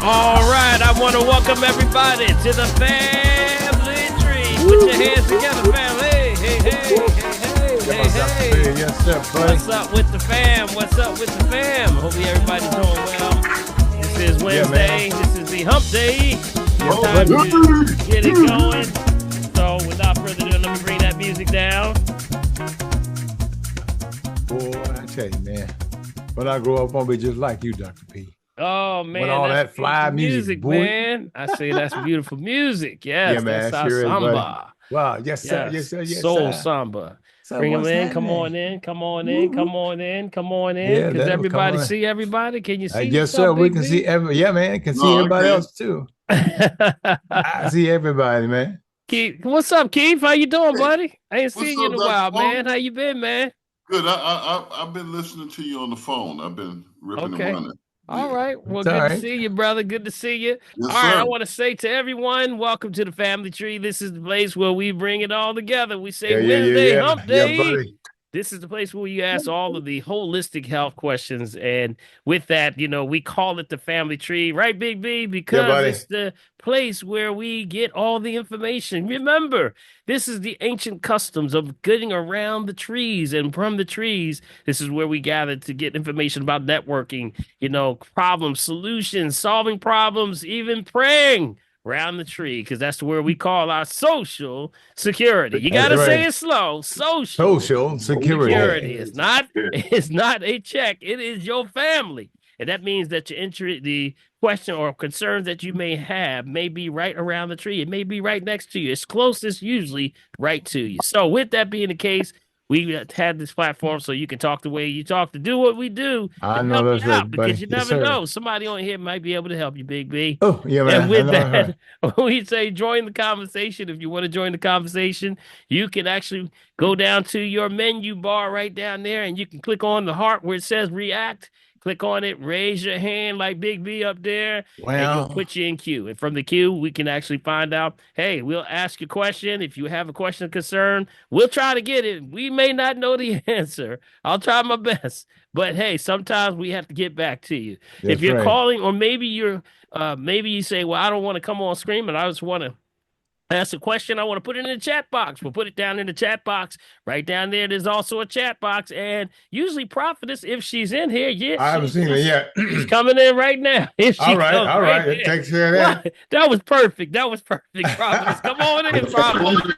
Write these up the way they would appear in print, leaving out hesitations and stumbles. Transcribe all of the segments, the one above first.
All right, I want to welcome everybody to the family tree. Put your hands together, fam. Hey, hey, hey, hey, hey, hey. Yes, sir, buddy. What's up with the fam? What's up with the fam? Hopefully everybody's doing well. This is Wednesday. This is the hump day. It's time to get it going. So without further ado, let me bring that music down. Boy, I tell you, man. When I grow up, I'm gonna be just like you, Dr. P. Oh man, with all that fly music, boy. man. I say that's beautiful music. Yes, Yeah, man, that's our sure samba. Is, buddy. Wow, yes, sir, yes, sir, yes, soul sir. samba. So bring them in. Happening? Come on in. Come on in. Woo-hoo. Come on in. Come on in. Yeah, Because everybody see everybody. Can you see? Yes, sir. We can see every. Yeah, man. Can see everybody else too. I see everybody, man. Keith, what's up, Keith? How you doing, buddy? I ain't seen you in a while, man. How you been, man? Good. I've been listening to you on the phone. I've been ripping and running. All right. Well, good to see you, brother. Good to see you. Yes, all right. sir. I want to say to everyone, welcome to the family tree. This is the place where we bring it all together. We say Wednesday hump day. Yeah, buddy. This is the place where you ask all of the holistic health questions. And with that, you know, we call it the family tree, right, Big B? Because it's the place where we get all the information. Remember, this is the ancient customs of getting around the trees and from the trees. This is where we gather to get information about networking, you know, problems, solutions, solving problems, even praying around the tree, because that's where we call our social security. You got to say it slow. Social security. It's not a check. It is your family. And that means that the question or concerns that you may have may be right around the tree. It may be right next to you. It's closest usually right to you. So with that being the case, we had this platform so you can talk the way you talk, to do what we do. I know that's right, because you never know. Somebody on here might be able to help you, Big B. Oh, yeah, man. And with that, we say join the conversation. If you want to join the conversation, you can actually go down to your menu bar right down there, and you can click on the heart where it says react. Click on it, raise your hand like Big B up there, and you'll put you in queue. And from the queue, we can actually find out, hey, we'll ask you a question. If you have a question or concern, we'll try to get it. We may not know the answer. I'll try my best. But, hey, sometimes we have to get back to you. If you're calling, or maybe maybe you say, well, I don't want to come on screen, but I just want to ask a question. I want to put it in the chat box. We'll put it down in the chat box. Right down there, there's also a chat box. And usually Prophetess, if she's in here, I haven't seen it yet. She's coming in right now. All right. It takes care of that. That was perfect. Prophetess. Come on in, Prophetess.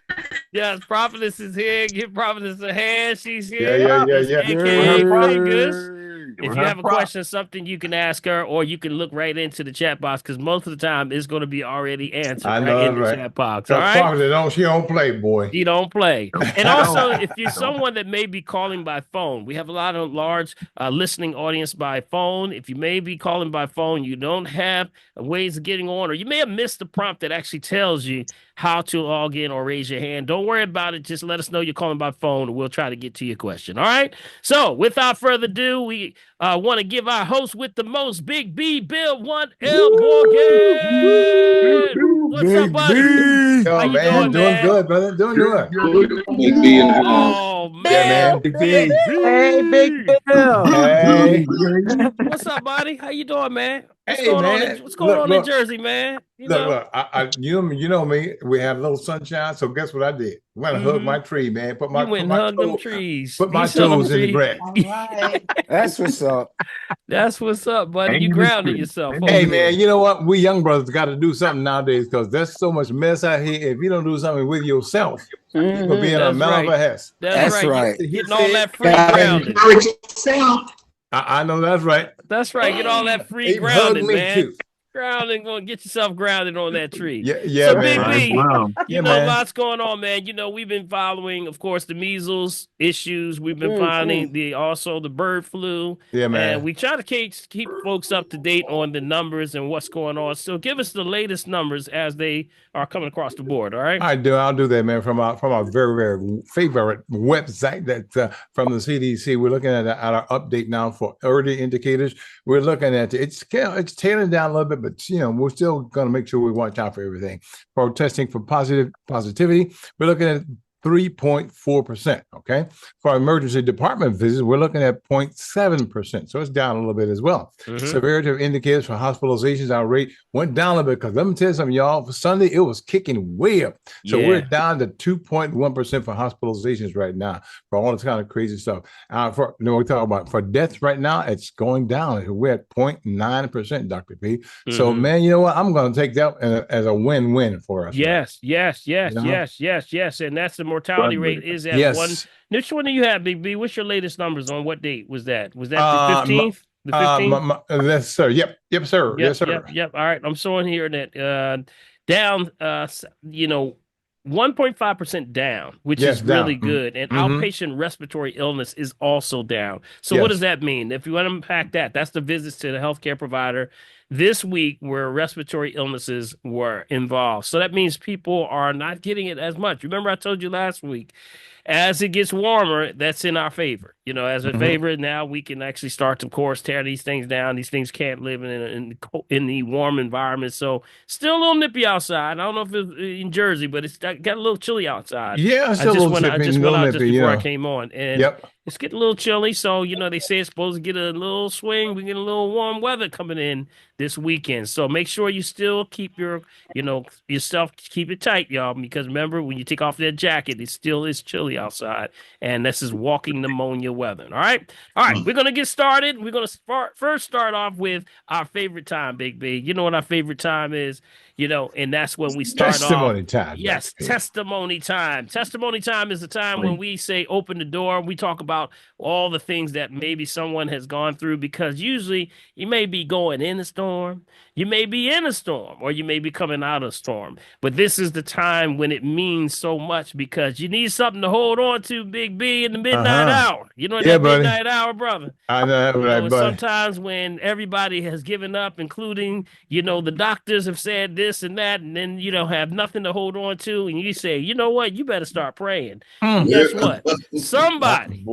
Yes, Prophetess is here. Give Prophetess a hand. She's here. Yeah. AKA Fingers. If you have a question or something, you can ask her, or you can look right into the chat box, because most of the time it's going to be already answered in the chat box. All right? She don't play, boy. She don't play. And also, if you're someone that may be calling by phone, we have a lot of large listening audience by phone. If you may be calling by phone, you don't have ways of getting on, or you may have missed the prompt that actually tells you how to log in or raise your hand. Don't worry about it. Just let us know you're calling by phone, and we'll try to get to your question. All right? So without further ado, we want to give our host with the most, Big B, Bill 1L Morgan. What's up, buddy? How you doing, man? Good, brother. Doing good. Big B in the room. Oh, man. Yeah, man. Big B. Hey, Big Bill. Hey. What's up, buddy? How you doing, man? What's Hey, going man. On what's going on in Jersey, man? Look, you know me. We have a little sunshine, so guess what I did? I went and hugged my tree, man. Put my them trees. Put my toes in the grass. All right. That's what's up. That's what's up, buddy. You grounded yourself. Hey, man, you know what? We young brothers got to do something nowadays, because there's so much mess out here. If you don't do something with yourself, you're going to be in a mouth of a hess. That's right. Getting all that free grounding. I know that's right. That's right. Get all that free grounding, man. Too. Grounding, gonna get yourself grounded on that tree. Yeah, so man. Big B, you know, man. Lots going on, man. You know, we've been following, of course, the measles issues. We've been finding also the bird flu. Yeah, man. And we try to keep folks up to date on the numbers and what's going on. So give us the latest numbers as they are coming across the board. All right. I'll do that, man. From our very, very favorite website that from the CDC. We're looking at our update now for early indicators. We're looking at it's tailing down a little bit, but you know, we're still going to make sure we watch out for everything. For testing for positivity, we're looking at 3.4%. Okay. For emergency department visits, we're looking at 0.7%. So it's down a little bit as well. Severity of indicators for hospitalizations, our rate went down a little bit because let me tell you something, y'all. For Sunday, it was kicking way up. So we're down to 2.1% for hospitalizations right now for all this kind of crazy stuff. We talk about for deaths right now, it's going down. We're at 0.9%, Dr. P. So, man, you know what? I'm going to take that as a win-win for us. Yes. And that's the mortality rate is at one. Which one do you have, Big B? What's your latest numbers on what date was that? Was that the 15th? The 15th? Yes, sir. Yep, sir. Yes, sir. Yep. All right. I'm showing here that down, 1.5% down, which is really good. And outpatient respiratory illness is also down. So what does that mean? If you want to unpack that, that's the visits to the healthcare provider this week where respiratory illnesses were involved. So that means people are not getting it as much. Remember, I told you last week, as it gets warmer, that's in our favor. As a favor, now we can actually start to, of course, tear these things down. These things can't live in the warm environment. So still a little nippy outside. I don't know if it's in Jersey, but it's got a little chilly outside. Yeah, I just went out just before I came on. And it's getting a little chilly. So, they say it's supposed to get a little swing. We get a little warm weather coming in this weekend. So make sure you still keep yourself, keep it tight, y'all. Because remember, when you take off that jacket, it still is chilly outside. And this is walking pneumonia weather. All right. We're going to get started. We're going to first start off with our favorite time, Big B. You know what our favorite time is? And that's when we start testimony time. Yes, testimony time. Testimony time is the time when we say open the door. We talk about all the things that maybe someone has gone through, because usually you may be going in a storm, you may be in a storm, or you may be coming out of a storm. But this is the time when it means so much, because you need something to hold on to, Big B, in the midnight hour. You know that midnight hour, brother. I know that, right, buddy. Sometimes when everybody has given up, including, the doctors have said this and that, and then you don't have nothing to hold on to, and you say, you know what, you better start praying. Guess what? Somebody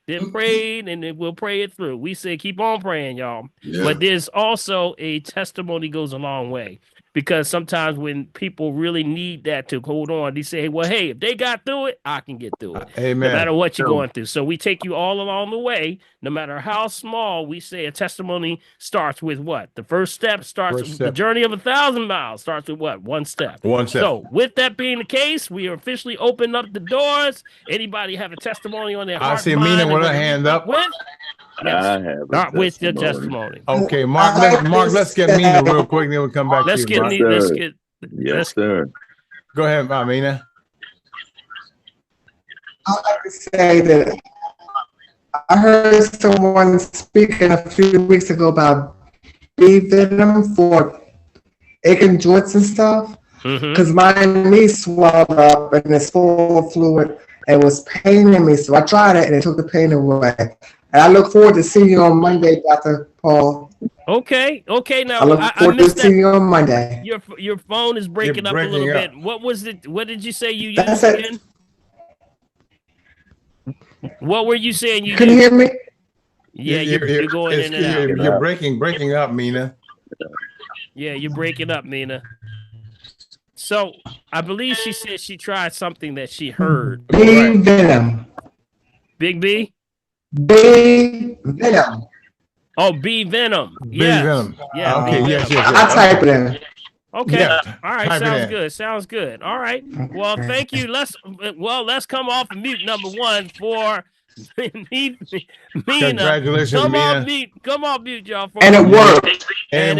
then prayed, and it will pray it through. We say keep on praying, y'all. But there's also a testimony goes a long way, because sometimes when people really need that to hold on, they say, well, hey, if they got through it, I can get through it. Amen. No matter what you're going through. So we take you all along the way, no matter how small. We say a testimony starts with what? The first step starts. The journey of 1,000 miles starts with what? One step. One step. So with that being the case, we are officially opening up the doors. Anybody have a testimony on their heart? I see Mina with her hand up. Start with your testimony. Okay, Mark, let's get Mina real quick, then we'll come back to you. Yes, sir. Go ahead, Mina. I'd like to say that I heard someone speaking a few weeks ago about bee venom for aching joints and stuff. Because my knee swelled up and it's full of fluid and was paining me. So I tried it and it took the pain away. And I look forward to seeing you on Monday, Dr. Paul. Okay. Now I look forward to seeing you on Monday. Your phone is breaking up a little bit. What was it? What did you say you used again? What were you saying? Can you hear me? Yeah, you're going in and out. You're breaking up, Mina. Yeah, you're breaking up, Mina. So I believe she said she tried something that she heard. Bee venom. Big B? Bee venom. Oh, bee venom. Bee venom. Yeah. Okay. Yes. I'll type it in. Okay. Yeah. All right. Sounds good. All right. Well, thank you. Let's come off of mute number one for Mina. Congratulations, Mina. Come off mute, y'all. And it worked. And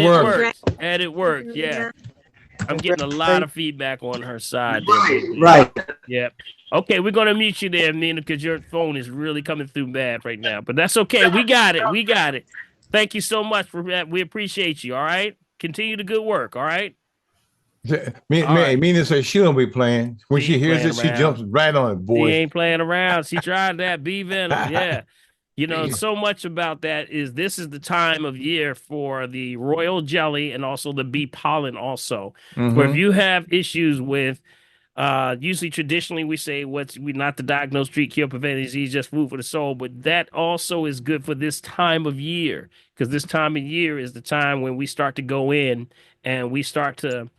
it worked. Yeah. I'm getting a lot of feedback on her side. Right. Yep. Okay, we're going to mute you there, Mina, because your phone is really coming through bad right now. But that's okay. We got it. Thank you so much for that. We appreciate you, all right? Continue the good work, all right? Mina says she don't be playing. When she hears it, she jumps right on it, boy. She ain't playing around. She tried that bee venom, yeah. So much about that is this is the time of year for the royal jelly and also the bee pollen also. Where if you have issues with, usually traditionally we say we not to diagnose, treat, cure, prevent disease, just food for the soul. But that also is good for this time of year, because this time of year is the time when we start to go in and we start to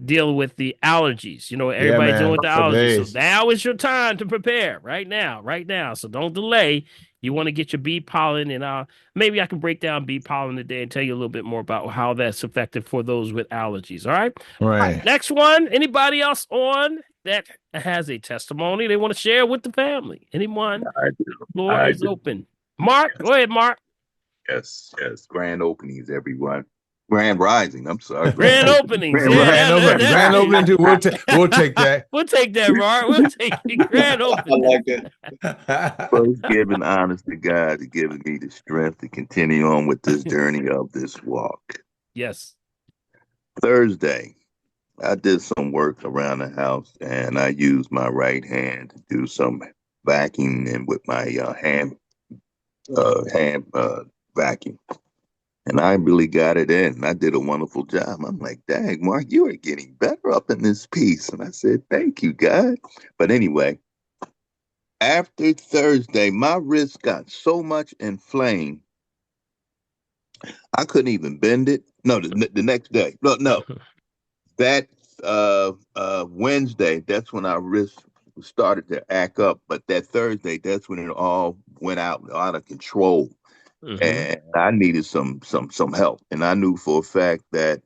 deal with the allergies. You know, Yeah, everybody dealing man. with the Couple allergies. So days. now is your time to prepare right now, right now. So don't delay. You want to get your bee pollen, and maybe I can break down bee pollen today and tell you a little bit more about how that's effective for those with allergies. All right. Right. Next one. Anybody else on that has a testimony they want to share with the family? Anyone? I do. Floor I is do. open. Mark, go ahead, Mark. Yes, yes. Grand openings, everyone. Grand rising. I'm sorry. Grand Grand openings. openings. Grand Yeah, Grand rising. opening. that's Grand big. opening too. We'll take that. We'll take that, Mark. We'll take the grand I opening. like it. First, giving honest to God to giving me the strength to continue on with this journey of this walk. Yes. Thursday, I did some work around the house and I used my right hand to do some vacuuming and with my hand vacuum. And I really got it in. I did a wonderful job. I'm like, dang, Mark, you are getting better up in this piece. And I said, thank you, God. But anyway, after Thursday, my wrist got so much inflamed, I couldn't even bend it. No, the next day. No, that Wednesday, that's when our wrist started to act up. But that Thursday, that's when it all went out of control. Mm-hmm. And I needed some help. And I knew for a fact that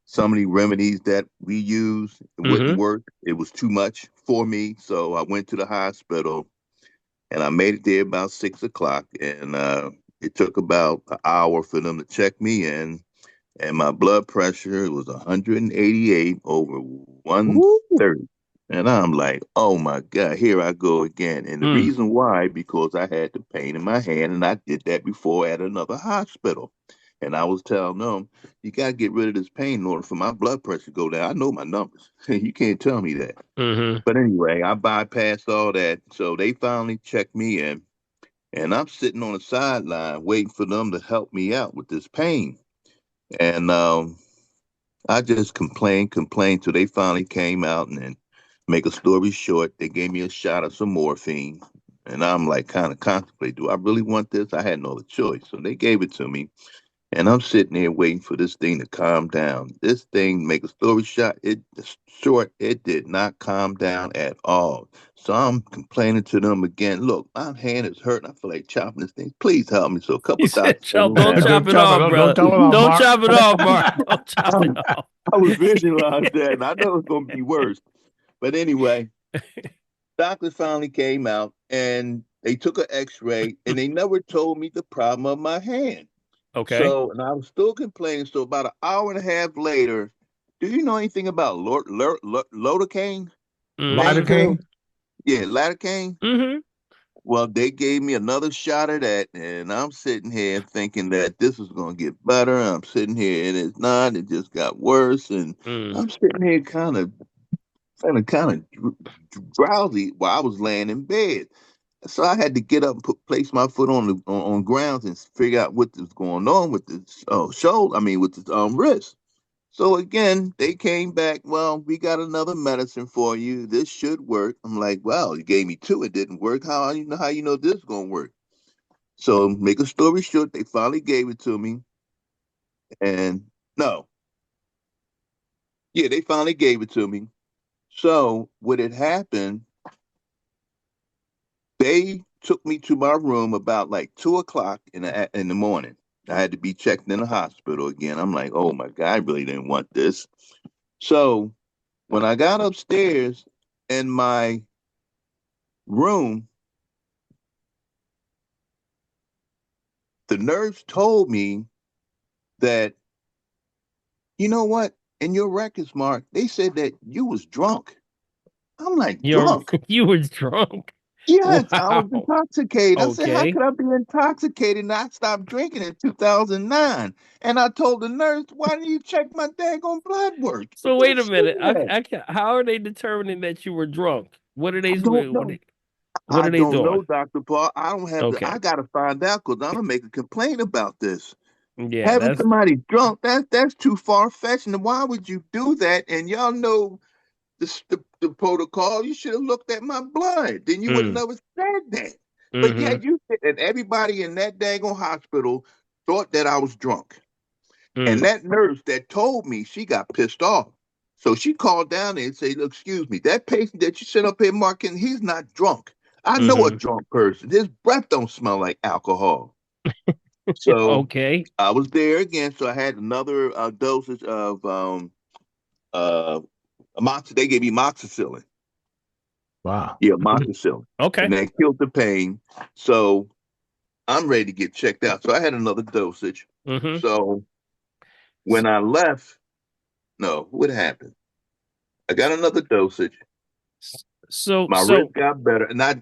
some of the remedies that we used wouldn't Mm-hmm. work. It was too much for me. So I went to the hospital and I made it there about 6 o'clock. And it took about an hour for them to check me in. And my blood pressure was 188 over Woo. 130. And I'm like, oh my God, here I go again. And the Mm. reason why, because I had the pain in my hand, and I did that before at another hospital. And I was telling them, you got to get rid of this pain in order for my blood pressure to go down. I know my numbers. You can't tell me that. Mm-hmm. But anyway, I bypassed all that. So they finally checked me in, and I'm sitting on the sideline waiting for them to help me out with this pain. And I just complained till they finally came out. And then, make a story short, they gave me a shot of some morphine. And I'm like, kind of contemplate, do I really want this? I had no other choice. So they gave it to me. And I'm sitting there waiting for this thing to calm down. This thing, make a story short, it did not calm down at all. So I'm complaining to them again. Look, my hand is hurting. I feel like chopping this thing. Please help me. So a He couple said, doctors came Don't around. chop it off, Don't brother. chop it off, Don't Mark. chop it off, Mark. Don't chop it off. I was visualizing that, and I know it's going to be worse. But anyway, doctors finally came out, and they took an X-ray, and they never told me the problem of my hand. Okay. So, and I was still complaining. So, about an hour and a half later, do you know anything about lidocaine? Mm-hmm. Lighter Pain pills? King. Yeah, lidocaine. Mm-hmm. Well, they gave me another shot of that, and I'm sitting here thinking that this is going to get better. I'm sitting here, and it's not. It just got worse, and Mm. I'm sitting here kind of drowsy while I was laying in bed. So I had to get up and place my foot on the on grounds and figure out what was going on with the shoulder. I mean, with the wrist. So again, they came back. Well, we got another medicine for you. This should work. I'm like, well, you gave me two. It didn't work. How you know this is gonna work? So make a story short, they finally gave it to me. And no, yeah, they finally gave it to me. So what had happened, they took me to my room about like 2 o'clock in the morning. I had to be checked in the hospital again. I'm like, oh my God, I really didn't want this. So when I got upstairs in my room, the nurse told me that, you know what? In your records, Mark, they said that you was drunk. I'm like, drunk? You were drunk. Yes, I was Wow. intoxicated. I said, how Okay. could I be intoxicated? And I stopped drinking in 2009. And I told the nurse, why didn't you check my daggone blood work? So wait a Just minute. do that. I can't, how are they determining that you were drunk? What are I they don't know. what I are they don't doing? know, Dr. Paul. I don't have the, Okay. I got to find out because I'm going to make a complaint about this. Yeah, Having that's somebody drunk, that's too far-fetched. And why would you do that? And y'all know the protocol. You should have looked at my blood. Then you would have mm, never said that. But mm-hmm. yet and everybody in that daggone hospital thought that I was drunk. And that nurse that told me, she got pissed off. So she called down there and said, "Look, excuse me, that patient that you sent up here, marking, he's not drunk. I know a drunk person. His breath don't smell like alcohol." So Okay. I was there again. So I had another dosage of they gave me amoxicillin. Wow. Yeah, amoxicillin. Okay. And that killed the pain. So I'm ready to get checked out. So I had another dosage. So when I left, no, what happened? I got another dosage. So my wrist got better, and I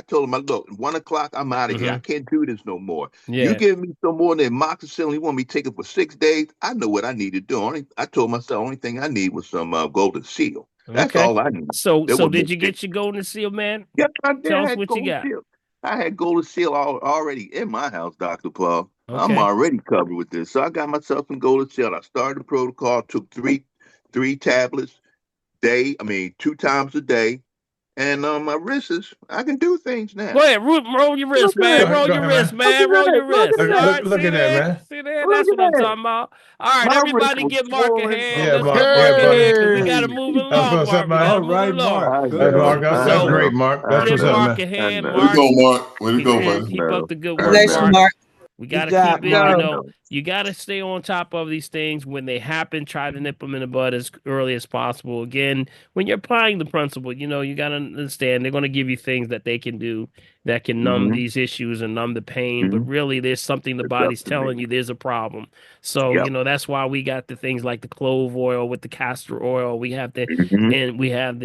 told him, "Look, 1 o'clock, I'm out of here. I can't do this no more. You give me some more than amoxicillin. You want me to take it for 6 days? I know what I need to do. I told myself, only thing I need was some golden seal. That's all I need. So did you get your golden seal, man? Yep, I did. Tell us what you got. Seal. I had golden seal already in my house, Dr. Paul. Okay. I'm already covered with this. So I got myself some golden seal. I started the protocol, took three tablets 2 times a day. And my wrists, I can do things now. Go ahead, roll your wrist, man. Roll your wrist, man. Roll your wrist. Look at that, man. See there? That's what I'm talking about. All right, everybody give Mark a hand. Yeah, Let's Mark. give Mark a hand, because we Hey. got to move along, Mark. We got to move along. That's great, Mark. That's what's up, Mark man. a hand, Way Mark. to go, Mark. Way to go, buddy. Keep up the good Bless work, you, Mark. Mark. We got to keep it, you got to stay on top of these things when they happen. Try to nip them in the bud as early as possible. Again, when you're applying the principle, you got to understand they're going to give you things that they can do that can numb these issues and numb the pain. But really, there's something the body's telling you there's a problem. So, that's why we got the things like the clove oil with the castor oil. We have and we have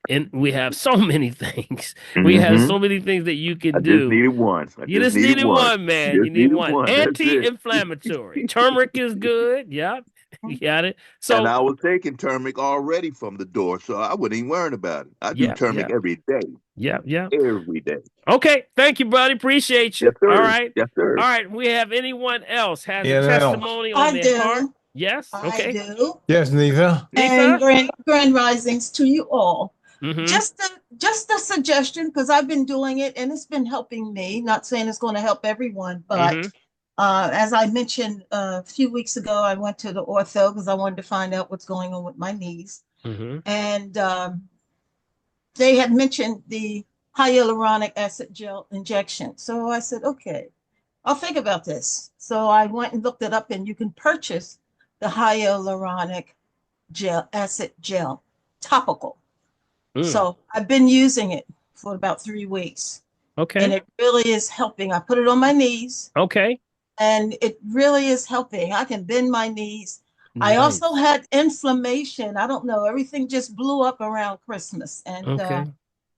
and we have so many things. We have so many things that you can do. Just needed one. You just needed one, man. You need one. Anti-inflammatory. Turmeric is good. Yep. You got it. So, and I was taking turmeric already from the door, so I wouldn't even worry about it. I do turmeric every day. Yeah. Every day. Okay. Thank you, buddy. Appreciate you. Yes, sir. All right. Yes, sir. All right. We have anyone else has a testimony on their heart? Yes. Okay. I do. Yes, Nita. And grand risings to you all. Just a suggestion, because I've been doing it and it's been helping me. Not saying it's going to help everyone, but as I mentioned a few weeks ago, I went to the ortho because I wanted to find out what's going on with my knees. And they had mentioned the hyaluronic acid gel injection. So I said, okay, I'll think about this. So I went and looked it up, and you can purchase the hyaluronic acid gel topical. So I've been using it for about 3 weeks. Okay. And it really is helping. I put it on my knees. Okay. And it really is helping. I can bend my knees. Nice. I also had inflammation. I don't know. Everything just blew up around Christmas. And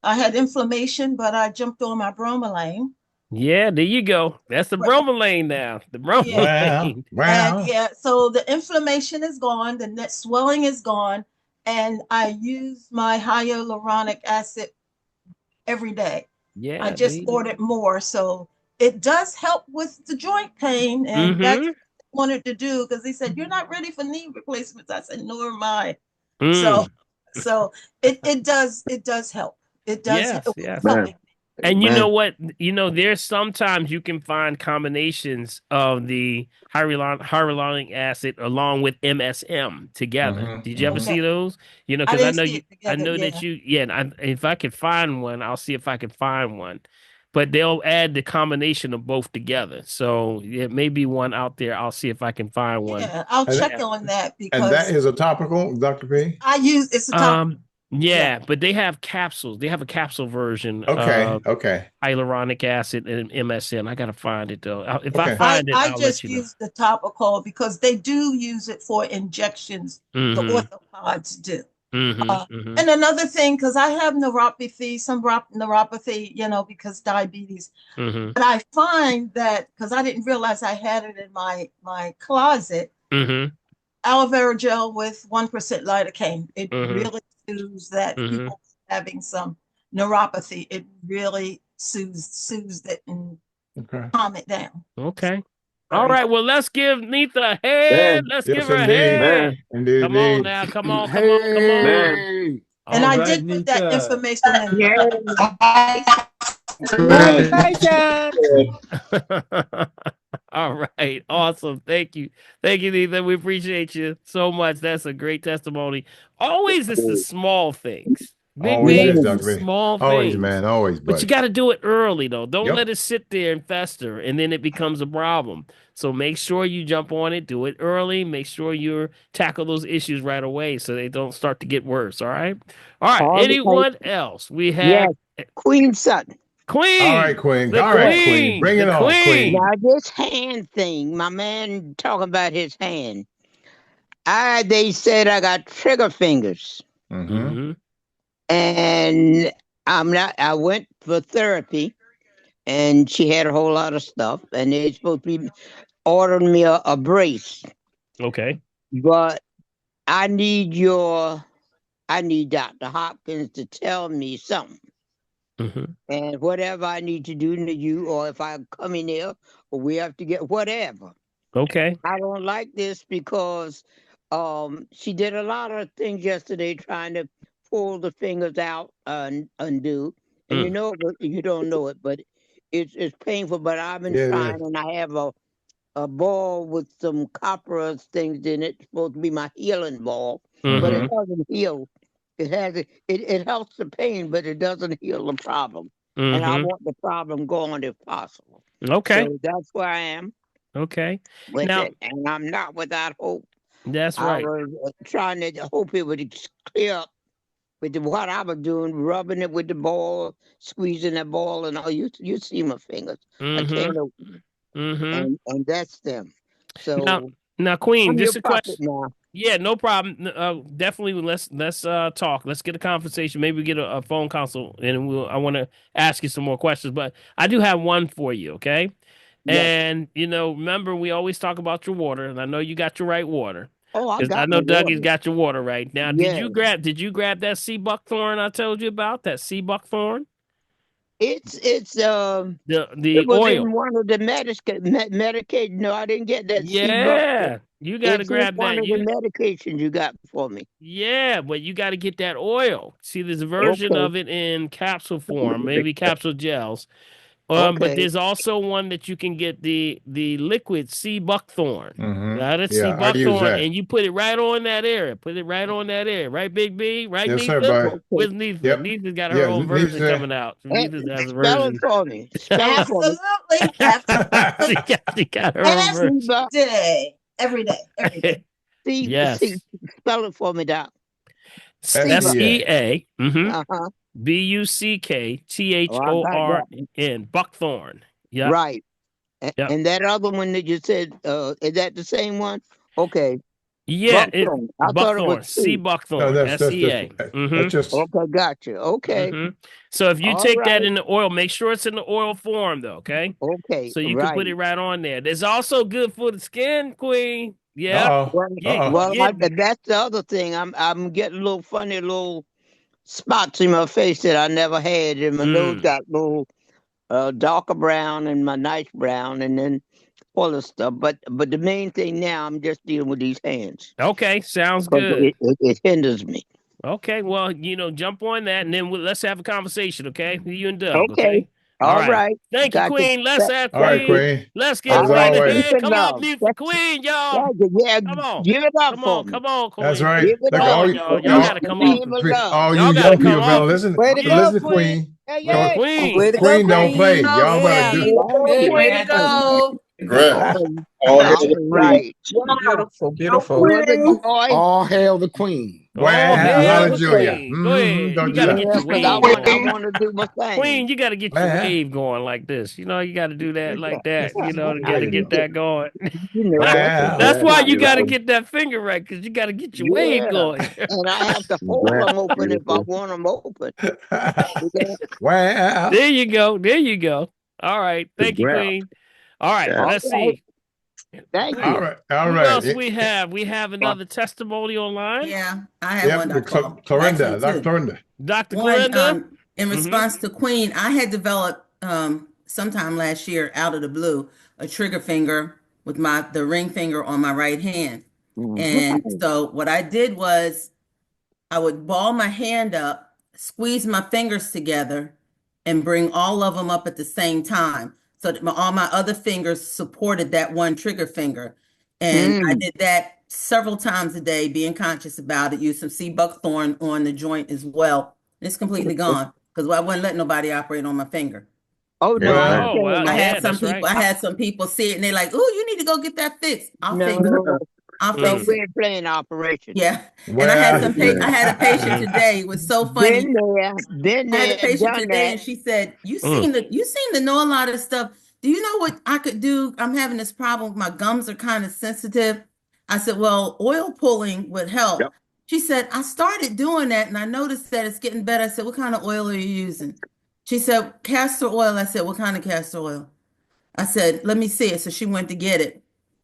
I had inflammation, but I jumped on my bromelain. Yeah, there you go. That's the bromelain now. The bromelain. Wow. And so the inflammation is gone. The net swelling is gone. And I use my hyaluronic acid every day. Yeah. I just ordered more. So it does help with the joint pain. And that's what I wanted to do, because they said, you're not ready for knee replacements. I said, nor am I. So it does help. It does help. Yes. And you know what? There's sometimes you can find combinations of the hyaluronic acid along with MSM together. Did you ever see those? Because I know that you. Yeah, and if I could find one, I'll see if I can find one. But they'll add the combination of both together. So it may be one out there. I'll see if I can find one. Yeah, I'll check on that, because and that is a topical, Dr. P. It's a topical. Yeah, but they have capsules. They have a capsule version. Okay. Hyaluronic acid and MSM. I gotta find it though. If I find it, I'll just let you use the topical because they do use it for injections. The orthopods do. And another thing, because I have neuropathy, because diabetes. But I find that, because I didn't realize I had it in my closet, aloe vera gel with 1% lidocaine. It really soothes that. People having some neuropathy, it really soothes it and calm it down. Okay. All right. Well, let's give Nita a hand. Let's give her a hand. Indeed. Come on now. Come on. And I did put that information in. All right. Awesome. Thank you. Thank you, Ethan. We appreciate you so much. That's a great testimony. Always it's the small things. Big Always B, is, it's the Dr. B. small Always, things. man. Always, But you buddy. got to do it early, though. Don't Yep. let it sit there and fester, and then it becomes a problem. So make sure you jump on it, do it early. Make sure you tackle those issues right away so they don't start to get worse. All right. All right. All right. Anyone else? We have Yes, Queen Sutton. All right, Queen. Queen. The All right, Queen. Queen. Bring The it on, Queen. Now Queen. this hand thing, my man talking about his hand. They said I got trigger fingers, Mm-hmm. and I went for therapy, and she had a whole lot of stuff, and they supposed to be ordering me a brace. Okay. But I need Dr. Hopkins to tell me something. Mm-hmm. And whatever I need to do to you, or if I come in here, or we have to get whatever. Okay. I don't like this because she did a lot of things yesterday trying to pull the fingers out and undo. And you know, you don't know it, but it's painful. But I've been trying, and I have a ball with some copper things in it. It's supposed to be my healing ball, but it doesn't heal. It helps the pain, but it doesn't heal the problem. And I want the problem gone if possible. Okay. So that's where I am. Okay. With Now, it, and I'm not without hope. That's I right. was trying to hope it would clear up with what I was doing, rubbing it with the ball, squeezing the ball, and all. You see my fingers. I can't open them. And that's them. So now, Queen, I'm just your a prophet question. now. Yeah, no problem. Definitely, let's talk. Let's get a conversation. Maybe we get a phone consult, and I want to ask you some more questions. But I do have one for you, okay? Yes. And remember, we always talk about your water, and I know you got your right water. Oh, I got I know my Dougie's water. got your water right now. Yes. Did you grab that sea buckthorn I told you about? That sea buckthorn? It's The it was oil. in one of the Medicaid. No, I didn't get that Yeah, you got to It's in grab one that. of the medications you got for me. Yeah, but you got to get that oil. See, there's a version Okay. of it in capsule form, maybe capsule gels. Okay. But there's also one that you can get the liquid sea buckthorn. That's sea buckthorn, and you put it right on that area. Put it right on that area, right, Big B? Right, Yes, sir, Neitha? buddy. Where's Neitha? Yep. Neitha's got her own version coming out. Neitha has a Spell version. it for me. Spell it for me. Absolutely. she got her own version. Every day. Yes. Spell it for me, Doc. SEA. Uh-huh. BUCKTHORN. Buckthorn. Yeah. Right. And that other one that you said, is that the same one? Okay. Yeah, Buckthorn. I thought it Buckthorn. was Sea buckthorn. No, that's SEA. that's just Okay, gotcha. Okay. So if you All take right. that in the oil, make sure it's in the oil form, though. Okay. Okay. So you can put it right on there. It's also good for the skin, Queen. Yeah. Well, that's the other thing. I'm getting little funny little spots in my face that I never had, and my nose got little darker brown and my nice brown, and then all the stuff. But the main thing now, I'm just dealing with these hands. Okay, sounds good. It hinders me. Okay, well, jump on that, and then let's have a conversation. Okay, you and Doug. Okay. All right. Thank you, Queen. Let's have Queen. All right, Queen. Let's get Queen ahead. Come on, leave for Queen, y'all. Yeah, come on. Give it up for me. Come on, Queen. That's right. Give it Look, up. Y'all gotta come on. All you young people better listen. Listen to Queen. Queen don't play. Y'all better do. Good way to go. Congrats. Right. Beautiful. All hail the Queen. Well, hallelujah. Go ahead. You gotta get your wave I going. want to do my thing. Queen, you gotta get your wave going like this. You gotta do that like that. Gotta get that going. That's why you gotta get that finger right, because you gotta get your wave going. And I have to hold them open if I want them open. Wow. There you go. All right. Thank you, Queen. All right. Let's see. Thank you. All right. Who else we have? We have another testimony online. Yeah, I have one. Dr. Clorinda. Dr. Clorinda. In response to Queen, I had developed sometime last year, out of the blue, a trigger finger with the ring finger on my right hand. And so what I did was I would ball my hand up, squeeze my fingers together, and bring all of them up at the same time. so that all my other fingers supported that one trigger finger. And I did that several times a day, being conscious about it. Use some sea buckthorn on the joint as well. It's completely gone because I wouldn't let nobody operate on my finger. Oh no, I Oh well, can't. I yeah, had some that's people. right. I had some people see it and they're like, "Oh, you need to go get that fixed." I'll fix it. No, I'll so fix it. we're playing operation. Yeah. And I had Well, I had a patient today. It was so funny. Been I had a there, patient done today and that. she said, you seem to know a lot of stuff. Do you know what I could do? I'm having this problem. My gums are kind of sensitive. I said, well, oil pulling would help. Yep. She said, I started doing that and I noticed that it's getting better. I said, what kind of oil are you using? She said, castor oil. I said, what kind of castor oil? I said, let me see it. So she went to get it.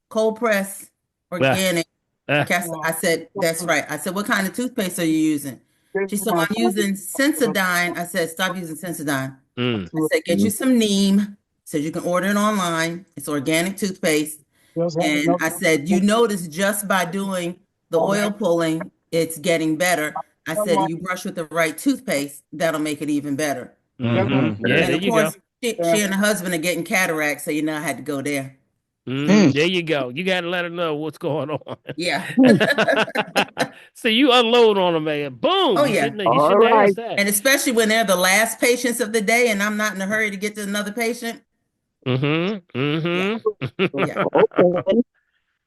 Cold press, organic. Castor. I said, that's right. I said, what kind of toothpaste are you using? She said, well, I'm using Sensodyne. I said, stop using Sensodyne. I said, get you some neem. Said you can order it online. It's organic toothpaste. And I said, you notice just by doing the oil pulling, it's getting better. I said, and you brush with the right toothpaste, that'll make it even better. Yeah, And there of you go. course, she and her husband are getting cataracts, so I had to go there. There you go. You got to let her know what's going on. Yeah. So you unload on them, man. Boom. Oh, You yeah. shouldn't ask that. And especially when they're the last patients of the day and I'm not in a hurry to get to another patient. Yeah. Okay.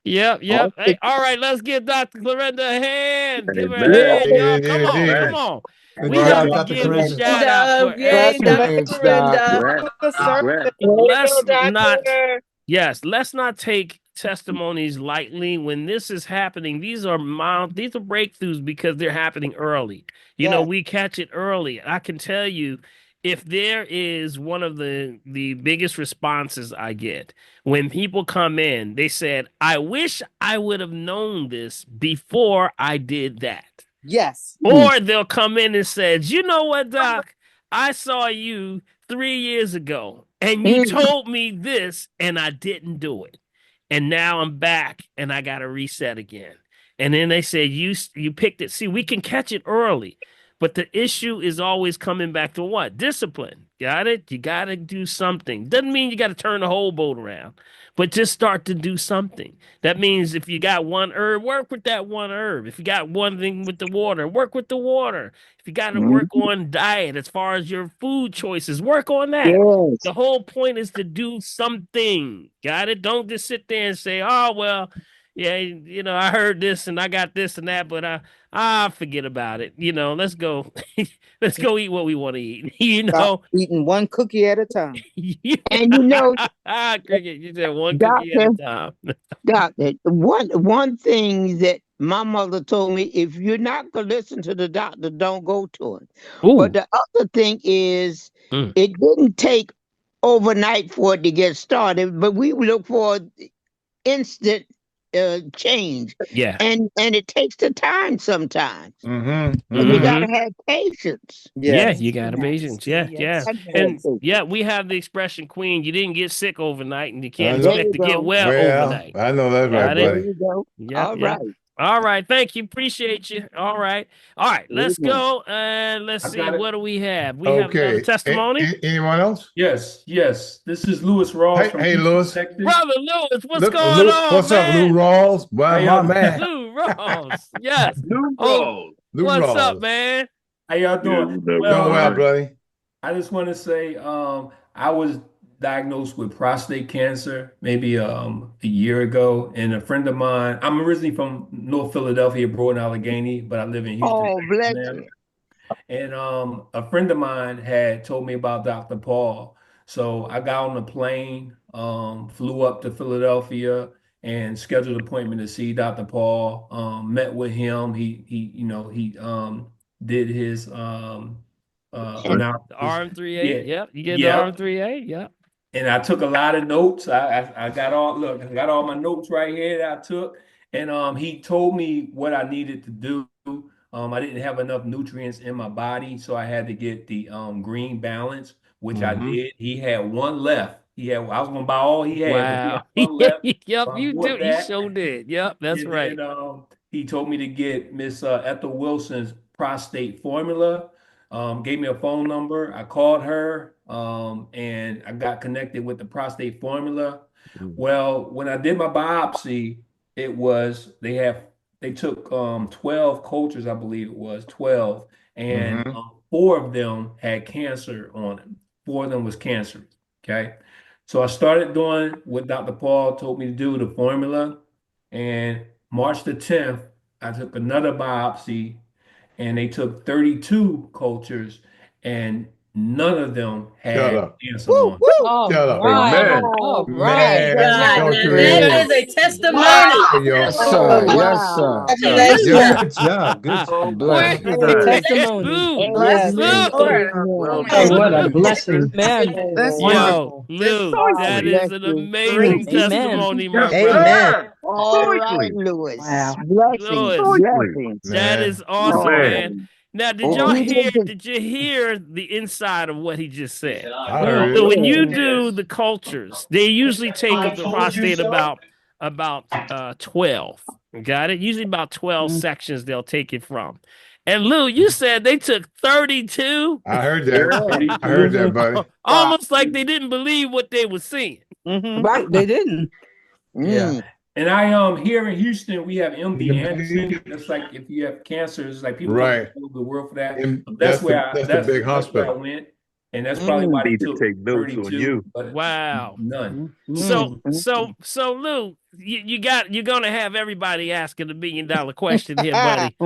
Yep. Okay. Hey, all right, let's give Dr. Clarenda a hand. Give her a Yeah. hand, y'all. Come on. We Good have job, to Dr. give a Clarenda. shout out for Yay, Dr. Thanks, Doc. Clarenda. Congrats. let's not Doctor. let's not take testimonies lightly when this is happening. These are breakthroughs because they're happening early. We catch it early. I can tell you, if there is one of the biggest responses I get when people come in, they said, I wish I would have known this before I did that. Yes. Or they'll come in and says, you know what, Doc? I saw you 3 years ago and you told me this and I didn't do it. And now I'm back and I got to reset again. And then they say, you picked it. See, we can catch it early. But the issue is always coming back to what? Discipline. Got it? You got to do something. Doesn't mean you got to turn the whole boat around, but just start to do something. That means if you got one herb, work with that one herb. If you got one thing with the water, work with the water. If you got to work on diet as far as your food choices, work on that. Yes. The whole point is to do something. Got it? Don't just sit there and say, oh, well, yeah, I heard this and I got this and that, but forget about it. Let's go. Let's go eat what we want to eat. Eating one cookie at a time. And Cricket, you said one cookie at doctor, a time. doctor, one thing that my mother told me, if you're not gonna listen to the doctor, don't go to him. Ooh. But the other thing is, it didn't take overnight for it to get started, but we look for instant change. Yeah. And it takes the time sometimes. Mm-hmm. And you gotta have patience. Yeah, you got to patience. Yeah. And Patience. we have the expression, Queen, you didn't get sick overnight and you can't know. expect to get well overnight. I know that's right, Got it? buddy. There you go. Yeah, All yeah. right. All right. Thank you. Appreciate you. All right. Let's go. And let's see. What do we have? We have another testimony. Anyone else? Yes. This is Lewis Rawls from Hey, Houston, Lewis. Texas. Brother Lewis, what's going on, What's man? up, Lou Rawls? Well, my man. Lou Rawls. Yes. Lou Rawls. What's up, man? How y'all doing? Doing well, buddy. I just want to say I was diagnosed with prostate cancer maybe a year ago, and a friend of mine, I'm originally from North Philadelphia, Broad and Allegheny, but I live in Houston. Oh, bless now. you. And a friend of mine had told me about Dr. Paul. So I got on the plane, flew up to Philadelphia and scheduled an appointment to see Dr. Paul. Met with him. He did his The RM3A. Yep. You get the RM3A. Yep. And I took a lot of notes. I got all my notes right here that I took. And he told me what I needed to do. I didn't have enough nutrients in my body, so I had to get the green balance, which I did. He had one left. I was gonna buy all he had. Wow. But he had one left. Yep, So you do. You sure did. Yep, that's right. And he told me to get Miss Ethel Wilson's prostate formula. gave me a phone number. I called her, and I got connected with the prostate formula. Well, when I did my biopsy, they took 12 cultures, I believe it was 12, and Mm-hmm. 4 of them had cancer on them. 4 of them was cancer. Okay. So I started doing what Dr. Paul told me to do, the formula. And March the 10th, I took another biopsy, and they took 32 cultures, and none of them Shut had up. cancer on. All Shut up. right. Amen. All right. Man, God, don't now you that hear? is a testimony. Wow, yo. Yes, Oh, sir. Yes, sir. wow. Yeah, Congratulations. good job. Good job. Oh, Where Bless. man. It's a Amen. testimony. Lou, Amen. Yes. Lou, Lord. Well Amen. Oh, done, what a sister. blessing. Amen. That's yo, wonderful. Just Lou, God that Quickly. is bless an you. amazing Amen. testimony, my Yes, brother. Amen. sir. All right, Quickly. Lewis. Wow. Blessings, Louis, Quickly. blessings. that Man. is awesome, Man. man. Now, did And y'all he hear? did Did you hear the inside of what he just said? I heard So it. when yeah. you do the cultures, they usually take of the prostate about 12. Got it? Usually about 12 sections they'll take it from. And Lou, you said they took 32? I heard Yeah. that. I heard 32. that, buddy. Almost like they didn't believe what they were seeing. Right. They didn't. Yeah. Mm. And here in Houston, we have MD Anderson. That's like if you have cancer, it's like people come Right. from all over the world for that. And That's where that's the big that's where I hospital. went, and that's probably Mm. why they Need to took take notes on 32, you. but Wow. none. Mm. So Lou, you're gonna have everybody asking the $1 million question here, buddy.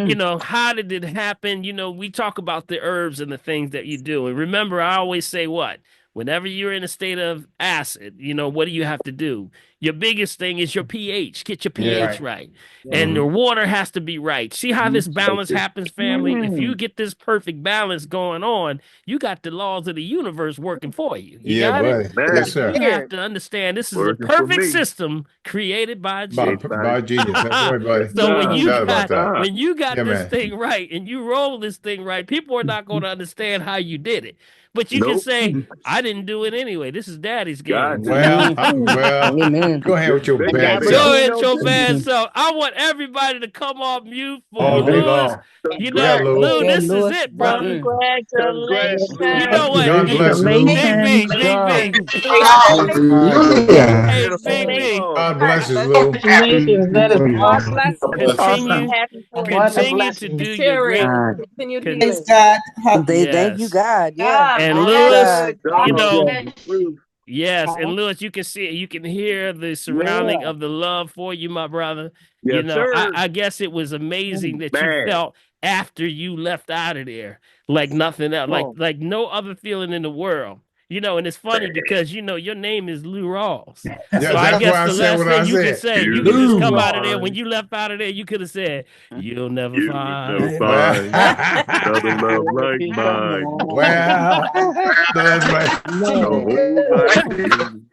You know, how did it happen? You know, we talk about the herbs and the things that you do. And remember, I always say what? Whenever you're in a state of acid, you know, what do you have to do? Your biggest thing is your pH. Get your Yeah. pH right. And your water has to be right. See how this balance happens, family? If you get this perfect balance going on, you got the laws of the universe working for you. You Yeah, got it? buddy. Yes, Man. sir. You have to understand this is a Working for perfect me. system created by By, Jesus. by genius. That's right, buddy. So when No you doubt about got that. when you got Yeah, this man. thing right and you roll this thing right, people are not going to understand how you did it. But you can Nope. say, I didn't do it anyway. This is daddy's God game. did. Well, Amen. go ahead with your They bad got That's me Go self right. ahead, on your this. bad self. I want everybody to come off mute for all day Lewis. long. You Yeah, know, Lou. Lou, Okay, this is Lewis. it, brother. Lou, You know Congratulations. what? God bless, Lou. Big Congratulations. B, Big God. B. Hallelujah. Hey, Big Beautiful. B. God bless you, Lou. Congratulations. That is awesome. Continue, Happy for you. What a continue to blessing. do your great. Con- Praise God. They thank you, yes. God. Yes. And Thank Lewis, God. you God know, is the truth. yes, and Lewis, you can see, you can hear the surrounding Yeah. of the love for you, my brother. You Yes, know, sir. I guess it was amazing that you Man. felt after you left out of there like nothing else, Oh, like no other feeling in the world. You know, and it's funny because you know your name is Lou Rawls. Yeah, So I that's why guess I the said last what I thing you can said. say, you can just You come Lou. out of there. When you left out of there, you could have said, "You'll never you will never find." find another love like come mine. on. That's right. A Man. whole life in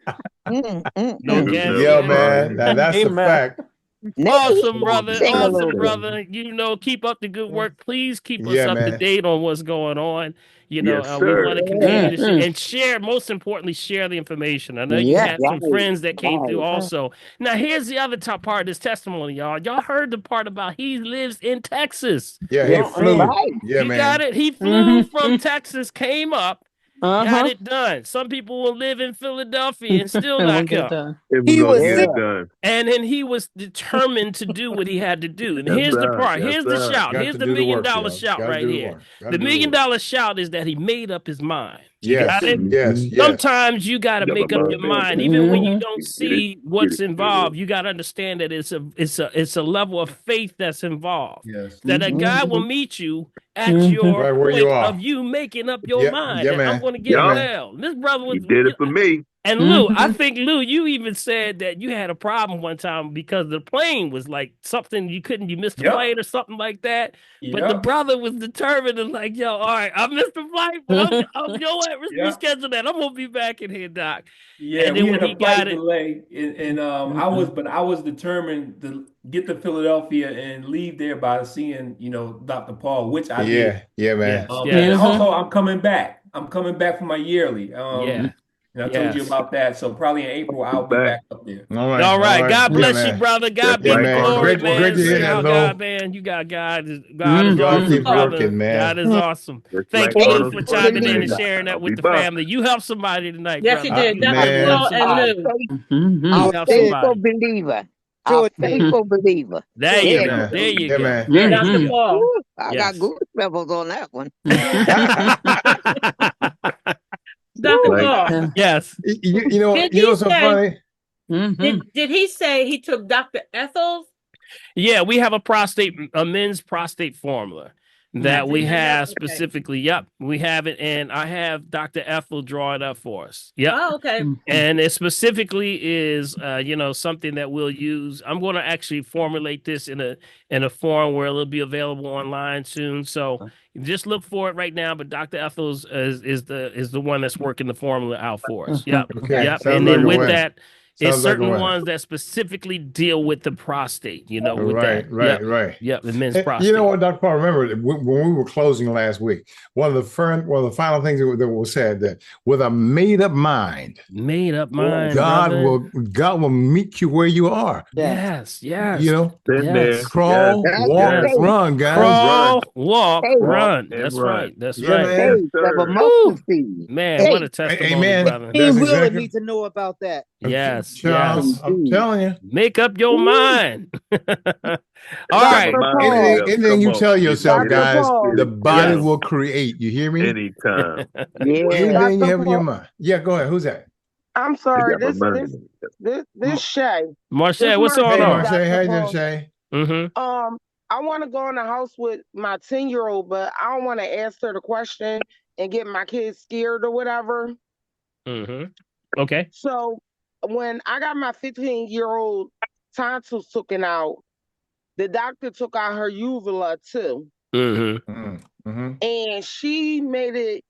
No you'll gas never Yeah, in. man. Now find. that's a Amen. fact. Maybe he Awesome, can brother. sing a little Awesome, bit. brother. You know, keep up the good work. Please keep us Yeah, up to man. date on what's going on. You know, Yes, we want sir. to continue Yeah. to share and share, most importantly, share the information. I know you Yeah. had some Right. friends that came through Right. also. Now, here's the other top part of this testimony, y'all. Y'all heard the part about he lives in Texas. Yeah, he Yeah. flew. Right. Yeah, You got man. it? He flew from Texas, came up, got Uh-huh. it done. Some people will live in Philadelphia and still And we'll not get it come. done. And we're He going to was get sick. it Yeah. done. And then he was determined to do what he had to do. And Yes, here's the sir. part. Yes, Here's the sir. shout. Got Here's to the do the million work, dollar y'all. shout Got to right do the here. work. Got The to do the million work. dollar shout is that he made up his mind. You got Yes, it? yes, Mm-hmm. yes. Sometimes you got to Never make up your mind. mind, even when you don't Get it. see Get what's it. Get it. involved. You got to understand that it's a level of faith that's involved. Yes. That a guy will Mhm. meet you at your Right where you point are. of you making up your Yeah, mind yeah, that I'm man. going to Yeah, get Yup. man. well. This brother was, He did it for me. and Lou, I think Lou, you even said that you had a problem one time because the plane was like something you missed the Yep. flight or something like that. But the Yep. brother was determined and like, yo, all right, I missed the flight, but I'm you know what, Yep. reschedule that. I'm gonna be back in here, Doc. Yeah, And we then when had he a flight got it, delay, and I was determined to get to Philadelphia and leave there by seeing, Dr. Paul, which I did. Yeah, yeah, man. yes, And yes, also I'm coming back. I'm coming back for my yearly. yeah. And I told you about that. So probably in April, I'll be back up there. All right. God bless you, brother. God be the glory, man. Great to hear that, God, man. You got God. God is y'all awesome, keep brother. working, man. God is awesome. Thank you for chiming in and sharing that with the family. You helped somebody tonight, yes, brother. you did. Dr. Paul and Lou. Our Help faithful somebody. believer. Our faithful believer. There you go. There you go. Man. There Dr. you go. Paul. I got good levels on that one. Dr. Paul. Yes. You know so funny? Did he say he took Dr. Ethel's? Yeah, we have a men's prostate formula that we have specifically. Yep, we have it, and I have Dr. Ethel draw it up for us. Yep. Oh, okay. And it specifically is, something that we'll use. I'm going to actually formulate this in a form where it'll be available online soon. So just look for it right now. But Dr. Ethel's is the one that's working the formula out for us. Yep. Okay. Yep. Sounds And then like a with win. that. It's Sounds like a certain win. ones that specifically deal with the prostate, with right, that. Right. Yep, the men's prostate. You know what, Dr. Paul, remember when we were closing last week, one of the final things that was said that with a made up mind, God will meet you where you are. Yes. Been there. Crawl, walk, run, guys. Crawl, walk, run. And That's run. right. That's Yeah, right. man. Man, what a testimony, Amen. brother. He really need to know about that. Yes, Charles, I'm telling you. Make up your mind. All right. Anything you tell yourself, guys, the body will create. You hear me? Anytime. Anything you have in your mind. Yeah, go ahead. Who's that? I'm sorry. This Shay. Marcia, what's going on? Marcia, how you doing, Shay? I want to go in the house with my 10-year-old, but I don't want to ask her the question and get my kids scared or whatever. Okay. So when I got my 15-year-old tonsils taken out, the doctor took out her uvula too. And she made it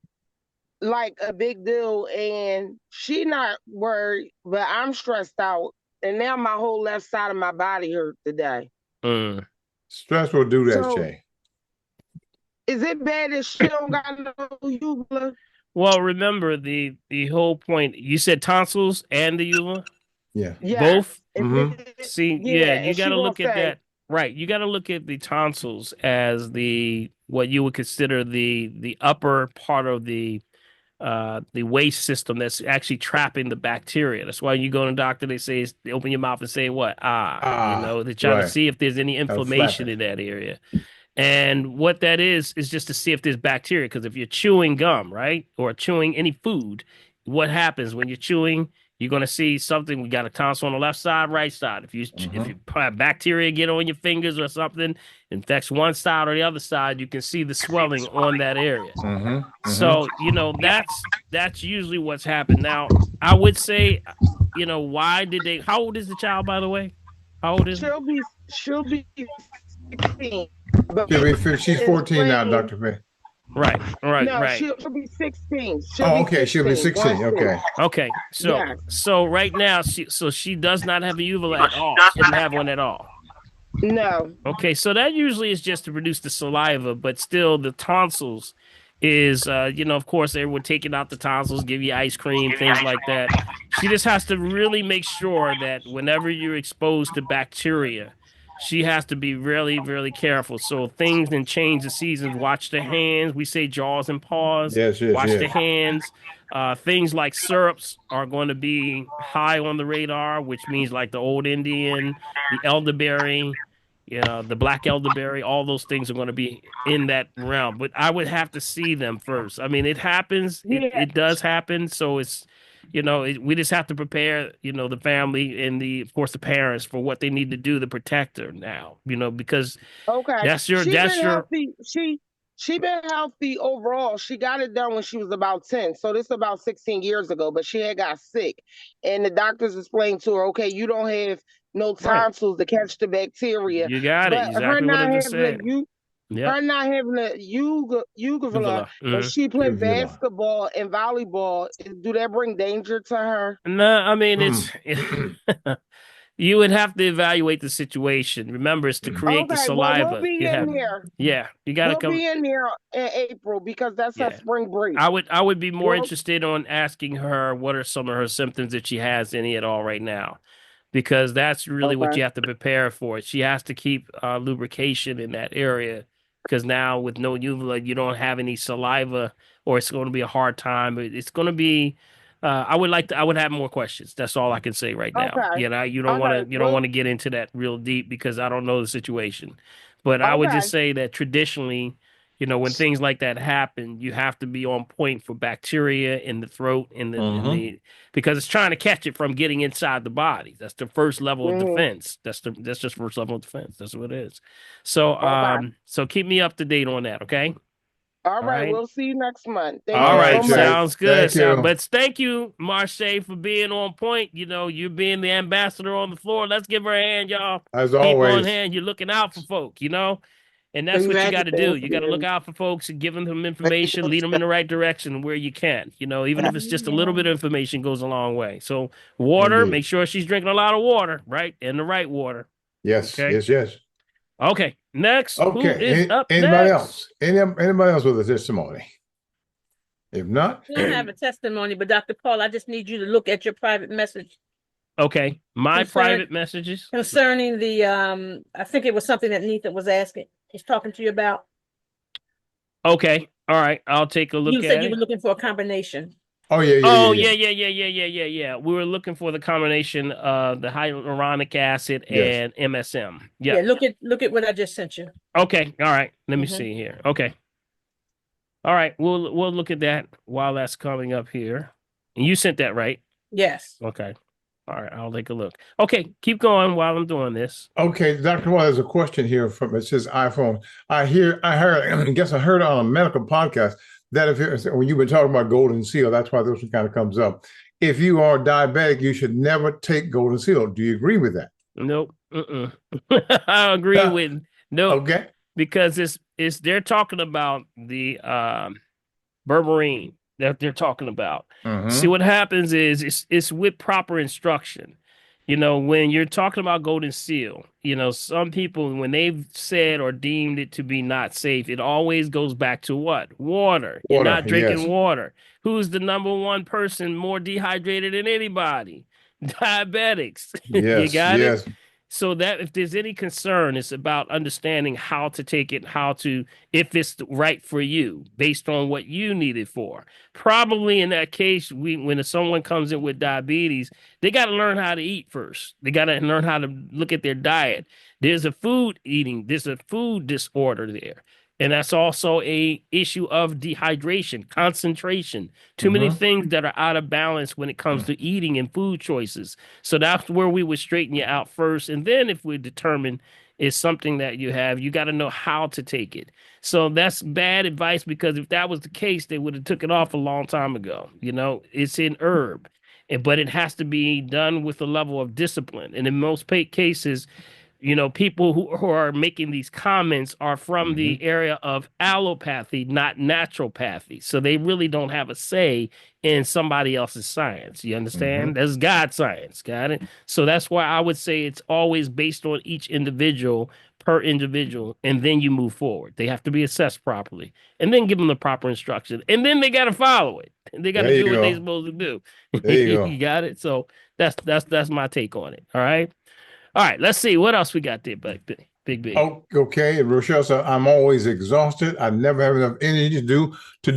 like a big deal, and she not worried, but I'm stressed out. And now my whole left side of my body hurt today. Stress will do that, Shay. Is it bad that she don't got no uvula? Well, remember the whole point. You said tonsils and the uvula? Yeah. Both? See, you got to look at that. Right. You got to look at the tonsils as what you would consider the upper part of the waste system that's actually trapping the bacteria. That's why you go to the doctor, they open your mouth and say what? They're trying to see if there's any inflammation in that area. And what that is just to see if there's bacteria. Because if you're chewing gum, right, or chewing any food, what happens when you're chewing? You're going to see something. We got a tonsil on the left side, right side. If you have bacteria get on your fingers or something, infects one side or the other side, you can see the swelling on that area. So, that's usually what's happened. Now, I would say, how old is the child, by the way? How old is she'll be 16. She's 14 now, Dr. P. Right. No, she'll be 16. She'll be 16. Okay. So right now, she does not have a uvula at all. She doesn't have one at all. No. Okay, so that usually is just to produce the saliva, but still the tonsils is, of course, they would take out the tonsils, give you ice cream, things like that. She just has to really make sure that whenever you're exposed to bacteria, she has to be really, really careful. So things can change the seasons. Watch the hands. We say jaws and paws. Watch the hands. Things like syrups are going to be high on the radar, which means like the old Indian, the elderberry, the black elderberry. All those things are going to be in that realm. But I would have to see them first. I mean, it happens. It does happen. So it's, we just have to prepare, the family and of course, the parents for what they need to do to protect her now, because that's your. Healthy. She been healthy overall. She got it done when she was about 10. So this is about 16 years ago, but she had got sick. And the doctors explained to her, okay, you don't have no tonsils to catch the bacteria. You got it. Exactly what I just said. Her not having a uvula, and she played basketball and volleyball. Do that bring danger to her? No, I mean You would have to evaluate the situation. Remember, it's to create the Okay, well, we'll saliva. be You in have, there. yeah, you got to We'll come. be in there in April because that's her Yeah. spring break. I would be more Well, interested on asking her what are some of her symptoms if she has any at all right now, because that's really what okay. you have to prepare for. She has to keep lubrication in that area because now with no uvula, you don't have any saliva, or it's going to be a hard time. It's going to be. I would have more questions. That's all I can say right now. Okay. You know, Okay. you don't Well, want to get into that real deep because I don't know the situation. But I would okay. just say that traditionally, you know, when things like that happen, you have to be on point for bacteria in the throat, because it's trying to catch it from getting inside the body. That's the first level of Mm-hmm. defense. That's just first level of defense. That's what it is. So Okay. so keep me up to date on that, okay? All All right. right. We'll see you next month. Thank All you All so right, right, much. Chase. sounds good. Thank you. But thank you, Marche, for being on point. You know, you being the ambassador on the floor. Let's give her a hand, y'all. As Keep on always. hand. You're looking out for folk, you know? And that's what you got to do. You got to look Congratulations. out for folks and give them information, lead them in the right direction where you can. You know, even if it's just a little bit of information goes a long way. So water, Indeed. make sure she's drinking a lot of water, right? And the right water. Yes, Okay. yes. Okay. Next. Who is Okay. up Anybody next? else? Anybody else with a testimony? If not, I don't have a testimony, but Dr. Paul, I just need you to look at your private message Okay. My private messages concerning the I think it was something that Nita was asking. He's talking to you about. Okay. All right. I'll take a look You at said you it. were looking for a combination. oh yeah. Yeah. We were looking for the combination of the hyaluronic acid Yes. and MSM. Yeah, look at what I just sent you. Okay. All right. Let me Mhm. see here. Okay. All right. We'll look at that while that's coming up here. And you sent that, right? Yes. Okay. All right. I'll take a look. Okay. Keep going while I'm doing this. Okay, Dr. Wall, there's a question here from it says iPhone. I heard I guess I heard on a medical podcast that when you've been talking about golden seal, that's why this one kind of comes up. If you are diabetic, you should never take golden seal. Do you agree with that? Nope. I agree with nope. Okay. Because it's they're talking about the berberine that they're talking about. See, what happens is it's with proper instruction. You know, when you're talking about golden seal, you know, some people, when they've said or deemed it to be not safe, it always goes back to what? Water. You're Water, not drinking yes. water. Who's the number one person more dehydrated than anybody? Diabetics. You Yes, got it? yes. So that if there's any concern, it's about understanding how to take it, if it's right for you, based on what you need it for. Probably in that case, when someone comes in with diabetes, they got to learn how to eat first. They got to learn how to look at their diet. There's a food disorder there. And that's also a issue of dehydration, concentration, too many things that are out of balance when it comes to eating and food choices. So that's where we would straighten you out first. And then if we determine it's something that you have, you got to know how to take it. So that's bad advice, because if that was the case, they would have took it off a long time ago. You know, it's an herb, but it has to be done with a level of discipline. And in most cases, you know, people who are making these comments are from the area of allopathy, not naturopathy. So they really don't have a say in somebody else's science. You understand? That's God's science. Got it? So that's why I would say it's always based on each individual, per individual, and then you move forward. They have to be assessed properly, and then give them the proper instruction, and then they got to follow it. They got to do what they're supposed to do. There you go. You got it? So that's my take on it. All right. All right, let's see what else we got there, Big B. Oh, okay, Rochelle said, I'm always exhausted. I never have enough energy to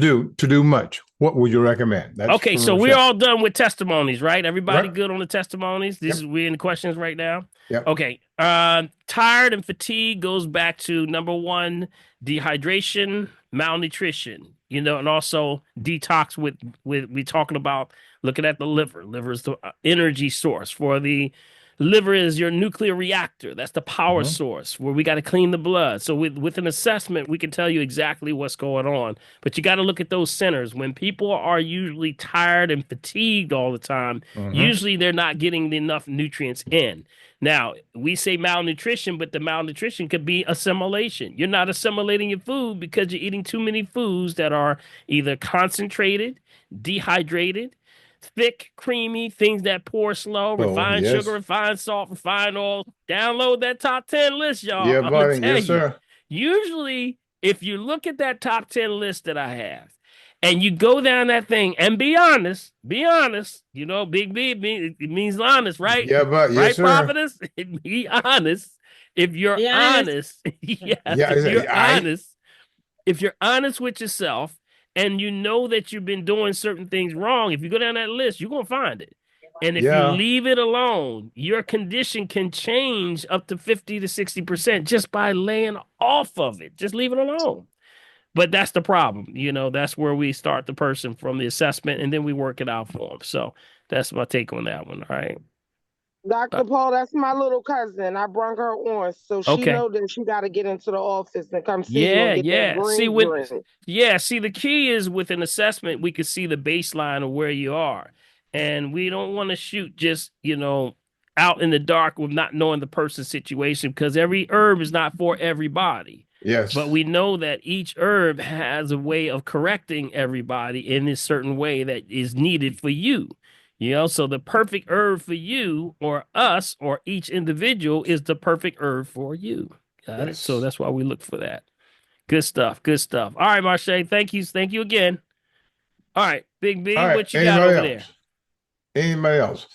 do much. What would you recommend? That's okay, so Rochelle. we're all done with testimonies, right? Everybody Right. good on the testimonies? We're in the questions right now. Yep. Okay. Tired and fatigue goes back to number one, dehydration, malnutrition, you know, and also detox with we talking about looking at the liver. Liver is the energy source. For the liver is your nuclear reactor. That's the power source where we got to clean the blood. So with an assessment, we can tell you exactly what's going on. But you got to look at those centers. When people are usually tired and fatigued all the time, usually they're not getting enough nutrients in. Now, we say malnutrition, but the malnutrition could be assimilation. You're not assimilating your food because you're eating too many foods that are either concentrated, dehydrated, thick, creamy, things that pour slow, refined sugar, yes. refined salt, refined oil. Download that top 10 list, y'all. Yeah, I'm going to buddy. tell Yes, you. sir. Usually, if you look at that top 10 list that I have, and you go down that thing and be honest, you know, big B, it means honest, right? Yeah, but yes, Right, sir. prophetess? Be honest. If you're honest, yes, Yeah, if you're honest with yourself and you know that you've been doing certain things wrong, if you go down that list, you're going to find it. And if you leave it alone, your condition can change up to 50 to 60% just by laying off of it. Just leave it alone. But that's the problem. You know, that's where we start the person from the assessment and then we work it out for them. So that's my take on that one. All right. Dr. Paul, that's my little cousin. I brought her on, so she Okay. know that she got to get into the office and come see you and get that green. See, the key is with an assessment, we can see the baseline of where you are. And we don't want to shoot just, you know, out in the dark with not knowing the person's situation because every herb is not for everybody. Yes. But we know that each herb has a way of correcting everybody in a certain way that is needed for you. You know, so the perfect herb for you or us or each individual is the perfect herb for you. Got it? So that's why we look for that. Good stuff. Good stuff. All right, Marche. Thank you. Thank you again. All right, Big B, what you got over there? Anybody else?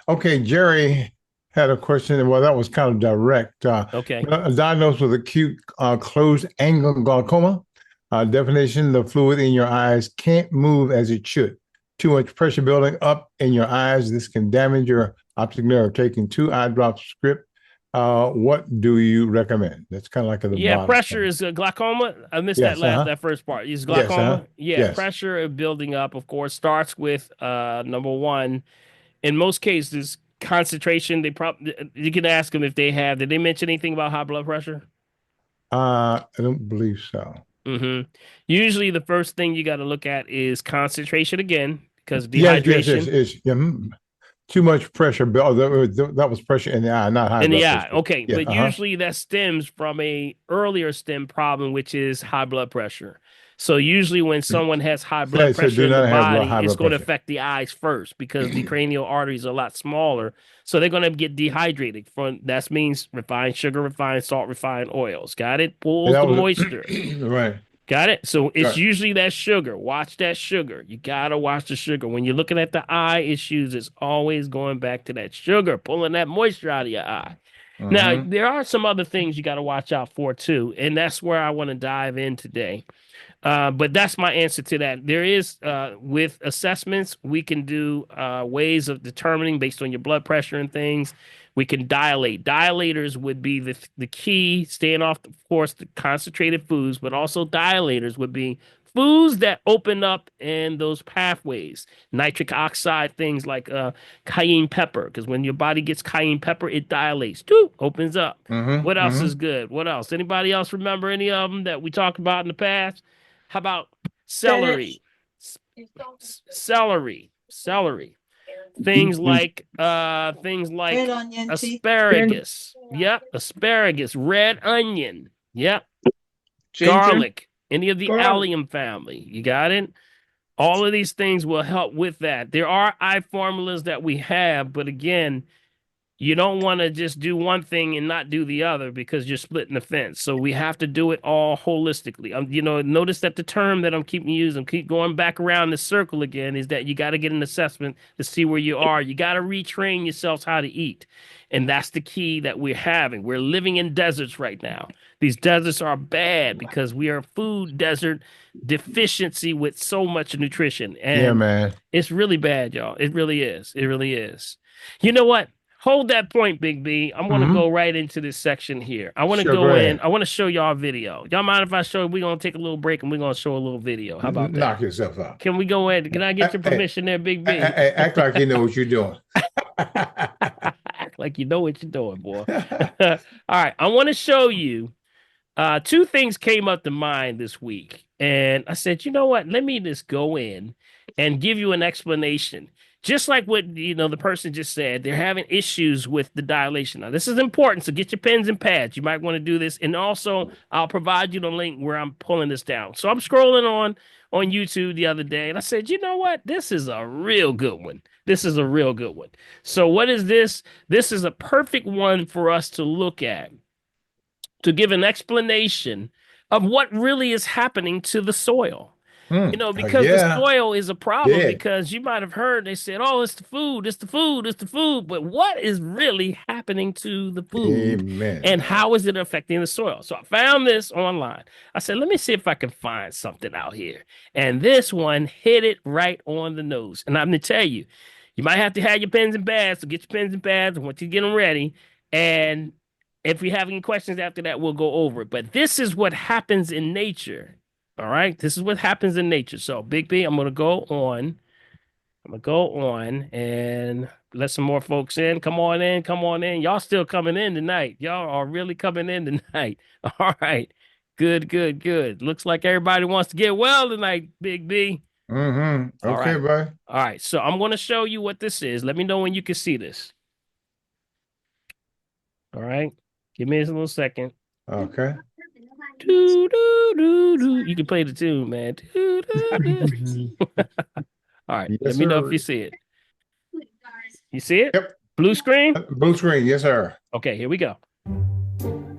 Okay, Jerry had a question. Well, that was kind of direct. Okay. Diagnosed with acute closed angle glaucoma. Definition: the fluid in your eyes can't move as it should. Too much pressure building up in your eyes. This can damage your optic nerve. Taking 2 eye drops script. What do you recommend? That's kind of like the pressure is glaucoma. I missed that first part. Is glaucoma? Yes, pressure building up, of course, starts with number one. In most cases, concentration. You can ask them if they have. Did they mention anything about high blood pressure? I don't believe so. Mm-hmm. Usually, the first thing you got to look at is concentration again, because dehydration. Yes. Too much pressure. That was pressure in the eye, not high blood pressure. Okay. Yeah, but usually that stems from a earlier stem problem, which is high blood pressure. So usually when someone has high blood pressure in the body, it's going to affect the eyes first because the cranial arteries are a lot smaller. So they're going to get dehydrated. That means refined sugar, refined salt, refined oils. Got it? Pulls the moisture. Right. Got it? So it's usually that sugar. Watch that sugar. You got to watch the sugar. When you're looking at the eye issues, it's always going back to that sugar, pulling that moisture out of your eye. Mm-hmm. Now, there are some other things you got to watch out for too, and that's where I want to dive in today. But that's my answer to that. There is, with assessments, we can do ways of determining based on your blood pressure and things. We can dilate. Dilators would be the key, staying off, of course, the concentrated foods, but also dilators would be foods that open up in those pathways. Nitric oxide, things like cayenne pepper, because when your body gets cayenne pepper, it dilates, opens up. Mm-hmm, what else is good? What else? Anybody else remember any of them that we talked about in the past? How about celery? Celery. Things like asparagus. Yep, asparagus, red onion. Yep. Ginger. Garlic. Any of the allium family. You got it? All of these things will help with that. There are eye formulas that we have, but again, you don't want to just do one thing and not do the other because you're splitting the fence. So we have to do it all holistically. Notice that the term that I'm keep going back around the circle again, is that you got to get an assessment to see where you are. You got to retrain yourselves how to eat. And that's the key that we're having. We're living in deserts right now. These deserts are bad because we are food desert deficiency with so much nutrition. And yeah, man, it's really bad, y'all. It really is. It really is. You know what? Hold that point, Big B. I'm going to go right into this section here. I want to go in. I want to show y'all a video. Y'all mind if I show? We're going to take a little break and we're going to show a little video. How about that? Knock yourself out. Can we go in? Can I get your permission there, Big B? Act like you know what you're doing. Act like you know what you're doing, boy. All right. I want to show you. 2 things came up to mind this week. And I said, you know what? Let me just go in and give you an explanation. Just like what, the person just said, they're having issues with the dilation. Now, this is important, so get your pens and pads. You might want to do this. And also, I'll provide you the link where I'm pulling this down. So I'm scrolling on on YouTube the other day, and I said, you know what? This is a real good one. This is a real good one. So what is this? This is a perfect one for us to look at, to give an explanation of what really is happening to the soil. Because the soil is a problem, because you might have heard they said, oh, it's the food, it's the food, it's the food. But what is really happening to the food? Amen. And how is it affecting the soil? So I found this online. I said, let me see if I can find something out here. And this one hit it right on the nose. And I'm going to tell you, you might have to have your pens and pads. So get your pens and pads. I want you to get them ready. And if you have any questions after that, we'll go over it. But this is what happens in nature. All right. This is what happens in nature. So Big B, I'm going to go on. And let some more folks in. Come on in. Come on in. Y'all still coming in tonight. Y'all are really coming in tonight. All right. Good. Looks like everybody wants to get well tonight, Big B. Mm-hmm. Okay, bud. All right. So I'm going to show you what this is. Let me know when you can see this. All right. Give me a little second. Okay. Do, do, do, do. You can play the tune, man. Do, do, do. All right. Let me know if you see it. You see it? Yep. Blue screen? Blue screen. Yes, sir. Okay, here we go.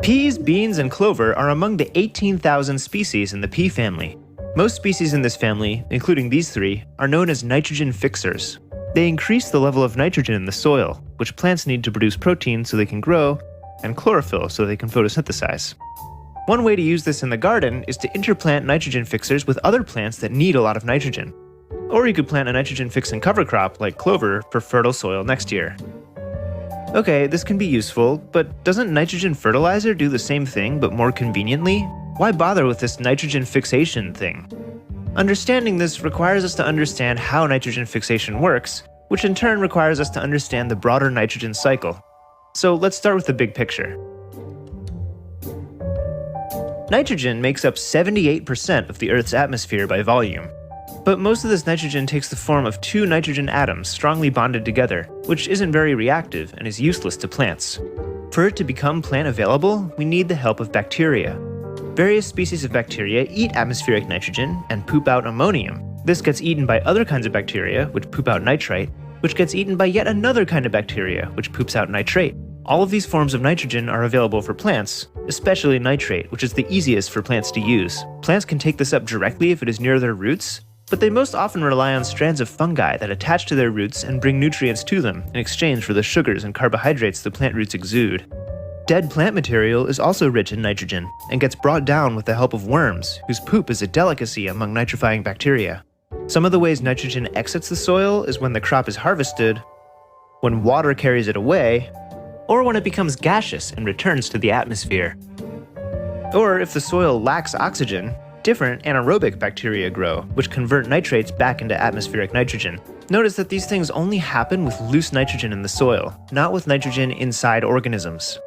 Peas, beans, and clover are among the 18,000 species in the pea family. Most species in this family, including these three, are known as nitrogen fixers. They increase the level of nitrogen in the soil, which plants need to produce protein so they can grow, and chlorophyll so they can photosynthesize. One way to use this in the garden is to interplant nitrogen fixers with other plants that need a lot of nitrogen. Or you could plant a nitrogen-fixing cover crop like clover for fertile soil next year. Okay, this can be useful, but doesn't nitrogen fertilizer do the same thing but more conveniently? Why bother with this nitrogen fixation thing? Understanding this requires us to understand how nitrogen fixation works, which in turn requires us to understand the broader nitrogen cycle. So let's start with the big picture. Nitrogen makes up 78% of the Earth's atmosphere by volume. But most of this nitrogen takes the form of two nitrogen atoms strongly bonded together, which isn't very reactive and is useless to plants. For it to become plant available, we need the help of bacteria. Various species of bacteria eat atmospheric nitrogen and poop out ammonium. This gets eaten by other kinds of bacteria, which poop out nitrite, which gets eaten by yet another kind of bacteria, which poops out nitrate. All of these forms of nitrogen are available for plants, especially nitrate, which is the easiest for plants to use. Plants can take this up directly if it is near their roots, but they most often rely on strands of fungi that attach to their roots and bring nutrients to them in exchange for the sugars and carbohydrates the plant roots exude. Dead plant material is also rich in nitrogen and gets brought down with the help of worms, whose poop is a delicacy among nitrifying bacteria. Some of the ways nitrogen exits the soil is when the crop is harvested, when water carries it away, or when it becomes gaseous and returns to the atmosphere. Or if the soil lacks oxygen, different anaerobic bacteria grow, which convert nitrates back into atmospheric nitrogen. Notice that these things only happen with loose nitrogen in the soil, not with nitrogen inside organisms.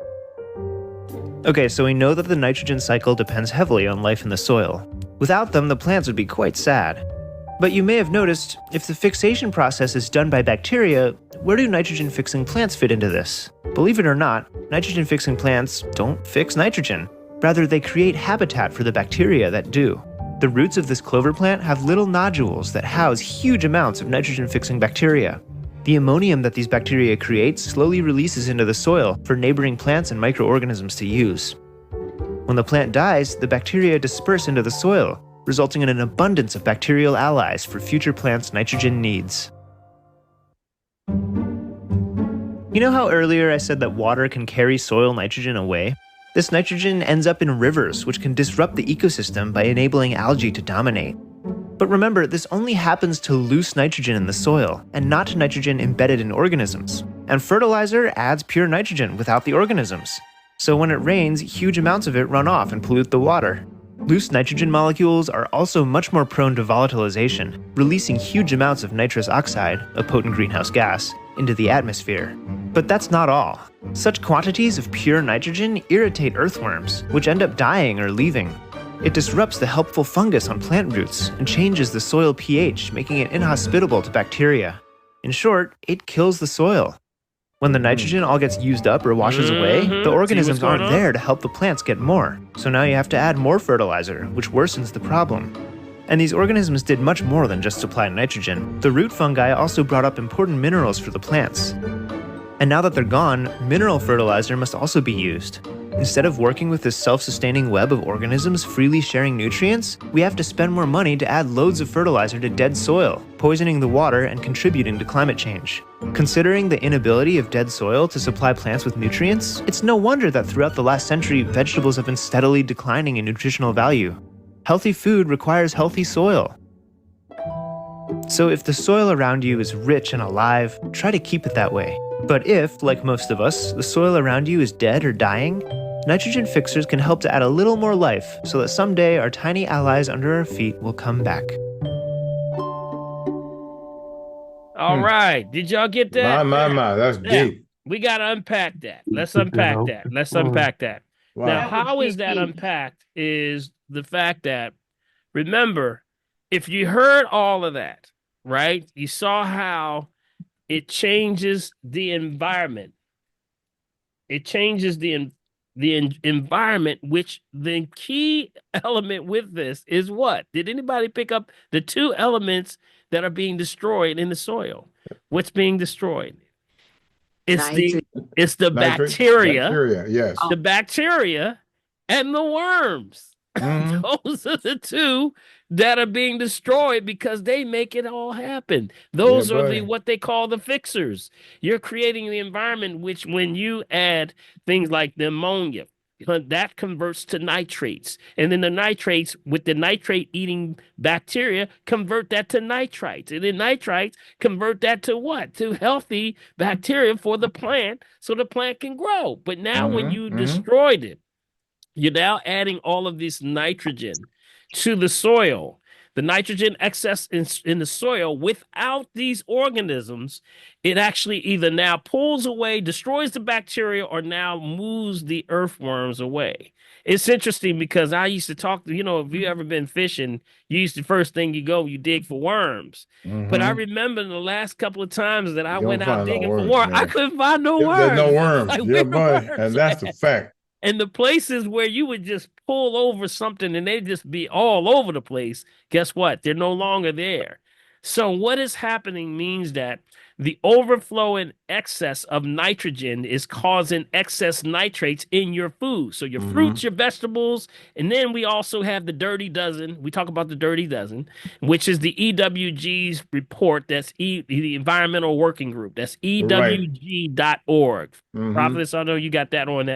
Okay, so we know that the nitrogen cycle depends heavily on life in the soil. Without them, the plants would be quite sad. But you may have noticed, if the fixation process is done by bacteria, where do nitrogen-fixing plants fit into this? Believe it or not, nitrogen-fixing plants don't fix nitrogen. Rather, they create habitat for the bacteria that do. The roots of this clover plant have little nodules that house huge amounts of nitrogen-fixing bacteria. The ammonium that these bacteria create slowly releases into the soil for neighboring plants and microorganisms to use. When the plant dies, the bacteria disperse into the soil, resulting in an abundance of bacterial allies for future plants' nitrogen needs. You know how earlier I said that water can carry soil nitrogen away? This nitrogen ends up in rivers, which can disrupt the ecosystem by enabling algae to dominate. But remember, this only happens to loose nitrogen in the soil, and not to nitrogen embedded in organisms. And fertilizer adds pure nitrogen without the organisms. So when it rains, huge amounts of it run off and pollute the water. Loose nitrogen molecules are also much more prone to volatilization, releasing huge amounts of nitrous oxide, a potent greenhouse gas, into the atmosphere. But that's not all. Such quantities of pure nitrogen irritate earthworms, which end up dying or leaving. It disrupts the helpful fungus on plant roots and changes the soil pH, making it inhospitable to bacteria. In short, it kills the soil. When the nitrogen all gets used up or washes away, the organisms aren't there to help the plants get more. So now you have to add more fertilizer, which worsens the problem. And these organisms did much more than just supply nitrogen. The root fungi also brought up important minerals for the plants. And now that they're gone, mineral fertilizer must also be used. Instead of working with this self-sustaining web of organisms freely sharing nutrients, we have to spend more money to add loads of fertilizer to dead soil, poisoning the water and contributing to climate change. Considering the inability of dead soil to supply plants with nutrients, it's no wonder that throughout the last century, vegetables have been steadily declining in nutritional value. Healthy food requires healthy soil. So if the soil around you is rich and alive, try to keep it that way. But if, like most of us, the soil around you is dead or dying, nitrogen fixers can help to add a little more life so that someday our tiny allies under our feet will come back. All right. Did y'all get that? My. That's deep. We got to unpack that. Let's unpack that. Wow. Now, how is that unpacked is the fact that, remember, if you heard all of that, right, you saw how it changes the environment. It changes the environment, which the key element with this is what? Did anybody pick up the two elements that are being destroyed in the soil? What's being destroyed? It's the bacteria. Yes. The bacteria and the worms. Those are the two that are being destroyed because they make it all happen. Those are what they call the fixers. You're creating the environment which, when you add things like the ammonia, that converts to nitrates. And then the nitrates, with the nitrate-eating bacteria, convert that to nitrites. And then nitrites convert that to what? To healthy bacteria for the plant so the plant can grow. But now when you destroyed it, you're now adding all of this nitrogen to the soil. The nitrogen excess in the soil, without these organisms, it actually either now pulls away, destroys the bacteria, or now moves the earthworms away. It's interesting because I used to talk to, if you ever been fishing, the first thing you dig for worms. But I remember the last couple of times that I went out digging for worms, I couldn't find no worms. There's no worms. Like, yeah, buddy. And that's the fact. And the places where you would just pull over something and they'd just be all over the place, guess what? They're no longer there. So what is happening means that the overflow and excess of nitrogen is causing excess nitrates in your food. So your fruits, your vegetables, and then we also have the dirty dozen. We talk about the dirty dozen, which is the EWG's report. That's the Environmental Working Group. That's EWG.org. Prophetess, I know you got that on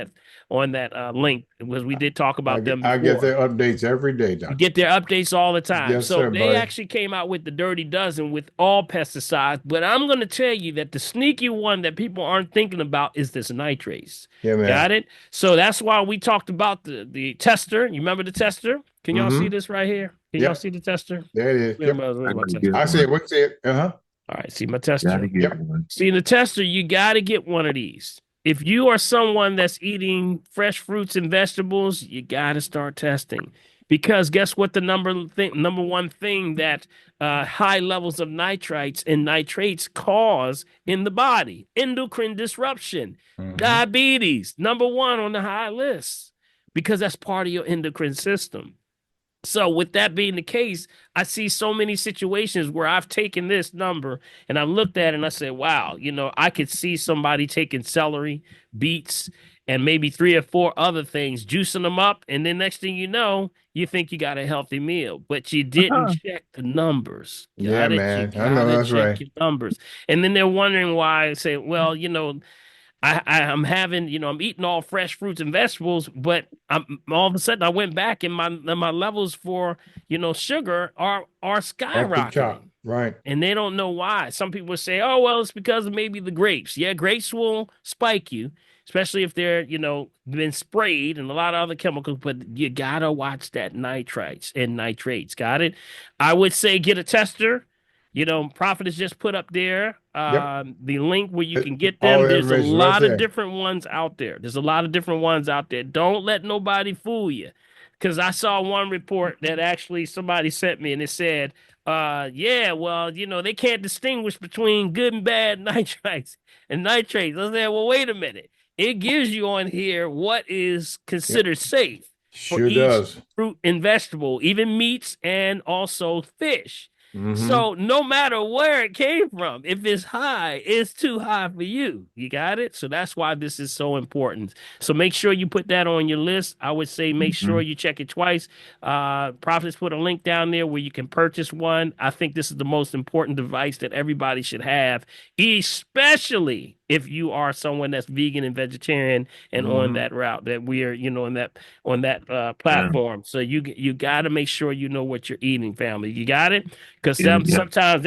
that link, because we did talk about them before. I get their updates every day, Doc. You get their updates all the time. Yes, so sir, they buddy. actually came out with the dirty dozen with all pesticides. But I'm going to tell you that the sneaky one that people aren't thinking about is this nitrates. Yeah, man. Got it? So that's why we talked about the tester. You remember the tester? Can y'all see this right here? Can y'all see the tester? There it is. I see it. What's it? All right, see my tester? See the tester, you got to get one of these. If you are someone that's eating fresh fruits and vegetables, you got to start testing, because guess what? The number one thing that high levels of nitrites and nitrates cause in the body: endocrine disruption, diabetes, number one on the high list, because that's part of your endocrine system. So with that being the case, I see so many situations where I've taken this number and I've looked at it and I said, wow, I could see somebody taking celery, beets, and maybe 3 or 4 other things, juicing them up. And then next thing you know, you think you got a healthy meal, but you didn't check the numbers. Man. I know that's right. Your numbers. And then they're wondering why. I say, well, I'm having, I'm eating all fresh fruits and vegetables, but all of a sudden I went back and my levels for, sugar are skyrocketing. Right. And they don't know why. Some people say, oh, well, it's because of maybe the grapes. Yeah, grapes will spike you, especially if they're, been sprayed and a lot of other chemicals, but you got to watch that nitrites and nitrates. Got it? I would say get a tester. Prophet has just put up there the link where you can get them. There's a lot of different ones out there. Don't let nobody fool you. Because I saw one report that actually somebody sent me and it said, they can't distinguish between good and bad nitrites and nitrates. I said, well, wait a minute. It gives you on here what is considered safe. for each fruit and vegetable, even meats and also fish. So no matter where it came from, if it's high, it's too high for you. You got it? So that's why this is so important. So make sure you put that on your list. I would say make sure you check it twice. Prophets put a link down there where you can purchase one. I think this is the most important device that everybody should have, especially if you are someone that's vegan and vegetarian and on that route that we are, on that platform. So you got to make sure you know what you're eating, family. You got it? Because sometimes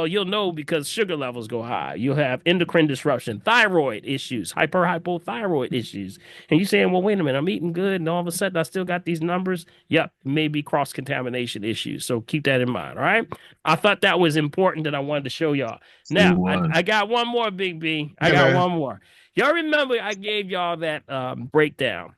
you'll know because sugar levels go high. You'll have endocrine disruption, thyroid issues, hypothyroid issues. And you're saying, well, wait a minute, I'm eating good. And all of a sudden I still got these numbers. Yep, maybe cross-contamination issues. So keep that in mind, all right? I thought that was important that I wanted to show y'all. Now, I got one more, Big B. I got one more. Y'all remember I gave y'all that breakdown.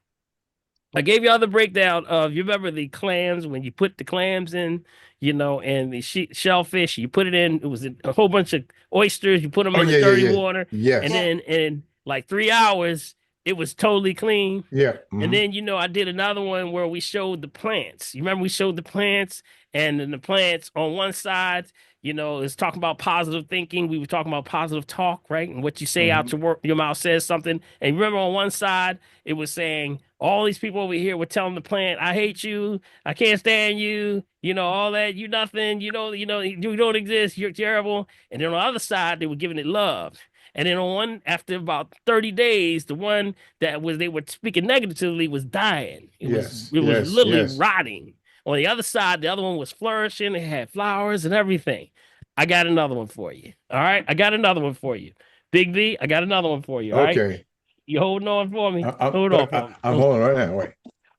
I gave y'all the breakdown of, you remember the clams, when you put the clams in, and the shellfish, you put it in, it was a whole bunch of oysters, you put them in the dirty water. And then in like 3 hours, it was totally clean. And then, I did another one where we showed the plants. You remember we showed the plants, and then the plants on one side, it's talking about positive thinking. We were talking about positive talk, right? And what you say out your mouth says something. And remember on one side, it was saying all these people over here were telling the plant, I hate you. I can't stand you. All that, you nothing, you don't exist. You're terrible. And then on the other side, they were giving it love. And then after about 30 days, the one that they were speaking negatively was dying. It was literally rotting. On the other side, the other one was flourishing. It had flowers and everything. I got another one for you. All right. I got another one for you. Big B, I got another one for you. All right. You holding on for me? Hold on for me. I'm holding right now. Wait.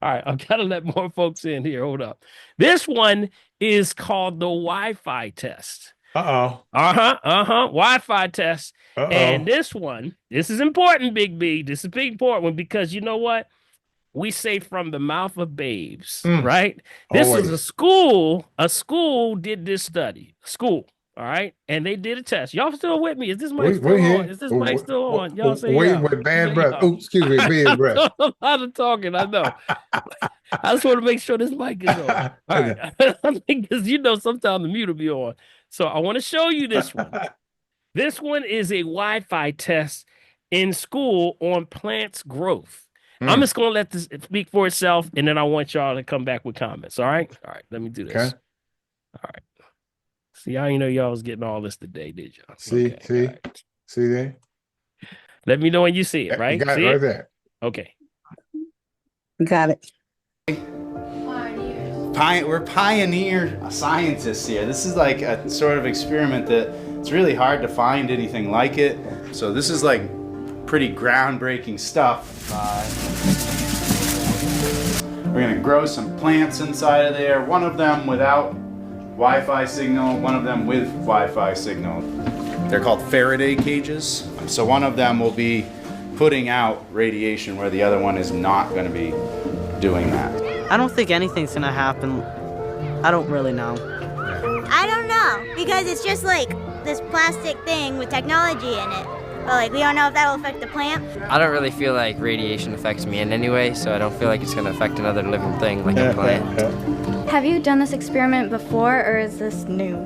All right. I've got to let more folks in here. Hold up. This one is called the Wi-Fi test. Wi-Fi test. And this is important, Big B. This is a big important one because you know what? We say from the mouth of babes, right? This is a school did this study. School, all right? And they did a test. Y'all still with me? Is this mic still on? Is this mic still on? Y'all say wait with bad breath. Oh, excuse me, bad breath. A lot of talking, I know. I just want to make sure this mic is on. All right. Because sometimes the mute will be on. So I want to show you this one. This one is a Wi-Fi test in school on plants' growth. I'm just going to let this speak for itself, and then I want y'all to come back with comments, all right? All right, let me do this. Okay. All right. See, I didn't know y'all was getting all this today, did y'all? See there? Let me know when you see it, right? You got it right there. Okay. Got it. We're pioneer scientists here. This is like a sort of experiment that it's really hard to find anything like it. So this is like pretty groundbreaking stuff. We're gonna grow some plants inside of there, one of them without Wi-Fi signal, one of them with Wi-Fi signal. They're called Faraday cages. So one of them will be putting out radiation where the other one is not gonna be doing that. I don't think anything's gonna happen. I don't really know. I don't know, because it's just like this plastic thing with technology in it. But we don't know if that will affect the plant. I don't really feel like radiation affects me in any way, so I don't feel like it's going to affect another living thing like a plant. Have you done this experiment before, or is this new?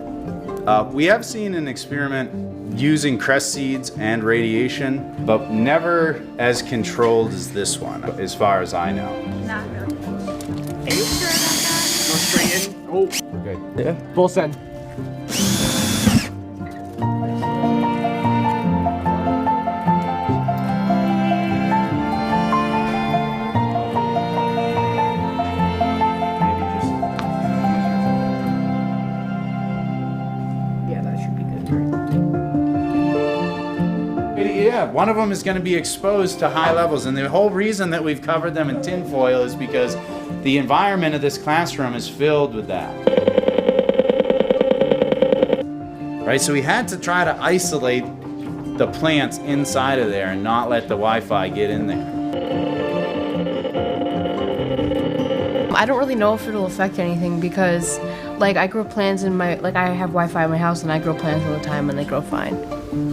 We have seen an experiment using cress seeds and radiation, but never as controlled as this one, as far as I know. Not really. Are you sure about that? Go straight in. Oh, okay. Yeah. Full send. Yeah, one of them is going to be exposed to high levels, and the whole reason that we've covered them in tinfoil is because the environment of this classroom is filled with that. Right, so we had to try to isolate the plants inside of there and not let the Wi-Fi get in there. I don't really know if it'll affect anything because, I grow plants in my, I have Wi-Fi in my house and I grow plants all the time and they grow fine.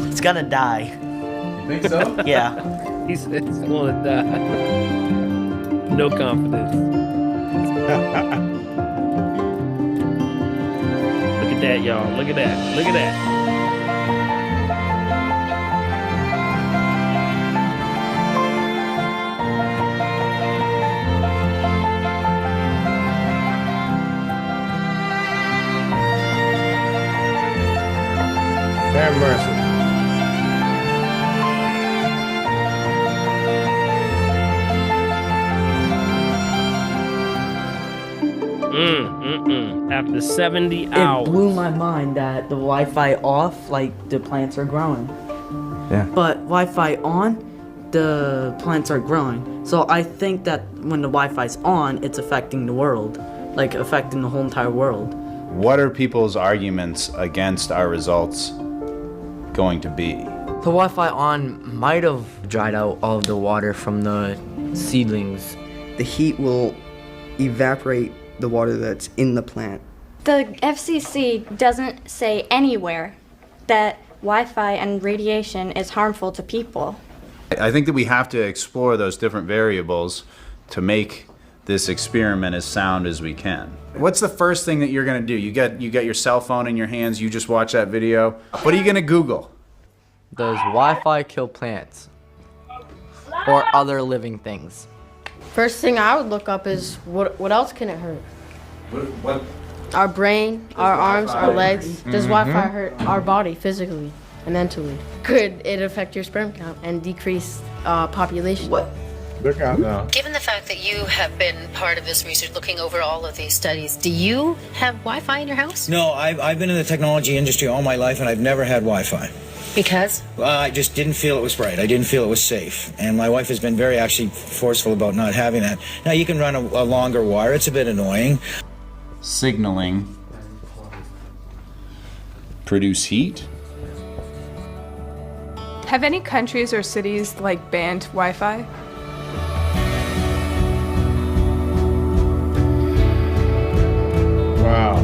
It's gonna die. You think so? Yeah. He said it's gonna die. No confidence. Look at that, y'all. Look at that. Look at that. Have mercy. After 70 hours. It blew my mind that the Wi-Fi off, like the plants are growing. Yeah. But Wi-Fi on, the plants are growing. So I think that when the Wi-Fi's on, it's affecting the world, like affecting the whole entire world. What are people's arguments against our results going to be? The Wi-Fi on might have dried out all of the water from the seedlings. The heat will evaporate the water that's in the plant. The FCC doesn't say anywhere that Wi-Fi and radiation is harmful to people. I think that we have to explore those different variables to make this experiment as sound as we can. What's the first thing that you're going to do? You get your cell phone in your hands, you just watch that video. What are you going to Google? Does Wi-Fi kill plants or other living things? First thing I would look up is what else can it hurt? What? Our brain, our arms, our legs. Does Wi-Fi hurt our body physically and mentally? Could it affect your sperm count and decrease population? Look out now. Given the fact that you have been part of this research, looking over all of these studies, do you have Wi-Fi in your house? No, I've been in the technology industry all my life, and I've never had Wi-Fi. Because? I just didn't feel it was right. I didn't feel it was safe. And my wife has been very actually forceful about not having that. Now, you can run a longer wire. It's a bit annoying. Signaling. Produce heat. Have any countries or cities banned Wi-Fi? Wow.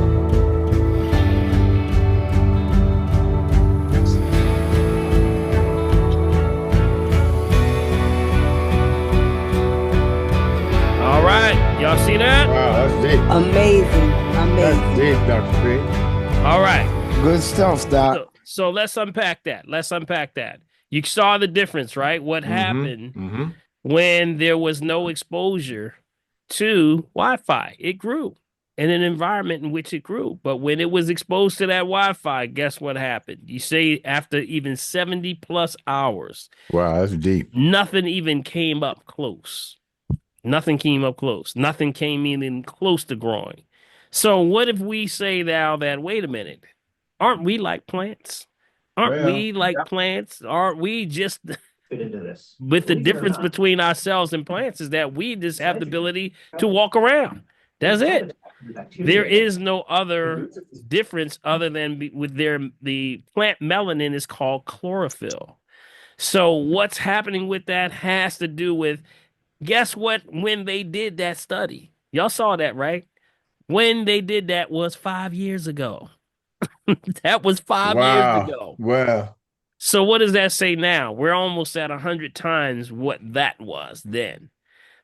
All right. Y'all see that? Wow, that's deep. Amazing. That's deep, Dr. P. All right. Good stuff, Doc. So let's unpack that. You saw the difference, right? What happened when there was no exposure to Wi-Fi? It grew in an environment in which it grew. But when it was exposed to that Wi-Fi, guess what happened? You say after even 70 plus hours. Wow, that's deep. Nothing even came up close. Nothing came up close. Nothing came even close to growing. So what if we say now that, wait a minute, aren't we like plants? Aren't we like plants? Aren't we just with the difference between ourselves and plants is that we just have the ability to walk around. That's it. There is no other difference other than with the plant melanin is called chlorophyll. So what's happening with that has to do with, guess what? When they did that study, y'all saw that, right? When they did that was 5 years ago. That was 5 years ago. Wow. So what does that say now? We're almost at 100 times what that was then.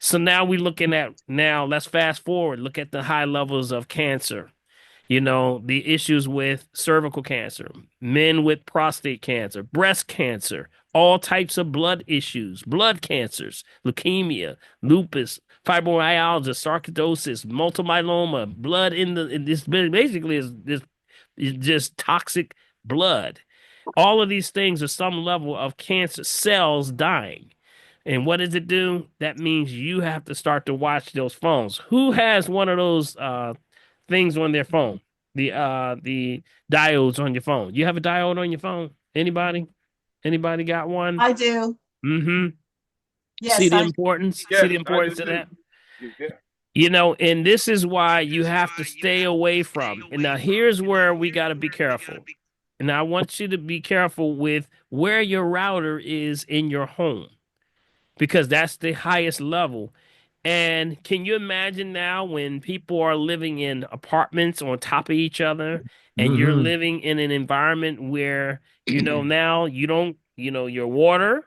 So now we're looking at, let's fast forward, look at the high levels of cancer. You know, the issues with cervical cancer, men with prostate cancer, breast cancer, all types of blood issues, blood cancers, leukemia, lupus, fibromyalgia, sarcoidosis, multiple myeloma, blood in this basically is just toxic blood. All of these things are some level of cancer cells dying. And what does it do? That means you have to start to watch those phones. Who has one of those things on their phone? The diodes on your phone. You have a diode on your phone? Anybody? Anybody got one? I do. Mm-hmm. Yes, See the importance? Yes, See the importance I of do. that? Yeah. You know, and this is why you have to stay away from. And now here's where we got to be careful. And I want you to be careful with where your router is in your home, because that's the highest level. And can you imagine now when people are living in apartments on top of each other and you're living in an environment where, now you don't, your water,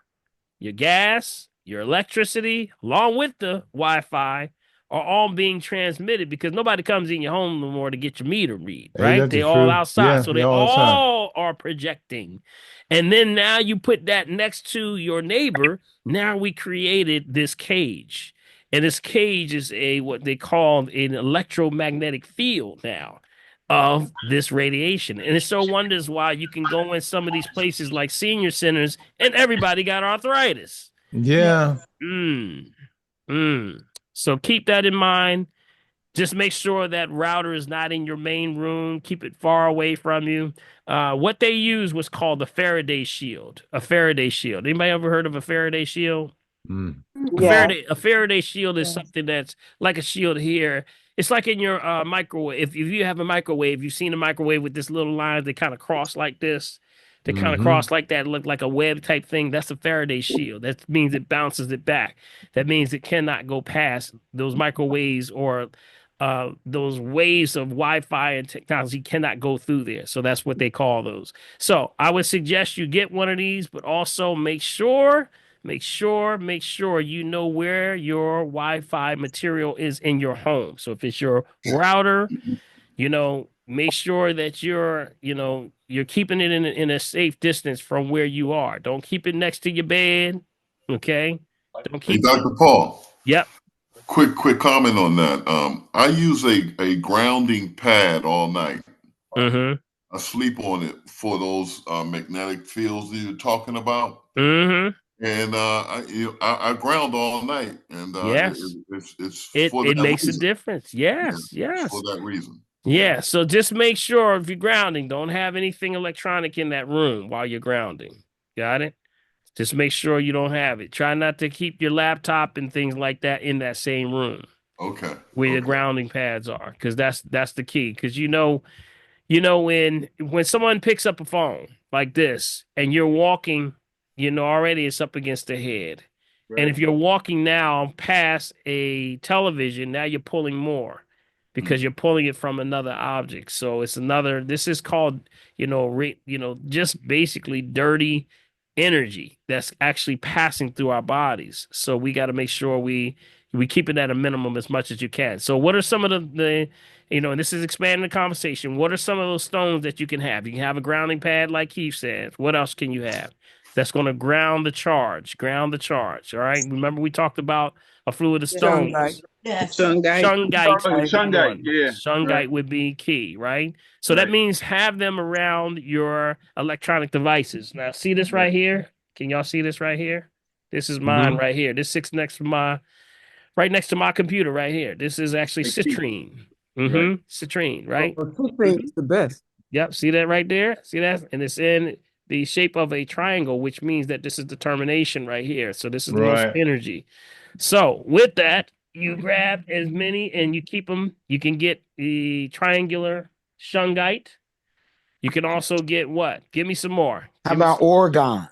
your gas, your electricity, along with the Wi-Fi, are all being transmitted because nobody comes in your home no more to get your meter read, Hey, right? that's They all true. outside. Yeah, So they yeah, all the time. all are projecting. And then now you put that next to your neighbor. Now we created this cage. And this cage is what they call an electromagnetic field now of this radiation. And it so wonders why you can go in some of these places like senior centers and everybody got arthritis. Yeah. Mm. Mm. So keep that in mind. Just make sure that router is not in your main room. Keep it far away from you. What they used was called a Faraday shield. A Faraday shield. Anybody ever heard of a Faraday shield? Mm. A Faraday shield is something that's like a shield here. It's like in your microwave. If you have a microwave, you've seen a microwave with this little lines that kind of cross like this. They kind of cross like that, look like a web type thing. That's a Faraday shield. That means it bounces it back. That means it cannot go past those microwaves or those waves of Wi-Fi and technology cannot go through there. So that's what they call those. So I would suggest you get one of these, but also make sure you know where your Wi-Fi material is in your home. So if it's your router, make sure that you're keeping it in a safe distance from where you are. Don't keep it next to your bed. Okay. Don't keep Hey, Dr. Paul. Yep. Quick comment on that. I use a grounding pad all night. Mm-hmm. I sleep on it for those magnetic fields that you're talking about. Mm-hmm. And I ground all night, and yes, it's it for that makes reason. a difference. Yes, It's yes, for that reason. yeah. So just make sure if you're grounding, don't have anything electronic in that room while you're grounding. Got it? Just make sure you don't have it. Try not to keep your laptop and things like that in that same room. Okay. Where your grounding pads are, because that's the key. Because when someone picks up a phone like this and you're walking, already it's up against the head. And if you're walking now past a television, now you're pulling more because you're pulling it from another object. So this is called, just basically dirty energy that's actually passing through our bodies. So we got to make sure we keep it at a minimum as much as you can. So what are some of the and this is expanding the conversation. What are some of those stones that you can have? You can have a grounding pad like Keith says. What else can you have? That's going to ground the charge. All right. Remember we talked about a fluid of stones. Shungite. Yes. Shungite. Shungite, yeah. Shungite Right. would be key, right? So that means have them around your electronic devices. Now, see this right here? Can y'all see this right here? This is mine right here. This sits right next to my computer right here. This is actually citrine. Citrine, right? Citrine is the best. Yep. See that right there? See that? And it's in the shape of a triangle, which means that this is determination right here. So this is the most energy. So with that, you grab as many and you keep them. You can get the triangular shungite. You can also get what? Give me some more. How about Oregon?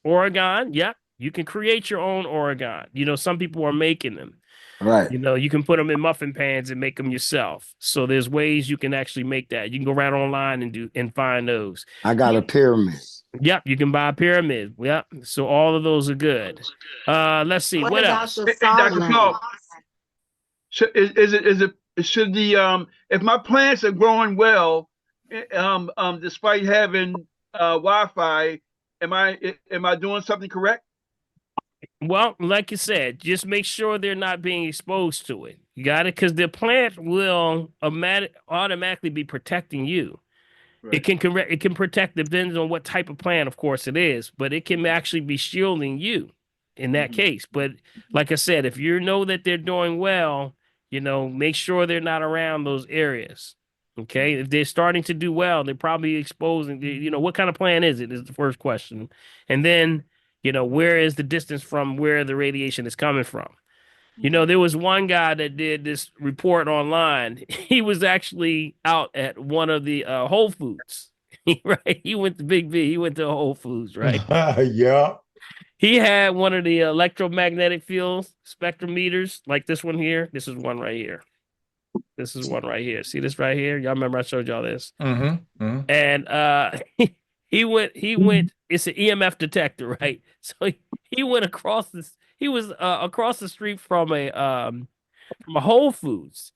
Oregon, yep. You can create your own Oregon. Some people are making them. Right. You can put them in muffin pans and make them yourself. So there's ways you can actually make that. You can go right online and find those. I got a pyramid. Yep, you can buy a pyramid. Yep. So all of those are good. Let's see. What else? Hey, Dr. Paul, should the if my plants are growing well, despite having Wi-Fi, am I doing something correct? Well, like you said, just make sure they're not being exposed to it. You got it? Because the plant will automatically be protecting you. Right. It can protect, depends on what type of plant, of course it is, but it can actually be shielding you in that case. But like I said, if you know that they're doing well, make sure they're not around those areas. Okay. If they're starting to do well, they're probably exposing, what kind of plant is it is the first question. And then, where is the distance from where the radiation is coming from? There was one guy that did this report online. He was actually out at one of the Whole Foods, right? He went to Big B. He went to Whole Foods, right? Yeah. He had one of the electromagnetic field spectrometers, like this one here. This is one right here. This is one right here. See this right here? Y'all remember I showed y'all this? And he went. It's an EMF detector, right? So he went across this. He was across the street from a Whole Foods.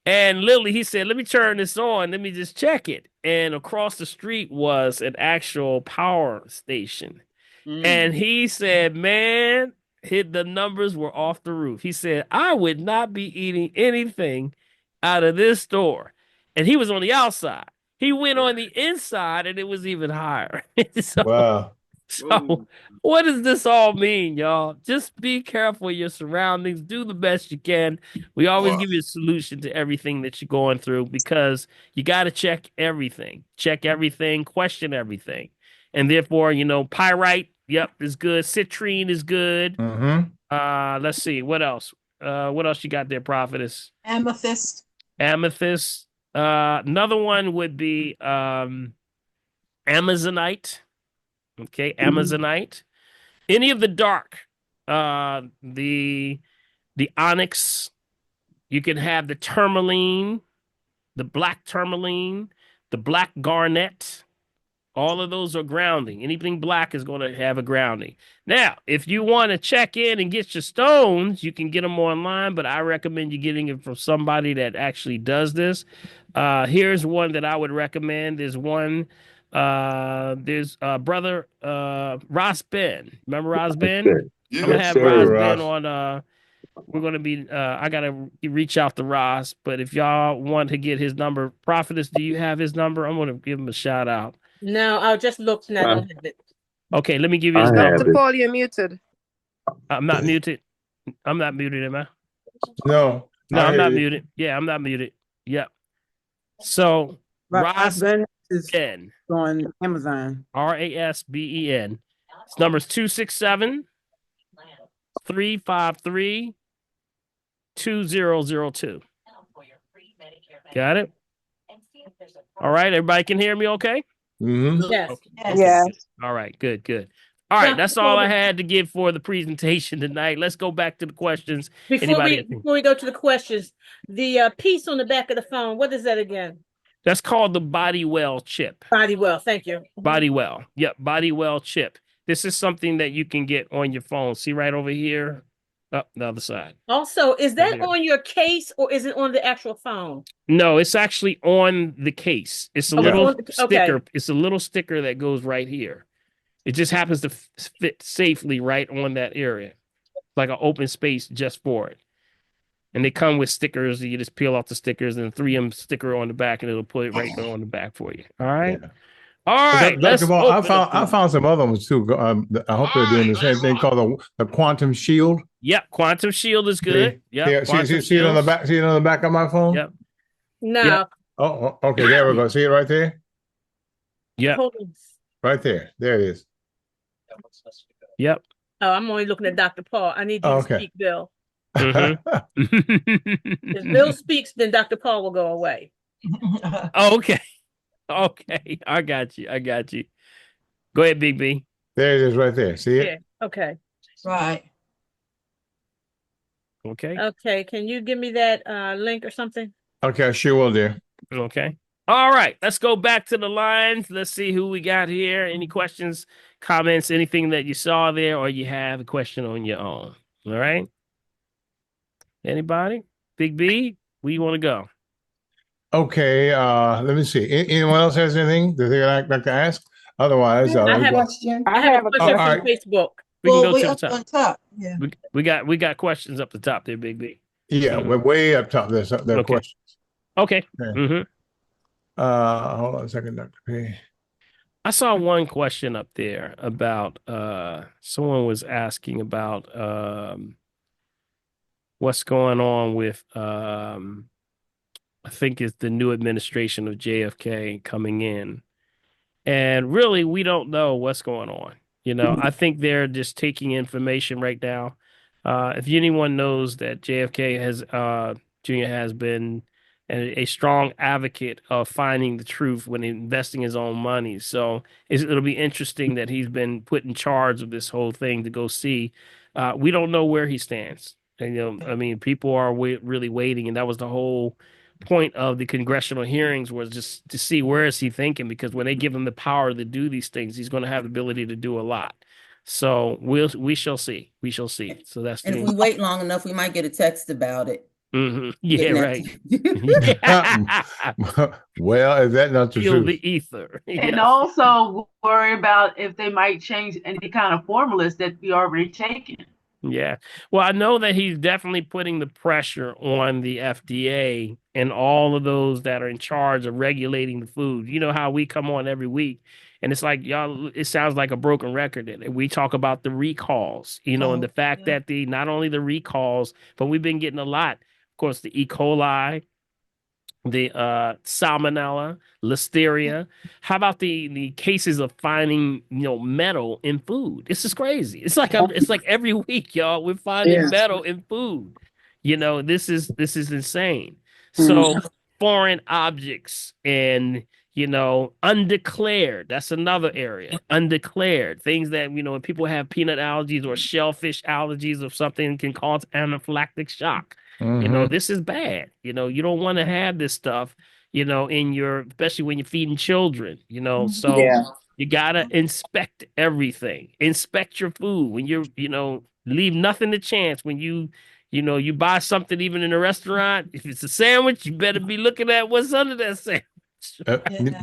And literally, he said, "Let me turn this on. Let me just check it." And across the street was an actual power station. And he said, "Man, the numbers were off the roof." He said, "I would not be eating anything out of this store." And he was on the outside. He went on the inside, and it was even higher. So, Wow. so what does this all mean, y'all? Just be careful of your surroundings. Do the best you can. We always give you a solution to everything that you're going through because you got to check everything, question everything. And therefore, pyrite, yep, is good. Citrine is good. Let's see, what else? What else you got there, Prophetess? Amethyst. Another one would be Amazonite. Okay, Amazonite. Any of the dark, the onyx. You can have the tourmaline, the black tourmaline, the black garnet. All of those are grounding. Anything black is going to have a grounding. Now, if you want to check in and get your stones, you can get them online, but I recommend you getting it from somebody that actually does this. Here's one that I would recommend. There's brother Ross Ben. Remember Ross Ben? Yeah. I'm gonna have Ross Ben on. We're gonna be. I gotta reach out to Ross, but if y'all want to get his number, Prophetess, do you have his number? I'm gonna give him a shout out. No, I just looked and I don't have it. Okay, let me give you his number. Dr. Paul, you're muted. I'm not muted. I'm not muted, am I? No. No, I'm not muted. Yeah, I'm not muted. Yep. So Ross Ben is on Amazon. RASBEN. His number is 267-353-2002. Got it? All right, everybody can hear me okay? Yes. Okay. Yes. All right, good. All right, that's all I had to give for the presentation tonight. Let's go back to the questions. Before we go to the questions, the piece on the back of the phone, what is that again? That's called the Body Well chip. Body Well, thank you. Body Well. Yep, Body Well chip. This is something that you can get on your phone. See right over here? Up the other side. Also, is that on your case or is it on the actual phone? No, it's actually on the case. It's a little sticker. Okay. It's a little sticker that goes right here. It just happens to fit safely right on that area. Like an open space just for it. And they come with stickers. You just peel off the stickers and 3M sticker on the back and it'll put it right there on the back for you. All right. Yeah. All right. Dr. Ball, I found some other ones too. I hope they're doing the same thing called the Quantum Shield. Yep, Quantum Shield is good. Yeah, see it on the back. See it on the back of my phone. Yep. No. Yep. Oh, okay. There we go. See it right there. Yep. Right there. There it is. Yep. Oh, I'm only looking at Dr. Paul. I need you to speak, Bill. If Bill speaks, then Dr. Paul will go away. Okay. Okay. I got you. Go ahead, Big B. There it is right there. See it? Yeah. Okay. Right. Okay. Okay. Can you give me that link or something? Okay, sure will, dear. Okay. All right. Let's go back to the lines. Let's see who we got here. Any questions, comments, anything that you saw there, or you have a question on your own. All right. Anybody? Big B, where you want to go? Okay. Let me see. Anyone else has anything that they'd like to ask? Otherwise, I have a question from Facebook. We can go to the up top. on top. Yeah. We got questions up the top there, Big B. Yeah, we're way up top. There are questions. Okay. Hold on a second, Dr. P. I saw one question up there about someone was asking about what's going on with I think it's the new administration of JFK coming in. And really, we don't know what's going on. I think they're just taking information right now. If anyone knows that JFK Jr. has been a strong advocate of finding the truth when investing his own money. So it'll be interesting that he's been put in charge of this whole thing to go see. We don't know where he stands. And, people are really waiting. And that was the whole point of the congressional hearings, was just to see where is he thinking, because when they give him the power to do these things, he's going to have the ability to do a lot. So we shall see. We shall see. So that's And the if we wait long enough, we might get a text about it. Yeah, right. Well, is that not the Feel truth? the ether. And also worry about if they might change any kind of formulas that we already taken. Yeah. Well, I know that he's definitely putting the pressure on the FDA and all of those that are in charge of regulating the food. You know how we come on every week and it's like, y'all, it sounds like a broken record. And we talk about the recalls, and the fact that not only the recalls, but we've been getting a lot. Of course, the E. coli, the salmonella, listeria. How about the cases of finding metal in food? This is crazy. It's like every week, y'all, we're finding metal in food. This is insane. So foreign objects and undeclared. That's another area. Undeclared things that when people have peanut allergies or shellfish allergies or something can cause anaphylactic shock. This is bad. You don't want to have this stuff, in especially when you're feeding children, so you gotta inspect everything. Inspect your food when leave nothing to chance when you buy something even in a restaurant. If it's a sandwich, you better be looking at what's under that sandwich.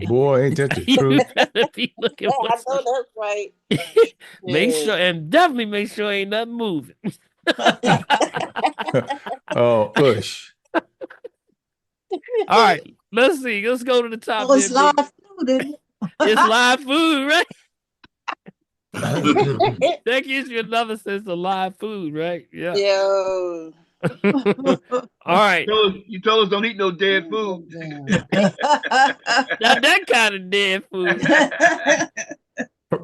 Boy, ain't that the You truth? better be looking what's I know that's right. Make sure and definitely make sure ain't nothing moving. Oh, push. All right, let's see. Let's go to the top. It's live food, isn't it? It's live food, right? That gives you another sense of live food, right? Yeah. Yo. All right. You told us don't eat no dead food. Not that kind of dead food.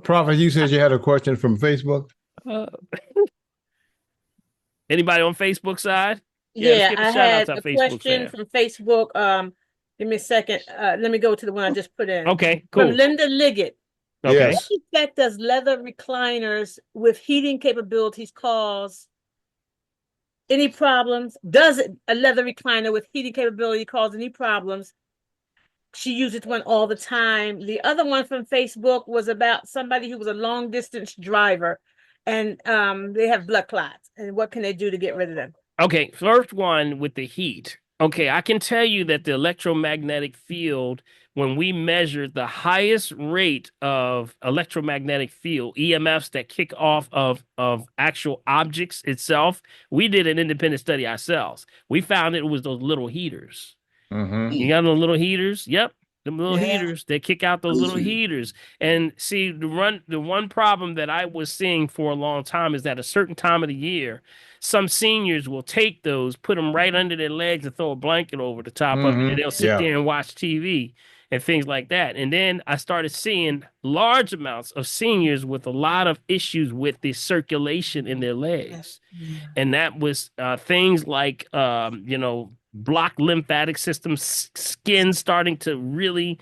Prophet, you said you had a question from Facebook. Anybody on Facebook side? Yeah, I had a question from Facebook. Give me a second. Let me go to the one I just put in. Okay, cool. From Linda Liggett. Okay. What effect does leather recliners with heating capabilities cause? Any problems? Does a leather recliner with heating capability cause any problems? She uses one all the time. The other one from Facebook was about somebody who was a long distance driver and they have blood clots. And what can they do to get rid of them? Okay, first one with the heat. Okay, I can tell you that the electromagnetic field, when we measured the highest rate of electromagnetic field, EMFs that kick off of actual objects itself, we did an independent study ourselves. We found it was those little heaters. You got those little heaters? Yep. The little heaters, they kick out those little heaters. And see, the one problem that I was seeing for a long time is that a certain time of the year, some seniors will take those, put them right under their legs and throw a blanket over the top of it. And they'll sit there and watch TV and things like that. And then I started seeing large amounts of seniors with a lot of issues with the circulation in their legs. And that was things like, blocked lymphatic system, skin starting to really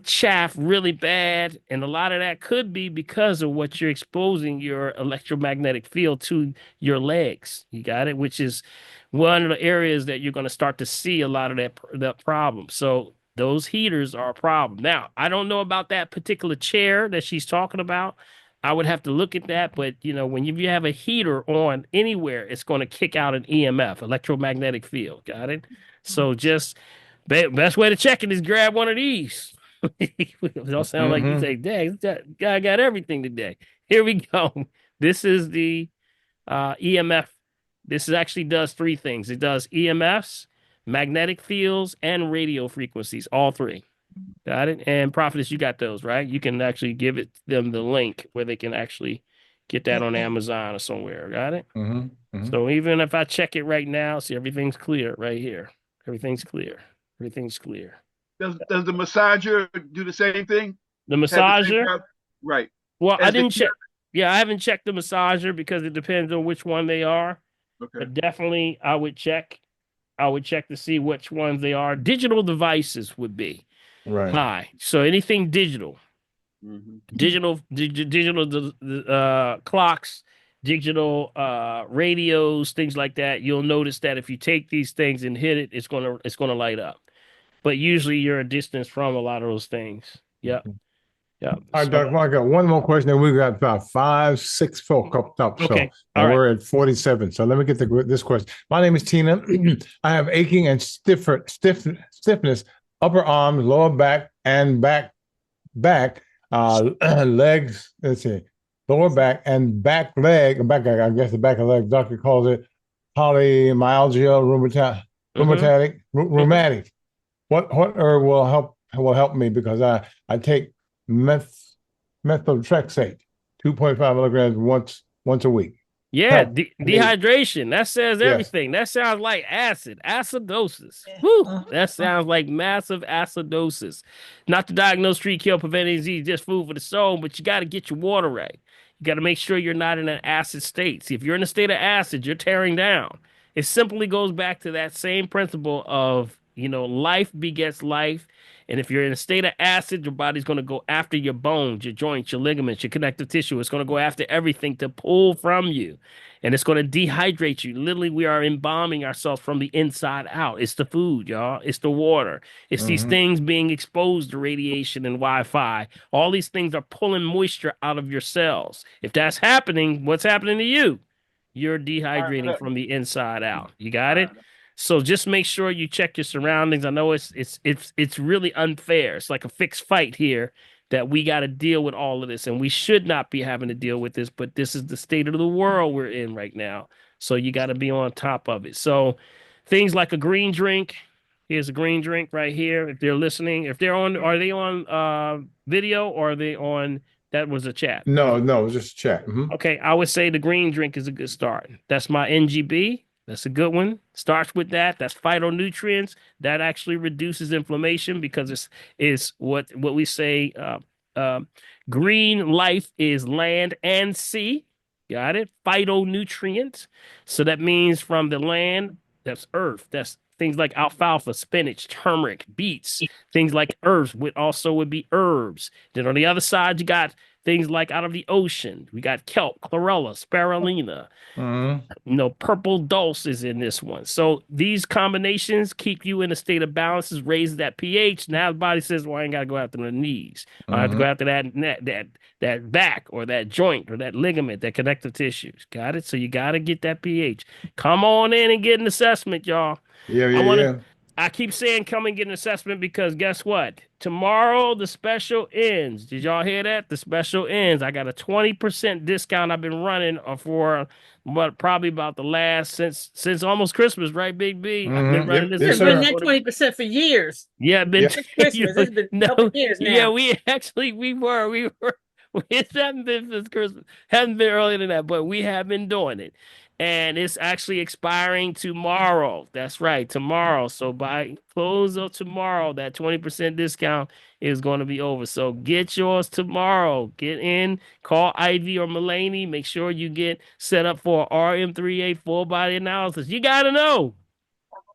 chafe really bad. And a lot of that could be because of what you're exposing your electromagnetic field to your legs. You got it? Which is one of the areas that you're going to start to see a lot of that problem. So those heaters are a problem. Now, I don't know about that particular chair that she's talking about. I would have to look at that, but when you have a heater on anywhere, it's going to kick out an EMF, electromagnetic field. Got it? So just best way to check it is grab one of these. It don't sound like you say, "Dang, that guy got everything today." Here we go. This is the EMF. This actually does three things. It does EMFs, magnetic fields, and radio frequencies. All three. Got it? And Prophetess, you got those, right? You can actually give them the link where they can actually get that on Amazon or somewhere. Got it? So even if I check it right now, see, everything's clear right here. Everything's clear. Everything's clear. Does the massager do the same thing? The massager? Right. Well, I didn't check. Yeah, I haven't checked the massager because it depends on which one they are. Okay. But definitely I would check. I would check to see which ones they are. Digital devices would be. Right. High. So anything digital, digital clocks, digital radios, things like that. You'll notice that if you take these things and hit it, it's gonna light up. But usually you're a distance from a lot of those things. Yep. Yeah. All right, Dr. I got one more question, and we got about 5, 6 folk up. So, Okay. and we're at 47. So let me get this question. My name is Tina. I have aching and stiffness, upper arms, lower back, and back, legs. Let's see, lower back and back leg, I guess the back of the leg. Doctor calls it polymyalgia rheumatic. What herb will help me, because I take methotrexate 2.5 milligrams once a week. Yeah, dehydration. That says everything. That sounds like acidosis. Whew, that sounds like massive acidosis. Not to diagnose, treat, kill, prevent disease, just food for the soul, but you got to get your water right. You got to make sure you're not in an acid state. See, if you're in a state of acid, you're tearing down. It simply goes back to that same principle of, life begets life. And if you're in a state of acid, your body's going to go after your bones, your joints, your ligaments, your connective tissue. It's going to go after everything to pull from you. And it's going to dehydrate you. Literally, we are embalming ourselves from the inside out. It's the food, y'all. It's the water. It's these things being exposed to radiation and Wi-Fi. All these things are pulling moisture out of your cells. If that's happening, what's happening to you? You're dehydrating from the inside out. You got it? So just make sure you check your surroundings. I know it's really unfair. It's like a fixed fight here that we got to deal with all of this, and we should not be having to deal with this, but this is the state of the world we're in right now. So you got to be on top of it. So things like a green drink. Here's a green drink right here. If they're listening, are they on video, or are they on, that was a chat? No, just chat. Okay, I would say the green drink is a good start. That's my NGB. That's a good one. Starts with that. That's phytonutrients. That actually reduces inflammation, because it's what we say. Green life is land and sea. Got it? Phytonutrients. So that means from the land, that's earth. That's things like alfalfa, spinach, turmeric, beets. Things like earth would be herbs. Then on the other side, you got things like out of the ocean. We got kelp, chlorella, spirulina. Purple dulse is in this one. So these combinations keep you in a state of balance, raises that pH. Now the body says, well, I ain't got to go after the knees. I have to go after that back, or that joint, or that ligament, that connective tissues. Got it? So you got to get that pH. Come on in and get an assessment, y'all. I keep saying come and get an assessment, because guess what? Tomorrow the special ends. Did y'all hear that? The special ends. I got a 20% discount I've been running for probably about the last since almost Christmas, right, Big B? I've been running this. It's been that 20% for years. Yeah, Christmas. It's been a couple years now. Yeah, we were. It hasn't been since Christmas. Hasn't been earlier than that, but we have been doing it. And it's actually expiring tomorrow. That's right, tomorrow. So by close of tomorrow, that 20% discount is going to be over. So get yours tomorrow. Get in, call Ivy or Mulaney. Make sure you get set up for RM3A full body analysis. You got to know.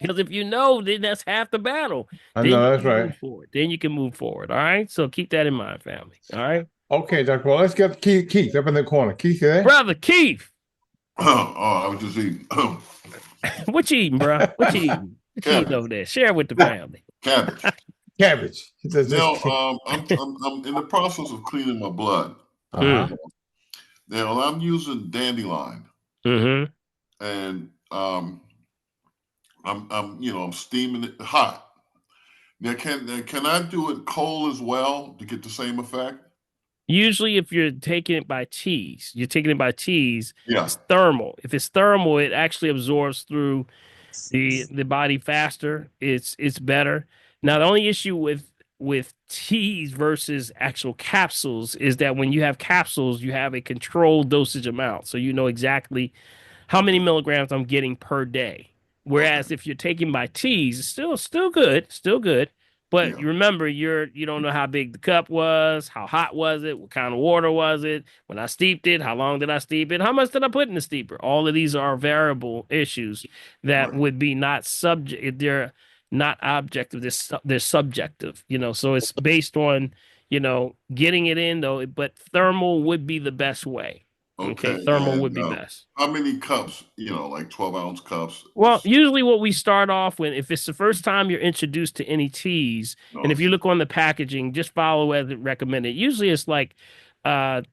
Because if you know, then that's half the battle. I know, that's right. Then you can move forward. All right? So keep that in mind, family. All right? Okay, Dr. Well, let's get Keith up in the corner. Keith, you there? Brother Keith. I was just eating. What you eating, bro? What you eating? What you eating over there? Share with the family. Cabbage. Now, I'm in the process of cleaning my blood. Now I'm using dandelion, and I'm steaming it hot. Now, can I do it cold as well to get the same effect? Usually, if you're taking it by teas, Yeah. It's thermal. If it's thermal, it actually absorbs through the body faster. It's better. Now, the only issue with teas versus actual capsules is that when you have capsules, you have a controlled dosage amount. So you know exactly how many milligrams I'm getting per day. Whereas if you're taking by teas, it's still good. But you remember, you don't know how big the cup was, how hot was it, what kind of water was it, when I steeped it, how long did I steep it, how much did I put in the steeper? All of these are variable issues that would be not subject. They're not objective. They're subjective. So it's based on getting it in though. But thermal would be the best way. Okay. Thermal would And be best. how many cups? Like 12-ounce cups? Well, usually what we start off with, if it's the first time you're introduced to any teas, and if you look on the packaging, just follow as recommended. Usually it's like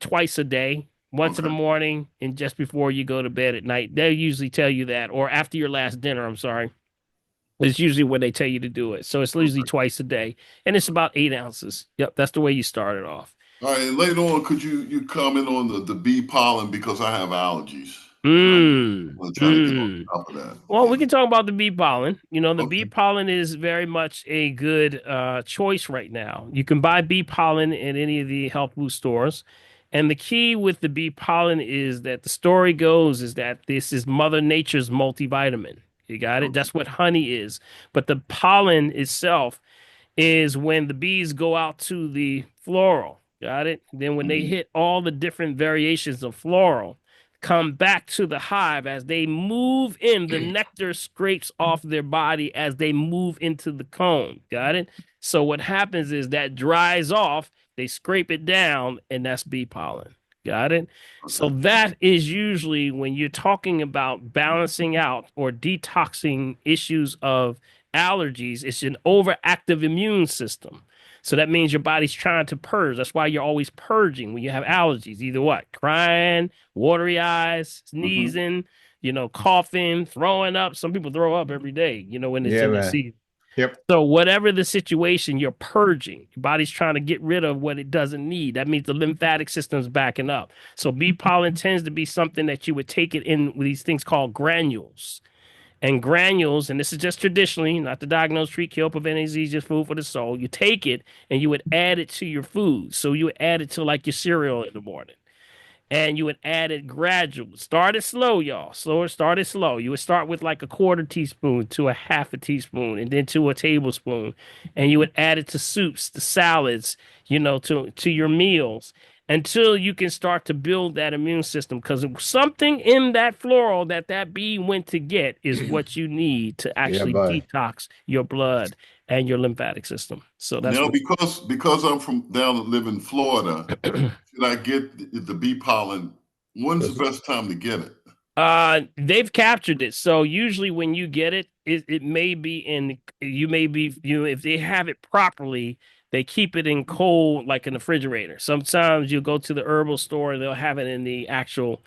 twice a day, once in the morning and just before you go to bed at night. They usually tell you that, or after your last dinner, I'm sorry. It's usually when they tell you to do it. So it's usually twice a day, and it's about 8 ounces. Yep, that's the way you start it off. All right, and later on, could you comment on the bee pollen, because I have allergies? Mm. I'm trying to get on top of that. Well, we can talk about the bee pollen. The bee pollen is very much a good choice right now. You can buy bee pollen at any of the health food stores. And the key with the bee pollen is that the story goes is that this is Mother Nature's multivitamin. You got it? That's what honey is. But the pollen itself is when the bees go out to the floral. Got it? Then when they hit all the different variations of floral, come back to the hive as they move in, the nectar scrapes off their body as they move into the comb. Got it? So what happens is that dries off, they scrape it down, and that's bee pollen. Got it? So that is usually when you're talking about balancing out or detoxing issues of allergies, it's an overactive immune system. So that means your body's trying to purge. That's why you're always purging when you have allergies. Either what? Crying, watery eyes, sneezing, coughing, throwing up. Some people throw up every day, when it's in the season. Yep. So whatever the situation, you're purging. Your body's trying to get rid of what it doesn't need. That means the lymphatic system's backing up. So bee pollen tends to be something that you would take it in with these things called granules. And granules, and this is just traditionally, not to diagnose, treat, kill, prevent any disease, just food for the soul. You take it and you would add it to your food. So you would add it to like your cereal in the morning. And you would add it gradually. Start it slow, y'all. Start it slow. You would start with like a quarter teaspoon to a half a teaspoon, and then to a tablespoon. And you would add it to soups, to salads, to your meals, until you can start to build that immune system. Because something in that floral that bee went to get is what you need to actually detox your blood and your lymphatic system. So that's now, because I'm from live in Florida, should I get the bee pollen? When's the best time to get it? They've captured it. So usually when you get it, it may be if they have it properly, they keep it in cold, like in the refrigerator. Sometimes you go to the herbal store and they'll have it in the actual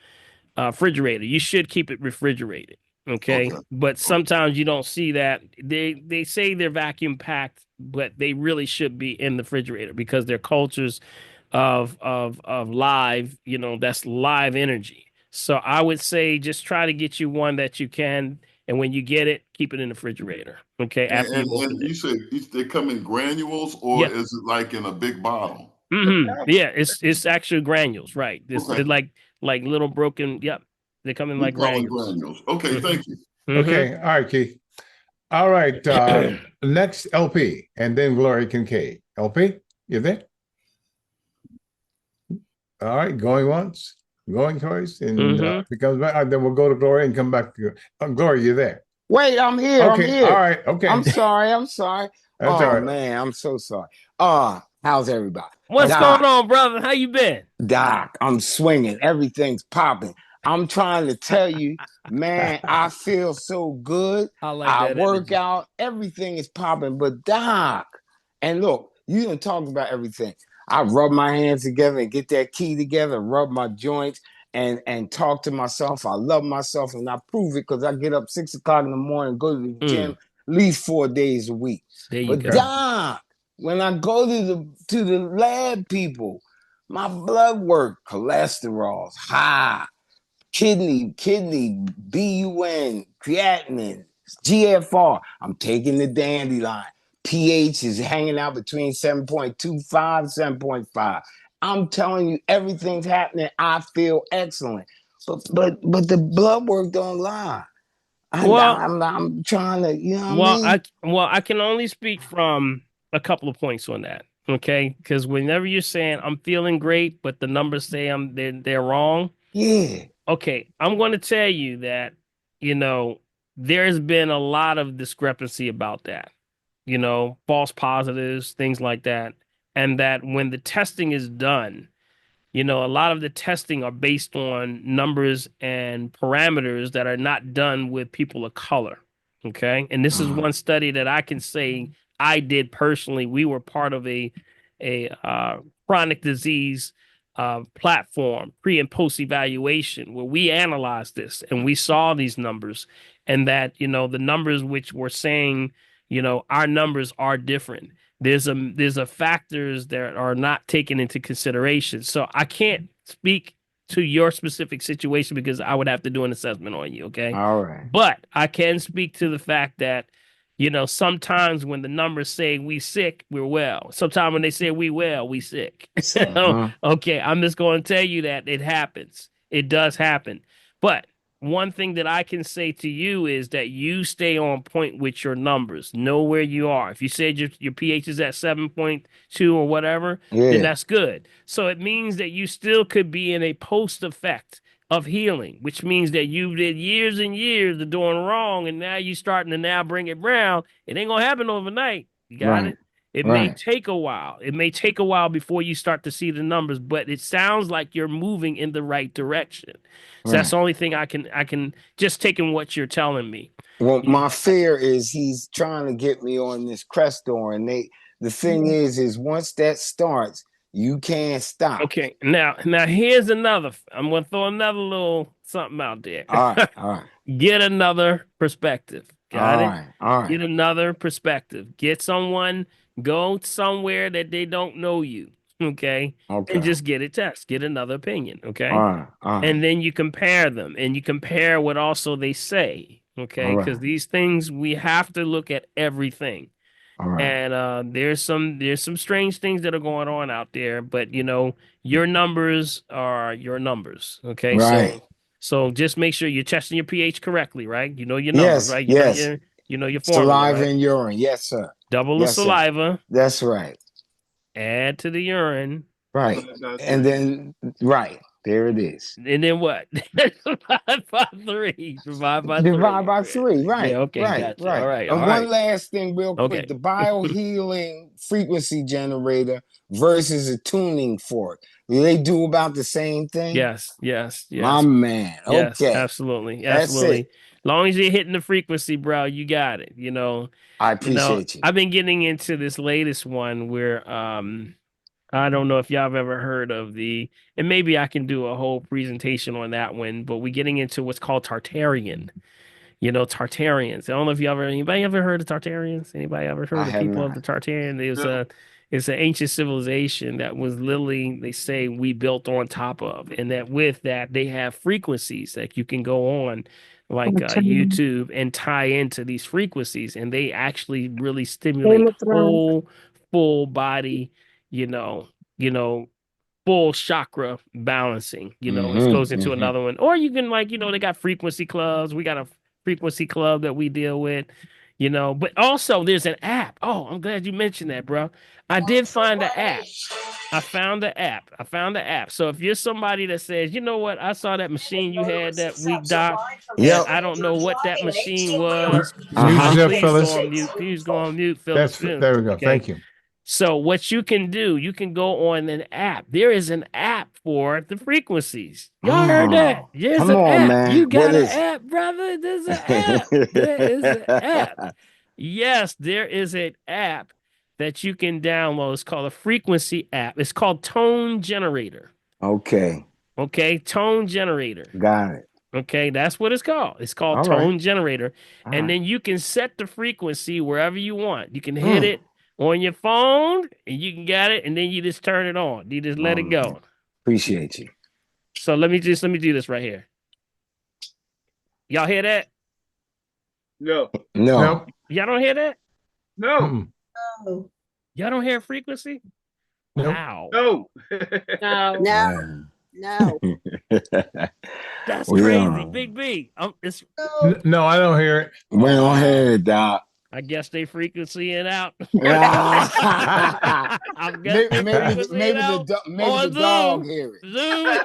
refrigerator. You should keep it refrigerated. Okay. But sometimes you don't see that. They say they're vacuum packed, but they really should be in the refrigerator because they're cultures of live, that's live energy. So I would say just try to get you one that you can, and when you get it, keep it in the refrigerator. Okay. After And you say they come in granules, or is it like in a big bottle? Yeah, it's actually granules, right? It's like little broken. Yep, they come in like granules. Okay, thank you. Okay, all right, Keith. All right, next LP, and then Gloria Kincaid. LP, you there? All right, going once, going twice, and if he comes back, then we'll go to Gloria and come back to you. Gloria, you there? Wait, I'm here. Okay, I'm here. all right, okay. I'm sorry. That's oh, all right. Man, I'm so sorry. How's everybody? What's going on, brother? How you been? Doc, I'm swinging. Everything's popping. I'm trying to tell you, man, I feel so good. I work out. Everything is popping. But Doc, and look, you done talked about everything. I rub my hands together and get that key together, rub my joints and talk to myself. I love myself, and I prove it because I get up 6 o'clock in the morning, go to the gym at least 4 days a week. There you go. Doc, when I go to the lab people, my blood work, cholesterol's high, kidney, BUN, creatinine, GFR. I'm taking the dandelion. pH is hanging out between 7.25, 7.5. I'm telling you, everything's happening. I feel excellent. But the blood work don't lie. I'm trying to, you know what I mean? I can only speak from a couple of points on that. Okay, because whenever you're saying I'm feeling great, but the numbers say they're wrong. Yeah. Okay, I'm going to tell you that there's been a lot of discrepancy about that. False positives, things like that, and that when the testing is done, you know, a lot of the testing are based on numbers and parameters that are not done with people of color. Okay. And this is one study that I can say I did personally. We were part of a chronic disease platform, pre and post evaluation, where we analyzed this and we saw these numbers, and that, you know, the numbers which were saying, you know, our numbers are different. There's a factors that are not taken into consideration. So I can't speak to your specific situation because I would have to do an assessment on you. Okay. All right. But I can speak to the fact that, you know, sometimes when the numbers say we sick, we're well. Sometimes when they say we well, we sick. Okay, I'm just going to tell you that it happens. It does happen. But one thing that I can say to you is that you stay on point with your numbers. Know where you are. If you said your pH is at 7.2 or whatever, then that's good. So it means that you still could be in a post effect of healing, which means that you did years and years of doing wrong, and now you starting to now bring it round. It ain't gonna happen overnight. You got it? It may take a while. It may take a while before you start to see the numbers, but it sounds like you're moving in the right direction. So that's the only thing I can just take in what you're telling me. Well, my fear is he's trying to get me on this Crestor, and the thing is once that starts, you can't stop. Okay, now here's another. I'm gonna throw another little something out there. All right. Get another perspective. Got it? All right. Get another perspective. Get someone. Go somewhere that they don't know you. Okay. And just get it tested. Get another opinion. Okay. All right. And then you compare them, and you compare what also they say. Okay, because these things we have to look at everything. And there's some strange things that are going on out there, but you know, your numbers are your numbers. Okay, so just make sure you're testing your pH correctly, right? You know your numbers, right? You know your formula, saliva right? and urine, yes, sir. Double the saliva. That's right. Add to the urine. Right, and then there it is. And then what? Divide by 3. Divide by 3. Right. Yeah, okay. Right. Gotcha. Right. All right. And All one right. last thing, real quick: the biohealing frequency generator versus a tuning fork. Do they do about the same thing? Yes. My man. Yes, Okay. absolutely. That's it. As long as you're hitting the frequency, bro, you got it. You know, I appreciate you. I've been getting into this latest one where I don't know if y'all have ever heard of and maybe I can do a whole presentation on that one, but we're getting into what's called Tartarian. You know, Tartarians. I don't know if anybody ever heard of Tartarians? Anybody ever heard of people of the Tartarian? It's an ancient civilization that was literally, they say, we built on top of, and that with that they have frequencies that you can go on like YouTube and tie into these frequencies, and they actually really stimulate whole full body, you know, full chakra balancing. You know, it goes into another one. Or you can, like, you know, they got frequency clubs. We got a frequency club that we deal with, you know, but also there's an app. Oh, I'm glad you mentioned that, bro. I did find the app. I found the app. So if you're somebody that says, you know what, I saw that machine you had that week, Doc. Yeah. I don't know what that machine was. Please go on mute, Philip. There we go. Okay. Thank you. So what you can do, you can go on an app. There is an app for the frequencies. Y'all heard that? There's an app. Man. You got an app, brother. There's an app. There is an app. Yes, there is an app that you can download. It's called a frequency app. It's called Tone Generator. Okay, Tone Generator. Got it. Okay, that's what it's called. It's called Tone Generator. And then you can set the frequency wherever you want. You can hit it on your phone, and you can get it, and then you just turn it on. You just let it go. Appreciate you. So let me do this right here. Y'all hear that? No. No. Y'all don't hear that? No. No. Y'all don't hear frequency? Nope. Wow. No. No. That's crazy. Big B. No, I don't hear it. We don't hear it, Doc. I guess they frequency it out. Maybe the dog hear it. Zoom.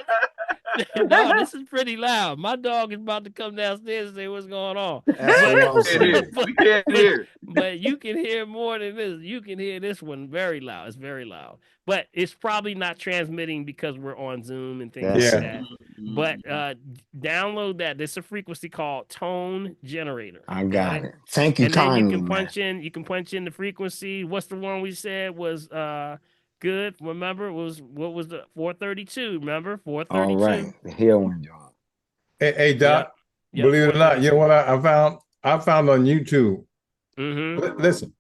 No, this is pretty loud. My dog is about to come downstairs and say what's going on. That's what I'm saying. We can't hear. But you can hear more than this. You can hear this one very loud. It's very loud. But it's probably not transmitting because we're on Zoom and things That's like it. that. But download that. There's a frequency called Tone Generator. I got it. Thank you And then kindly, you can man. punch in the frequency. What's the one we said was good? Remember, what was the 432? Remember? 432. All right. The healing job. Hey Doc, believe it or not, you know what I found? I found on YouTube. Listen.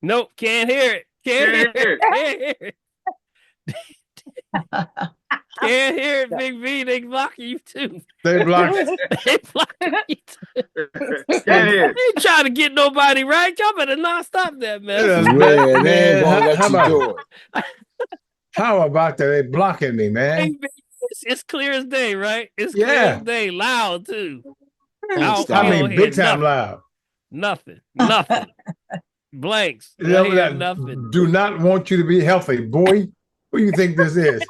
Nope, can't hear it. Can't hear it. Can't hear it, Big V. They block you too. They block. They block you too. They ain't trying to get nobody right. Y'all better not stop that, man. How about that? They blocking me, man. It's clear as day, right? It's clear as day. Loud too. I mean, big time loud. Nothing. Blanks. Nothing. Do not want you to be healthy, boy. Who do you think this is?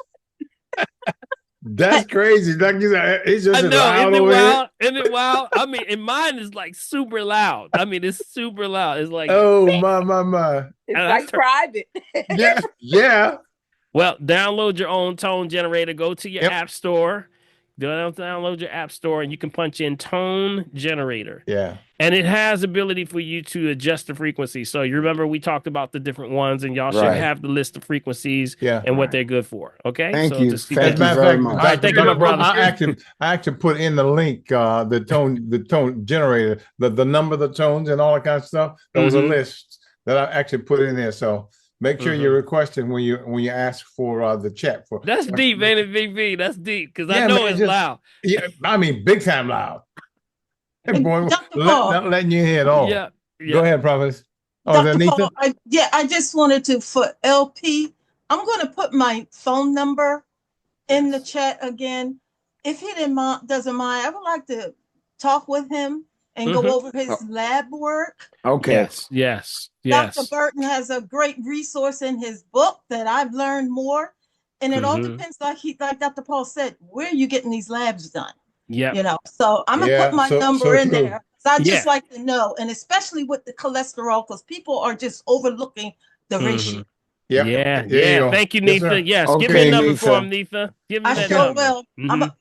That's crazy. Like you said, it's just loud over here. Isn't it wild? I mean, and mine is like super loud. I mean, it's super loud. It's like, oh my. It's like private. Yeah. Well, download your own tone generator. Go to your app store. Download your app store, and you can punch in Tone Generator. Yeah. And it has ability for you to adjust the frequency. So you remember we talked about the different ones, and y'all should have the list of frequencies and what they're good for. Okay. Thank you. As a matter of fact, all right, thank you, my brother. I actually put in the link, the tone generator, the number of the tones and all that kind of stuff. There was a list that I actually put in there. So make sure you're requesting when you ask for the chat for. That's deep, ain't it, VV? That's deep because I know it's loud. Yeah, I mean, big time loud. Hey, boy, not letting you hear it all. Yeah. Go ahead, Prophet. Oh, is that Anita? I just wanted to, for LP, I'm going to put my phone number in the chat again. If he doesn't mind, I would like to talk with him and go over his lab work. Okay. Yes. Dr. Burton has a great resource in his book that I've learned more. And it all depends, like Dr. Paul said, where are you getting these labs done? Yeah. You know, so I'm gonna put my number in there. I just like to know, and especially with the cholesterol, because people are just overlooking the ratio. Yeah. Thank you, Neetha. Yes. Give me a number for him, Neetha. Give me that number. Will. I'm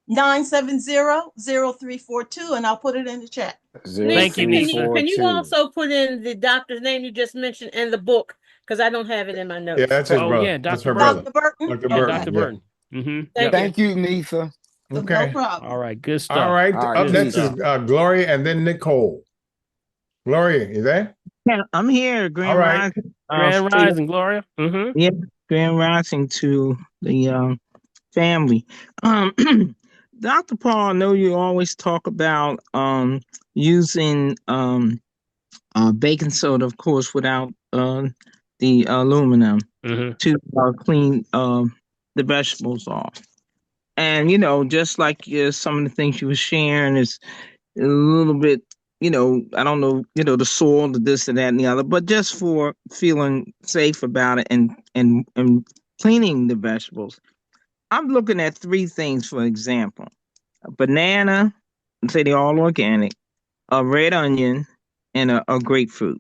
267-970-0342, and I'll put it in the chat. Thank you, Neetha. Can you also put in the doctor's name you just mentioned and the book? Because I don't have it in my notes. Yeah, that's his brother. Yeah, Dr. Burton. Dr. Burton. Thank you, Neetha. Okay. No problem. All right. Good stuff. All right. Up next is Gloria and then Nicole. Gloria, you there? Yeah, I'm here. Grand Rising. Grand Rising, Gloria. Yeah, Grand Rising to the family. Dr. Paul, I know you always talk about using baking soda, of course, without the aluminum to clean the vegetables off. And, you know, just like some of the things you were sharing is a little bit, you know, I don't know, you know, the soil, the this and that and the other, but just for feeling safe about it and cleaning the vegetables. I'm looking at three things, for example: a banana, say they're all organic, a red onion, and a grapefruit.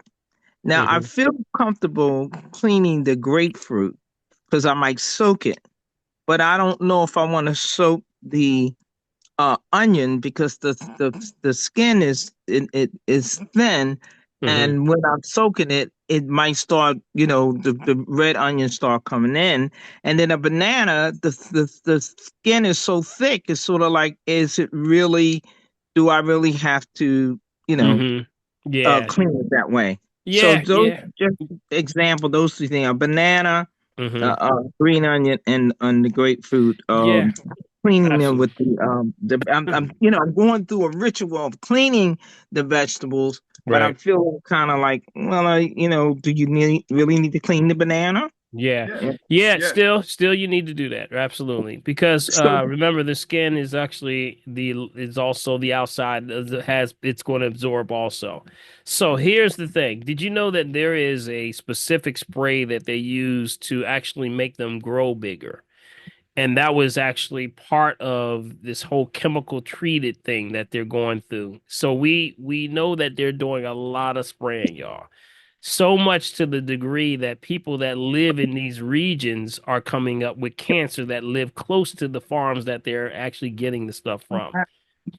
Now, I feel comfortable cleaning the grapefruit because I might soak it, but I don't know if I want to soak the onion because the skin is thin, and when I'm soaking it, it might start, you know, the red onion start coming in, and then a banana, the skin is so thick, it's sort of like, is it really? Do I really have to, you know, clean it that way? So those just example, those three things: a banana, green onion, and the grapefruit. Cleaning them with I'm you know, I'm going through a ritual of cleaning the vegetables, but I'm feeling kind of like, well, you know, do you really need to clean the banana? Still you need to do that, absolutely, because remember, the skin is actually also the outside it's going to absorb also. So here's the thing: did you know that there is a specific spray that they use to actually make them grow bigger? And that was actually part of this whole chemical treated thing that they're going through. So we know that they're doing a lot of spraying, y'all. So much to the degree that people that live in these regions are coming up with cancer that live close to the farms that they're actually getting the stuff from.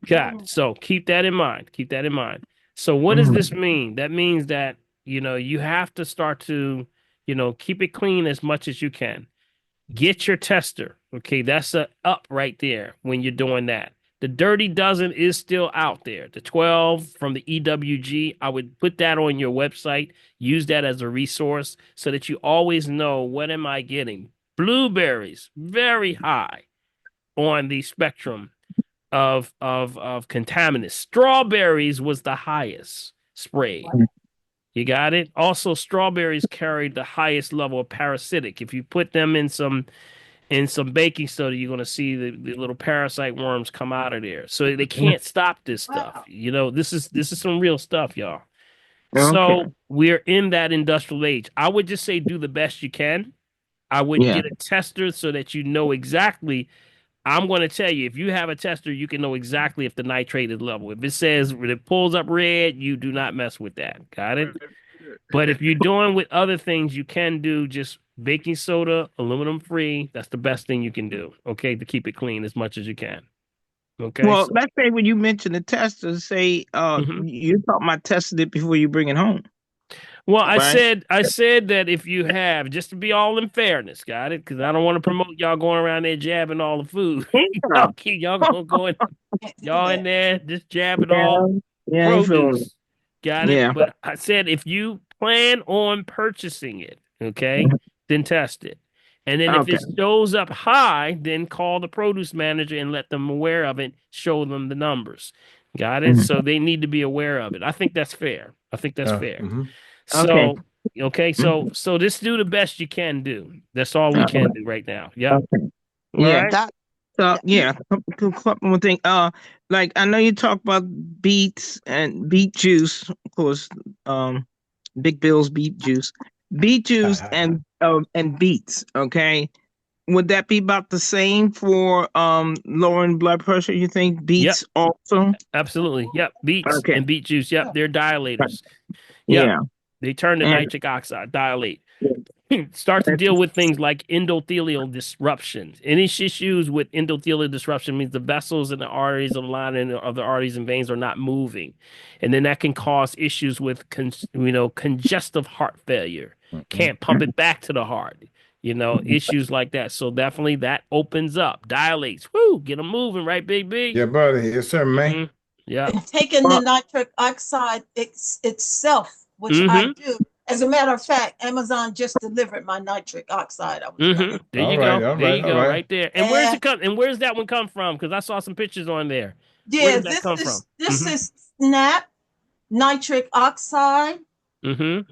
God, so keep that in mind. Keep that in mind. So what does this mean? That means that, you have to start to, keep it clean as much as you can. Get your tester. Okay, that's a up right there when you're doing that. The dirty dozen is still out there. The 12 from the EWG, I would put that on your website. Use that as a resource so that you always know, what am I getting? Blueberries, very high on the spectrum of contaminants. Strawberries was the highest sprayed. You got it? Also, strawberries carry the highest level of parasitic. If you put them in some baking soda, you're going to see the little parasite worms come out of there. So they can't stop this stuff. This is some real stuff, y'all. So we're in that industrial age. I would just say do the best you can. I would get a tester so that you know exactly. I'm going to tell you, if you have a tester, you can know exactly if the nitrate is level. If it says it pulls up red, you do not mess with that. Got it? But if you're doing with other things, you can do just baking soda, aluminum free. That's the best thing you can do, okay, to keep it clean as much as you can. Okay. Well, let's say when you mention the tester, say you're talking about testing it before you bring it home. Well, I said that if you have, just to be all in fairness, got it? Because I don't want to promote y'all going around there jabbing all the food. y'all gonna go in, y'all in there just jabbing all produce. Got it? But I said if you plan on purchasing it, okay, then test it. And then if it shows up high, then call the produce manager and let them aware of it, show them the numbers. Got it? So they need to be aware of it. I think that's fair. Fair. So, so just do the best you can do. That's all we can do right now. Yeah. Yeah. Couple more thing. Like I know you talk about beets and beet juice, of course. Big Bill's beet juice, and beets. Okay, would that be about the same for lowering blood pressure? You think beets also? Absolutely. Yep. Beets and beet juice. Yep. They're dilators. Yep. Yeah. They turn to nitric oxide, dilate. Start to deal with things like endothelial disruptions. Any issues with endothelial disruption means the vessels and the arteries of the lining of the arteries and veins are not moving. And then that can cause issues with, congestive heart failure. Can't pump it back to the heart. Issues like that. So definitely that opens up, dilates. Woo, get them moving, right, Big B? Yeah, buddy. Yes, sir, man. Yeah. And taking the nitric oxide itself, which I do. As a matter of fact, Amazon just delivered my nitric oxide. There you go. Right there. And where's it come? And where's that one come from? Because I saw some pictures on there. Yeah, this is Snap nitric oxide. It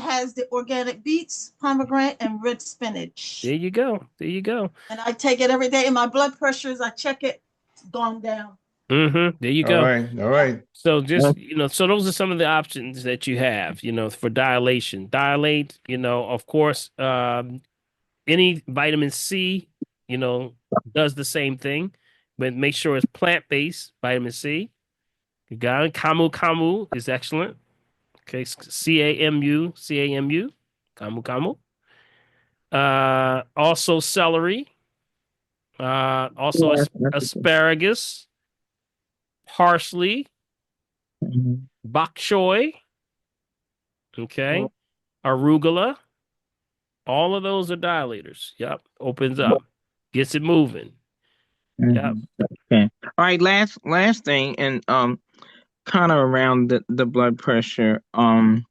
has the organic beets, pomegranate, and red spinach. There you go. And I take it every day. And my blood pressures, I check it, it's gone down. There you go. All right. So just, so those are some of the options that you have, for dilation. Dilate, of course, any vitamin C, does the same thing, but make sure it's plant-based vitamin C. You got it. Camu is excellent. Okay, CAMU, Camu. Also celery. Also asparagus. Parsley, bok choy, arugula, all of those are dilators. Yep, opens up, gets it moving. Yep. Okay. All right. Last thing, and kind of around the blood pressure. I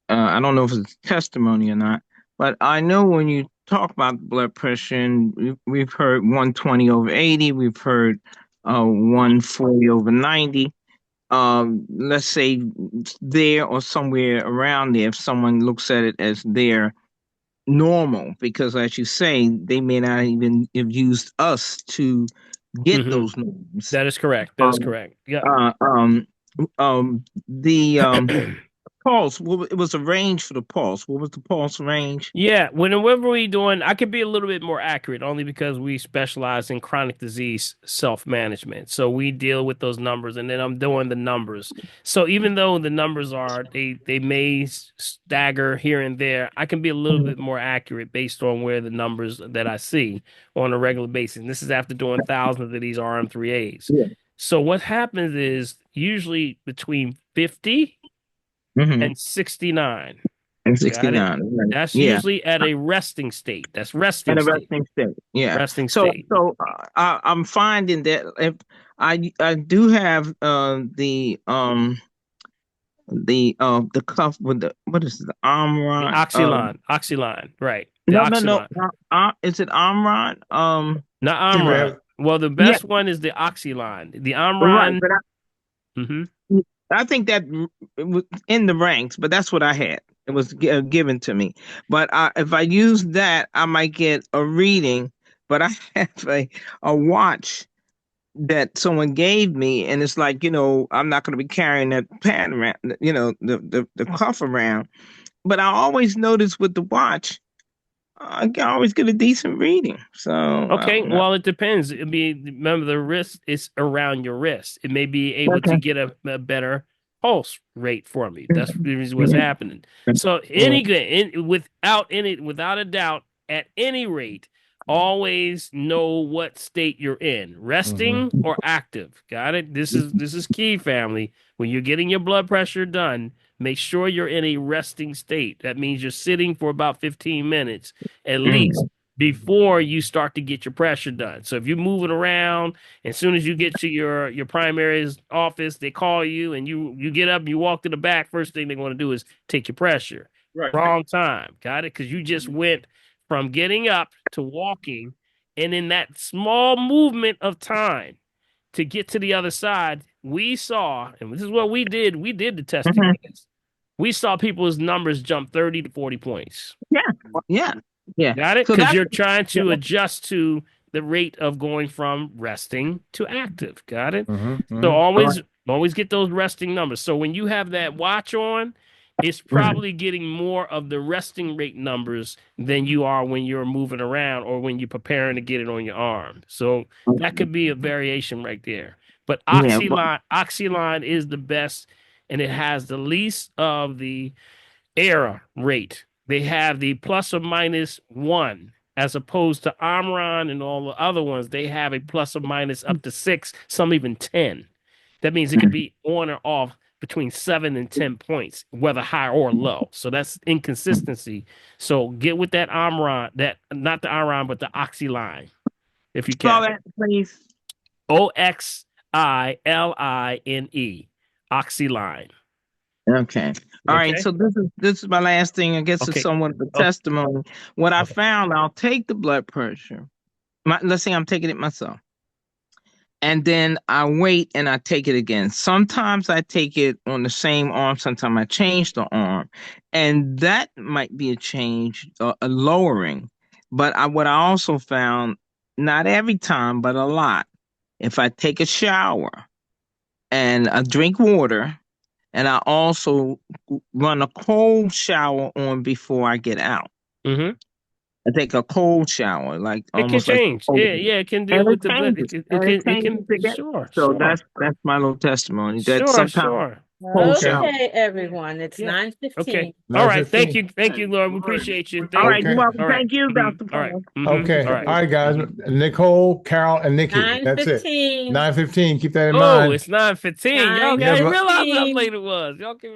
don't know if it's testimony or not, but I know when you talk about blood pressure, and we've heard 120/80, we've heard 140/90. Let's say there or somewhere around there, if someone looks at it as their normal, because as you say, they may not even have used us to get those norms. That is correct. Yeah. pulse. It was a range for the pulse. What was the pulse range? Yeah, whenever we doing, I could be a little bit more accurate only because we specialize in chronic disease self-management. So we deal with those numbers, and then I'm doing the numbers. So even though the numbers are, they may stagger here and there, I can be a little bit more accurate based on where the numbers that I see on a regular basis. And this is after doing thousands of these RM3As. Yeah. So what happens is usually between 50 and 69. And Got it? 69. Right. That's Yeah. usually at a resting state. That's resting At a state. resting state. Yeah. Resting So state. I'm finding that if I do have the cuff with the, what is it, the Omron? The Oxyline, right. The No, Oxyline. is it Omron? Not Omron. Well, the best one is the Oxyline. The Omron. Right, but I think that it was in the ranks, but that's what I had. It was given to me. But if I use that, I might get a reading. But I have a watch that someone gave me, and it's like, I'm not going to be carrying that pad around, the cuff around. But I always notice with the watch, I can always get a decent reading. So okay, well, it depends. Remember, the wrist is around your wrist. It may be able to get a better pulse rate for me. That's what's happening. So without a doubt, at any rate, always know what state you're in, resting or active. Got it? This is key, family. When you're getting your blood pressure done, make sure you're in a resting state. That means you're sitting for about 15 minutes at least before you start to get your pressure done. So if you're moving around, as soon as you get to your primary's office, they call you and you get up and you walk to the back, first thing they're going to do is take your pressure. Right. Wrong time. Got it? Because you just went from getting up to walking, and in that small movement of time to get to the other side, we saw, and this is what we did the testing on this. We saw people's numbers jump 30 to 40 points. Yeah. Got it? So Because you're trying to adjust to the rate of going from resting to active. Got it? So always get those resting numbers. So when you have that watch on, it's probably getting more of the resting rate numbers than you are when you're moving around or when you're preparing to get it on your arm. So that could be a variation right there. But Oxyline is the best, and it has the least of the error rate. They have the plus or minus 1, as opposed to Omron and all the other ones. They have a plus or minus up to 6, some even 10. That means it could be on or off between 7 and 10 points, whether high or low. So that's inconsistency. So get with that Omron, not the Omron, but the Oxyline, if you can. Spell that, please. Oxyline, Oxyline. Okay. All right. So this is my last thing. I guess it's somewhat of a testimony. What I found, I'll take the blood pressure. Let's say I'm taking it myself. And then I wait and I take it again. Sometimes I take it on the same arm. Sometimes I change the arm. And that might be a change, a lowering. But what I also found, not every time, but a lot. If I take a shower and I drink water, and I also run a cold shower on before I get out. I take a cold shower, like it can change. It can deal with the blood. It can. Sure. So that's my little testimony. That sometimes. Okay, everyone. It's 9:15. Okay. All right. Thank you, Lord. We appreciate you. All right. You're welcome. Thank you, Dr. Paul. All right. Okay. All right, guys. Nicole, Carol, and Nikki. That's it. 9:15. Keep that in mind. Oh, it's 9:15. Y'all didn't realize how late it was. Y'all can.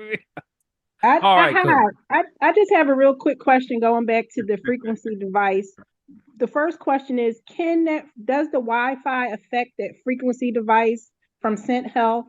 I just have a real quick question going back to the frequency device. The first question is, does the Wi-Fi affect that frequency device from Scent Health?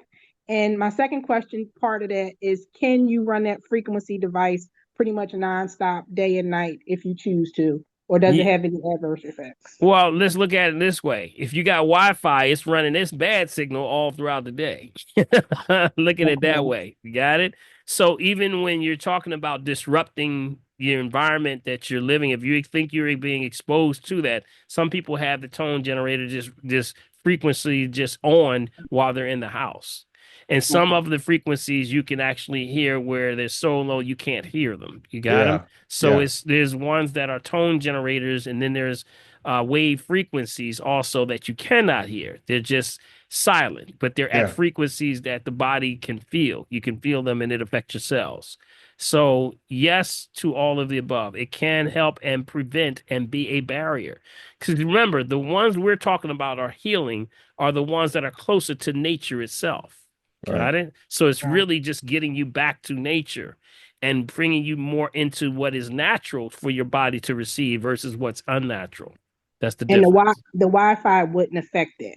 And my second question, part of that, is can you run that frequency device pretty much nonstop, day and night, if you choose to? Or does it have any adverse effects? Well, let's look at it this way. If you got Wi-Fi, it's running its bad signal all throughout the day. Look at it that way. You got it? So even when you're talking about disrupting your environment that you're living, if you think you're being exposed to that, some people have the tone generator just frequency just on while they're in the house. And some of the frequencies you can actually hear where they're so low you can't hear them. You got them? So there's ones that are tone generators, and then there's wave frequencies also that you cannot hear. They're just silent, but they're at frequencies that the body can feel. You can feel them and it affects your cells. So yes to all of the above. It can help and prevent and be a barrier. Because remember, the ones we're talking about are healing are the ones that are closer to nature itself. Got it? So it's really just getting you back to nature and bringing you more into what is natural for your body to receive versus what's unnatural. That's the difference. And the Wi-Fi wouldn't affect that.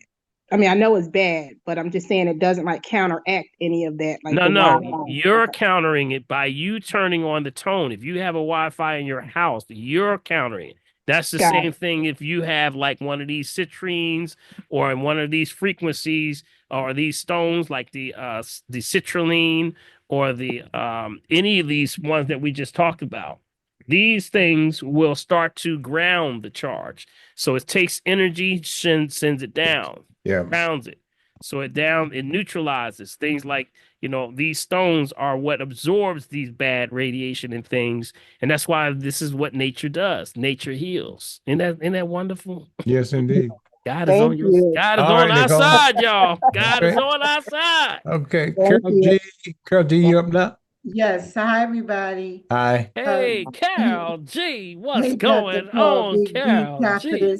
I mean, I know it's bad, but I'm just saying it doesn't like counteract any of that. Like no, you're countering it by you turning on the tone. If you have a Wi-Fi in your house, you're countering it. That's the same thing if you have like one of these citrines or one of these frequencies or these stones like the citrulline or the any of these ones that we just talked about. These things will start to ground the charge. So it takes energy, sends it down, grounds it. So it neutralizes things like, these stones are what absorbs these bad radiation and things. And that's why this is what nature does. Nature heals. Isn't that wonderful? Yes, indeed. God is on our side, y'all. God is on our side. Okay. Carol G, you up now? Yes. Hi, everybody. Hi. Hey, Carol G. What's going on, Carol G?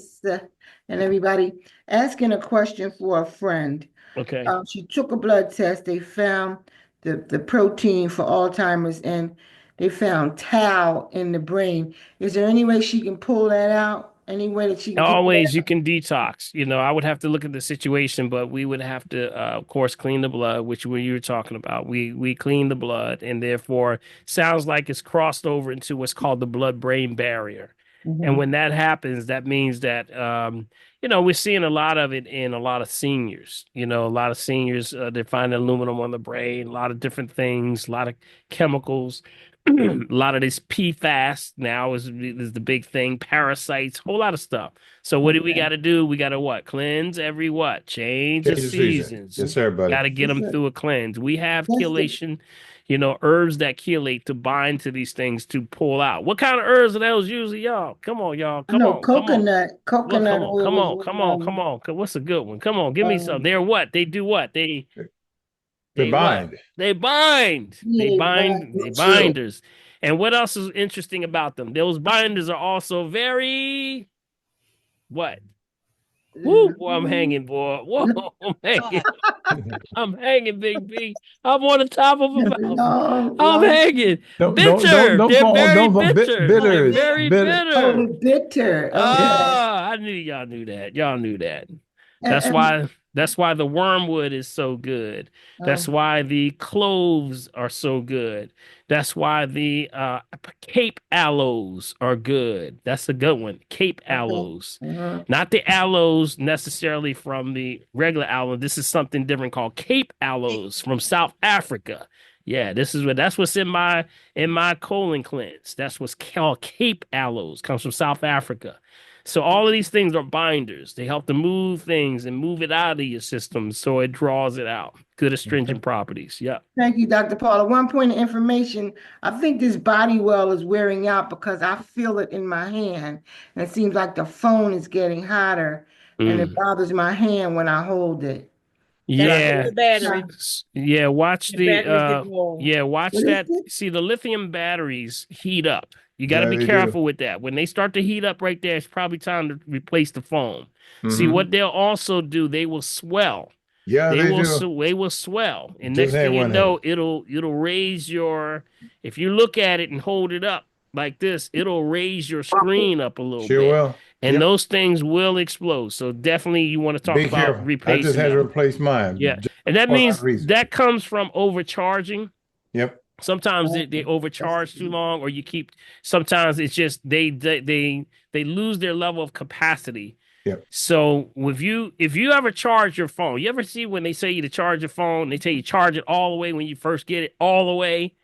And everybody asking a question for a friend. Okay. She took a blood test. They found the protein for Alzheimer's, and they found tau in the brain. Is there any way she can pull that out? Any way that she can Always you can detox. I would have to look at the situation, but we would have to, of course, clean the blood, which you were talking about. We clean the blood, and therefore sounds like it's crossed over into what's called the blood-brain barrier. Mm-hmm. And when that happens, that means that, we're seeing a lot of it in a lot of seniors. A lot of seniors, they're finding aluminum on the brain, a lot of different things, a lot of chemicals. A lot of this PFAS now is the big thing, parasites, whole lot of stuff. So what do we got to do? We got to what? Cleanse every what? Change the seasons. Yes, sir, buddy. Got to get them through a cleanse. We have chelation, herbs that chelate to bind to these things to pull out. What kind of herbs are those usually, y'all? Come on, y'all. Come on. Coconut. Coconut. Come on. What's a good one? Come on, give me some. They're what? They do what? They bind. They bind. They binders. And what else is interesting about them? Those binders are also very what? Woo, boy, I'm hanging, boy. Whoa, I'm hanging. I'm hanging, Big B. I'm on the top of a mountain. I'm hanging. Bitter. They're very bitter. Bitters. Very bitter. Oh, bitter. Okay. I knew y'all knew that. Y'all knew that. That's why the wormwood is so good. That's why the cloves are so good. That's why the Cape aloes are good. That's a good one. Cape aloes. Not the aloes necessarily from the regular aloe. This is something different called Cape aloes from South Africa. Yeah, that's what's in my colon cleanse. That's what's called Cape aloes. Comes from South Africa. So all of these things are binders. They help to move things and move it out of your system so it draws it out. Good astringent properties. Yeah. Thank you, Dr. Paula. One point of information. I think this body well is wearing out because I feel it in my hand. And it seems like the phone is getting hotter and it bothers my hand when I hold it. Yeah. The battery. Yeah, watch watch that. It? See, the lithium batteries heat up. You got to be careful with that. When they start to heat up right there, it's probably time to replace the foam. Mm-hmm. See, what they'll also do, they will swell. Yeah, they will swell. And next thing you know, it'll raise your, if you look at it and hold it up like this, it'll raise your screen up a little bit. Sure will. And those things will explode. So definitely you want to talk about replacing. I just had to replace mine. Yeah. And that means that comes from overcharging. Yep. Sometimes they overcharge too long, or sometimes it's just they lose their level of capacity. Yep. So if you ever charge your phone, you ever see when they say you to charge your phone, they tell you charge it all the way when you first get it, all the way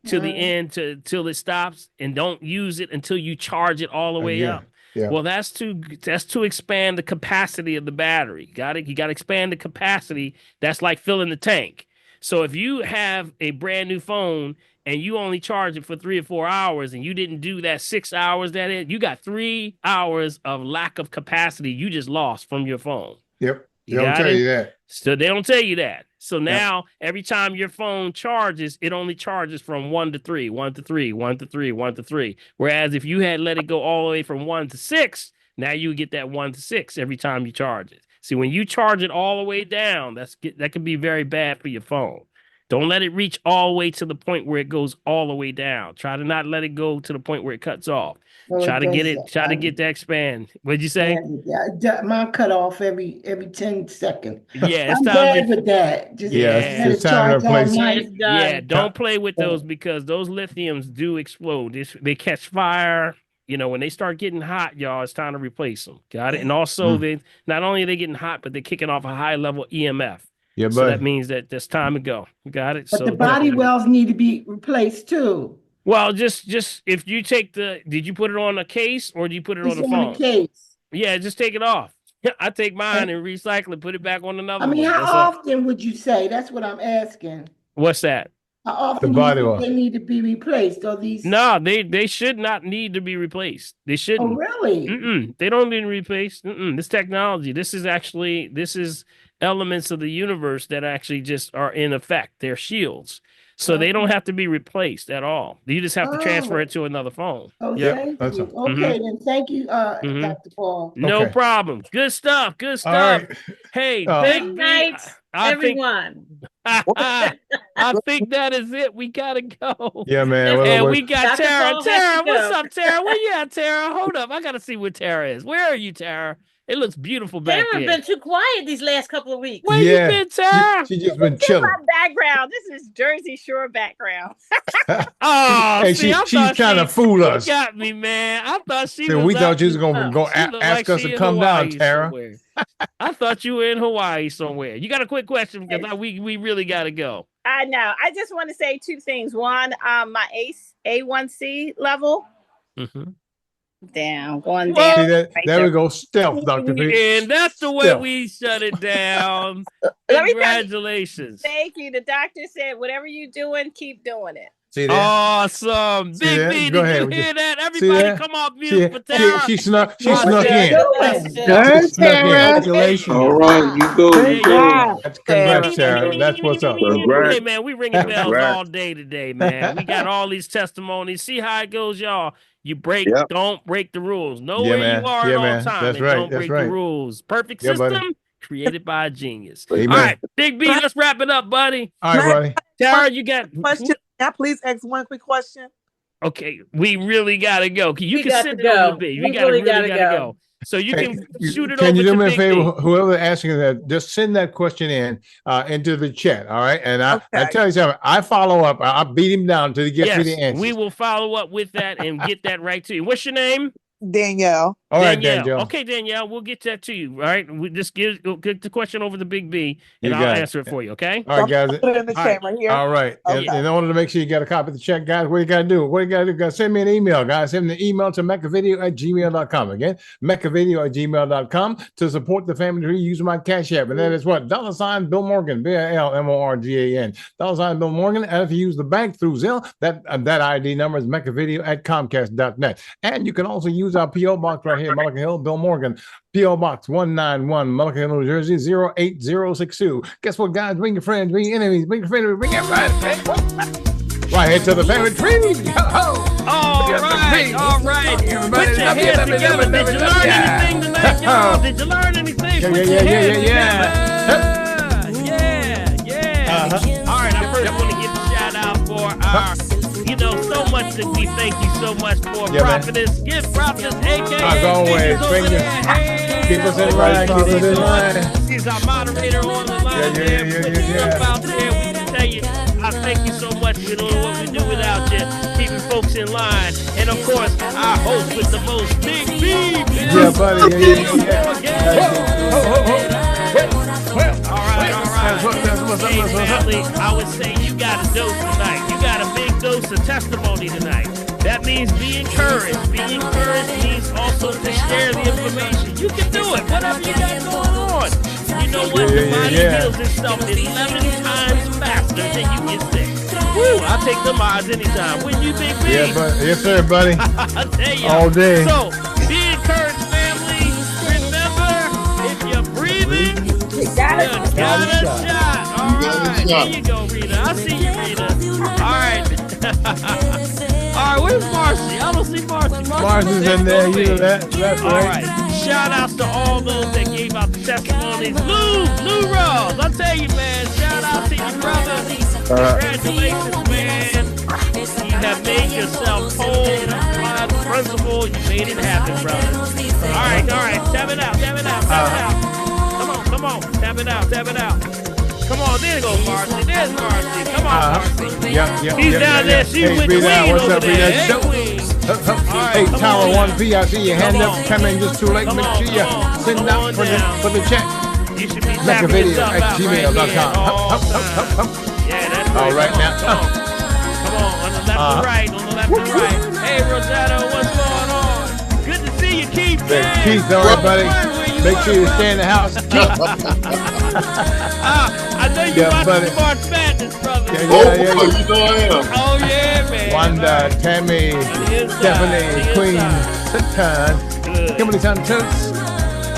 to the end till it stops, and don't use it until you charge it all the way up. Yeah. Well, that's to expand the capacity of the battery. Got it? You got to expand the capacity. That's like filling the tank. So if you have a brand new phone and you only charge it for 3 or 4 hours and you didn't do that 6 hours you got 3 hours of lack of capacity you just lost from your phone. Yep. You They don't got tell it? you that. So they don't tell you that. So now every time your phone charges, it only charges from 1 to 3, 1 to 3, 1 to 3, 1 to 3. Whereas if you had let it go all the way from 1 to 6, now you get that 1 to 6 every time you charge it. See, when you charge it all the way down, that can be very bad for your phone. Don't let it reach all the way to the point where it goes all the way down. Try to not let it go to the point where it cuts off. Well, Try to get that expand. What'd you say? Mine cut off every 10 seconds. Yeah, it's I'm time bad with that. Just let it's it time to charge replace. all night. Yeah, don't play with those because those lithiums do explode. They catch fire. You know, when they start getting hot, y'all, it's time to replace them. Got it? And also, they not only are they getting hot, but they're kicking off a high level EMF. Yeah, so that means that it's time to go. You got it? But so the body wells need to be replaced too. Well, just if you take did you put it on a case or do you put it on the phone? On a case. Yeah, just take it off. I take mine and recycle it, put it back on another one. How often would you say? That's what I'm asking. What's that? How often do you think they need to be replaced? Or these? No, they should not need to be replaced. They shouldn't. Oh, really? They don't need to be replaced. This technology. This is elements of the universe that actually just are in effect. They're shields. So they don't have to be replaced at all. You just have to transfer it to another phone. Oh, thank you. Okay, then thank you, Dr. Paul. No problem. Good stuff. Good stuff. Right. Hey, good night, everyone. I think that is it. We gotta go. Yeah, man. And we got Dr. Tara. Paul Tara, what's up, Tara? Where you at, Tara? Hold up. I gotta see where Tara is. Where are you, Tara? It looks beautiful back there. Tara's been too quiet these last couple of weeks. Where you been, Tara? She just been chilling. My background. This is Jersey Shore background. Oh, hey, see, she's trying to fool us. You got me, man. I thought she so was. We thought you was gonna go ask us to come down, Tara. I thought you were in Hawaii somewhere. You got a quick question because we really got to go. I know. I just want to say 2 things. One, my A1C level. Down, going down. See that? Right there we go. Stealth, Dr. P. And that's the way we shut it down. Congratulations. Thank you. The doctor said, whatever you're doing, keep doing it. See that? Awesome. Big B, go did ahead. you hear that? Everybody come off mute for Tara. She snuck in. Congratulations. All right, you go. Congrats, Tara. That's what's up. Hey, man, we ringing bells all day today, man. We got all these testimonies. See how it goes, y'all. You don't break the rules. Know where you are at all times. That's right. Don't break the rules. Perfect system created by a genius. Amen. All right, Big B, let's wrap it up, buddy. All right, buddy. Tara, you got question? Can I please ask one quick question? Okay, we really gotta go. You can sit there, B. We really gotta go. So you can shoot it over to Big B. Can you do me a favor? Whoever asking that, just send that question into the chat. All right. And I tell you something, I follow up. I beat him down until he gets me the answer. We will follow up with that and get that right to you. What's your name? Danielle. All right, Danielle. Okay, Danielle, we'll get that to you. All right. We just get the question over to Big B and I'll answer it for you. Okay. All right, guys. Put it in the chat right here. All right. Okay. In order to make sure you got a copy of the check, guys, what you got to do? Guys, send me an email, guys. Send me an email to mechavideo@gmail.com. Again, mechavideo@gmail.com. To support the family tree, use my Cash App. And that is what? $ Bill Morgan, BILMORGAN. $ Bill Morgan. And if you use the bank through Zelle, that ID number is mechavideo@comcast.net. And you can also use our P.O. Box right here, Mulligan Hill, Bill Morgan, P.O. Box 191, Mulligan Hill, New Jersey, 08062. Guess what, guys? Bring your friends, bring your enemies, bring your friends, bring everybody. Right here to the family tree. All right. Put your hands together. Did you learn anything tonight, y'all? Did you learn anything? Yeah. All right, I first want to give a shout out for our, so much that we thank you so much for Prophetess. Give Prophetess, a.k.a. As always, keep us in line, keep us in line. She's our moderator on the line. Out there, we can tell you, I thank you so much. We don't know what we do without you, keeping folks in line. And of course, our host with the most, Big B. Yeah, buddy. All right. Hey, family, I would say you got a dose tonight. You got a big dose of testimony tonight. That means be encouraged. Be encouraged means also to share the information. You can do it. Whatever you got going on. know what? The body heals itself 11 times faster than you get sick. Woo! I'll take the odds anytime. Wouldn't you, Big B? Yeah, but yes, sir, buddy. I'll tell you. All day. So, be encouraged, family. Remember, if you're breathing, you got a shot. All right, there you go, Rita. I see you, Rita. All right. All right, where's Marcy? I don't see Marcy. Marcy's in there. You know that's all right. Shout outs to all those that gave out the testimonies. Lou Rawls, I tell you, man. Shout out to your brother. Congratulations, man. You have made yourself whole. Applied the principle. You made it happen, brother. All right. Tap it out. Come on. Tap it out. Come on, there goes Marcy. There's Marcy. Come on, Marcy. She's down there. She's with Queen over there. Hey, Queen. Hey, Tower 1P, I see your hand up. Come in just too late. Make sure you send out for the chat. You should be Like a video at gmail.com. Yeah, that's all right now. Come on, on the left and right. Hey, Rosetta, what's going on? Good to see you, Keith. Keith, all right, buddy. Make sure you stay in the house. I know you watching March Madness, brother. You know I am. Oh, yeah, man. Wanda, Tammy, Stephanie, Queen, Satan, Kimberly Santos,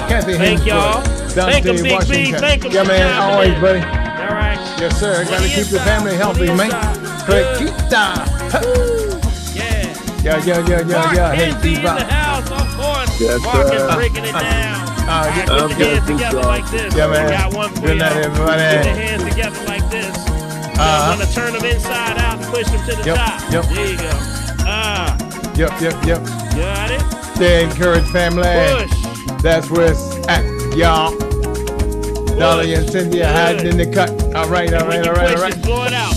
Kathy Thank y'all. Thank him, Big B. Thank him. Yeah, man, always, buddy. All right. Yes, sir. Got to keep the family healthy, man. Crequita. Yeah. Hey, T in the house, of course. Yes, Mark is breaking it down. Put your hands together like this. Yeah, man. Got one for Good night, everybody. Put your hands together like this. I'm going to turn them inside out and push them to the top. Yep. There you go. Yep. Got it? Stay encouraged, family. Push. That's where it's at, y'all. Dolly and Cynthia hiding in the cut. All right. Just blow it out.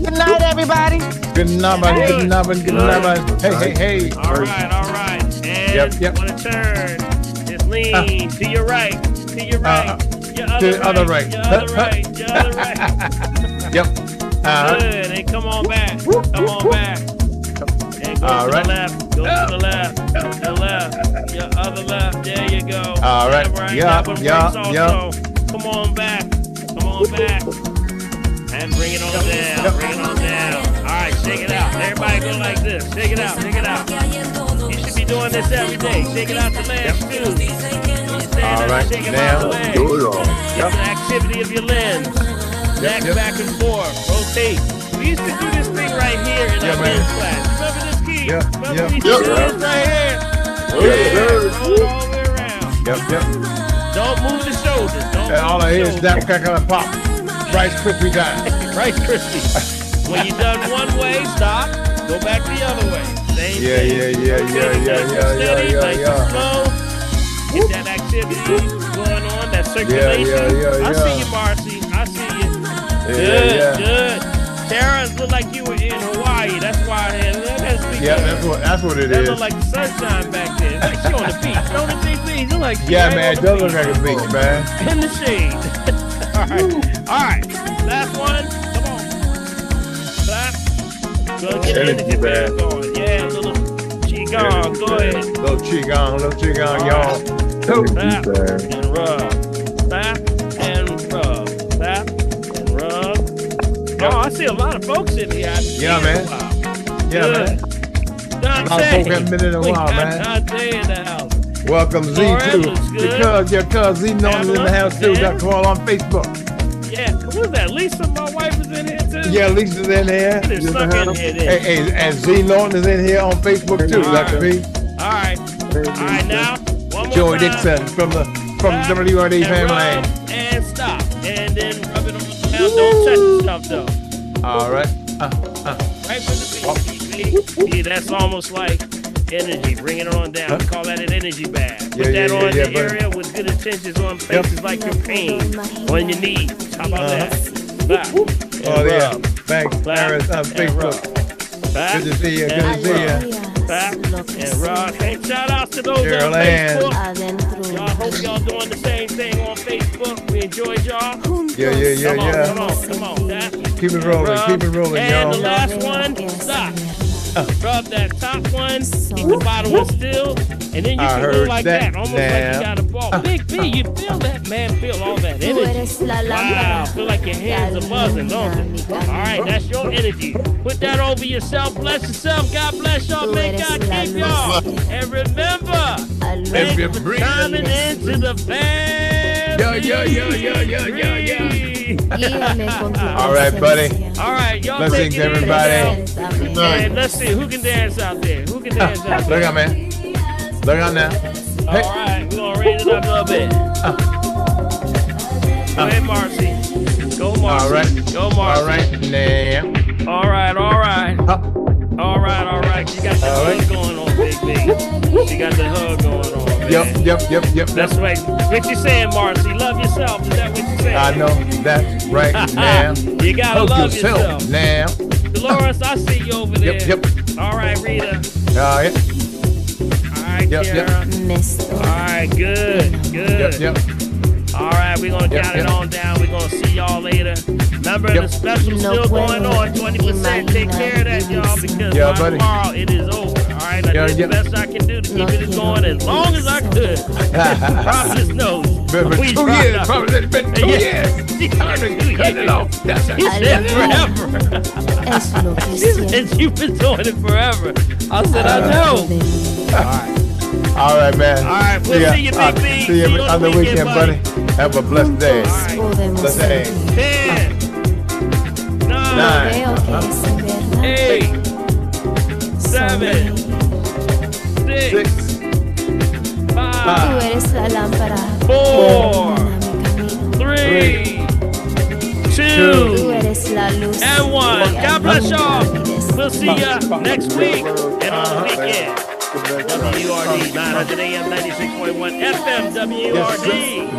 Good night, everybody. Good night. Hey. All right. And want to turn. Just lean to your right. Your other right. Yep. Good. And come on back. And go to the left. Go to the left. Your other left. There you go. All right. Yeah. Come on back. And bring it on down. All right, shake it out. Everybody go like this. Shake it out. You should be doing this every day. Shake it out the legs too. All right. Shake it out the legs. It's an activity of your limbs. Neck back and forth. Rotate. We used to do this thing right here in our men's class. Remember this, Key? Remember we used to do this right here? Roll all the way around. Don't move the shoulders. All I hear is snap, crackle, and pop. Rice Krispie time. Rice Krispie. When you're done one way, stop. Go back the other way. Same thing. Yeah. Nice and slow. Get that activity going on, that circulation. I see you, Marcy. I see you. Good. Tara, it looked like you were in Hawaii. That's why that's what it is. That looked like the sunshine back there. It's like she on the beach. Don't it, Big B? Look like she man. It does look like a beach, man. In the shade. All right. Last one. Come on. Clap. Go get the energy band going. Yeah, little qigong. Go ahead. Little qigong, y'all. Clap and rub. Clap and rub. Clap and rub. Oh, I see a lot of folks in here. Man. Man. A lot of folks haven't been in a while, man. Dante in the house. Welcome, Z, too. Your cousin Z Norton's in the house, too. Dr. Paul on Facebook. Yeah, who's that? Lisa, my wife, is in here, too? Yeah, Lisa's in here. Hey, and Z Norton is in here on Facebook, too, Dr. B. All right, now, one more Joey time. Dixon from WRD family. And stop. And then rub it on the mouth. Don't touch the stuff, though. All right. Right for the beat. That's almost like energy. Bring it on down. We call that an energy bath. Put that on the area with good intentions on places like your pain, on your knees. How about that? Rub. Thanks, Paris on Facebook. Good to see you. And rub. Hey, shout out to those on Facebook. Y'all hope y'all doing the same thing on Facebook. We enjoyed y'all. Come on. Keep it rolling, and y'all. And the last one, stop. Rub that top one, keep the bottom one still, and then you can go like that, almost like you got a ball. Big B, you feel that, man? Feel all that energy. Wow, feel like your hands are buzzing, don't they? All right, that's your energy. Put that over yourself. Bless yourself. God bless y'all. May God keep y'all. And remember, thanks for coming into the family. All right, buddy. All right, y'all. Blessings, everybody. And let's see who can dance out there. Who can dance out there? Look out, man. Look out now. All right, we're gonna raise it up a little bit. Go ahead, Marcy. Go, Marcy. All right. Go, Marcy. All right, now. All right. All right. You got the hug going on, Big B. You got the hug going on, man. Yep. That's right. What you saying, Marcy? Love yourself. Is that what you saying? I know that's right now. You gotta love yourself now. Dolores, I see you over there. Yep. All right, Rita. Yeah. All right, Kara. All right, good. Yep. All right, we're going to count it on down. We're going to see y'all later. Remember, the special's still going on, 20%. Take care of that, y'all, because by tomorrow it is over. All right, I did the best I can do to keep it going as long as I could. Prophetess knows. Been 2 years, probably. It's been 2 years. Cut it off. That's She said forever. She said you've been doing it forever. I said, I know. All right, man. All right, we'll see you, Big B. See you on the weekend, buddy. Have a blessed day. Blessed day. 10, 9, 8, 7, 6, 5, 4, 3, 2, and 1. God bless y'all. We'll see ya next week and on the weekend. WRD 900 AM 96.1 FM WRD.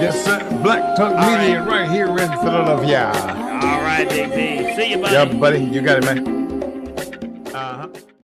Yes, sir. Black Talk Media right here in Philadelphia. All right, Big B. See you, buddy. Yeah, buddy. You got it, man.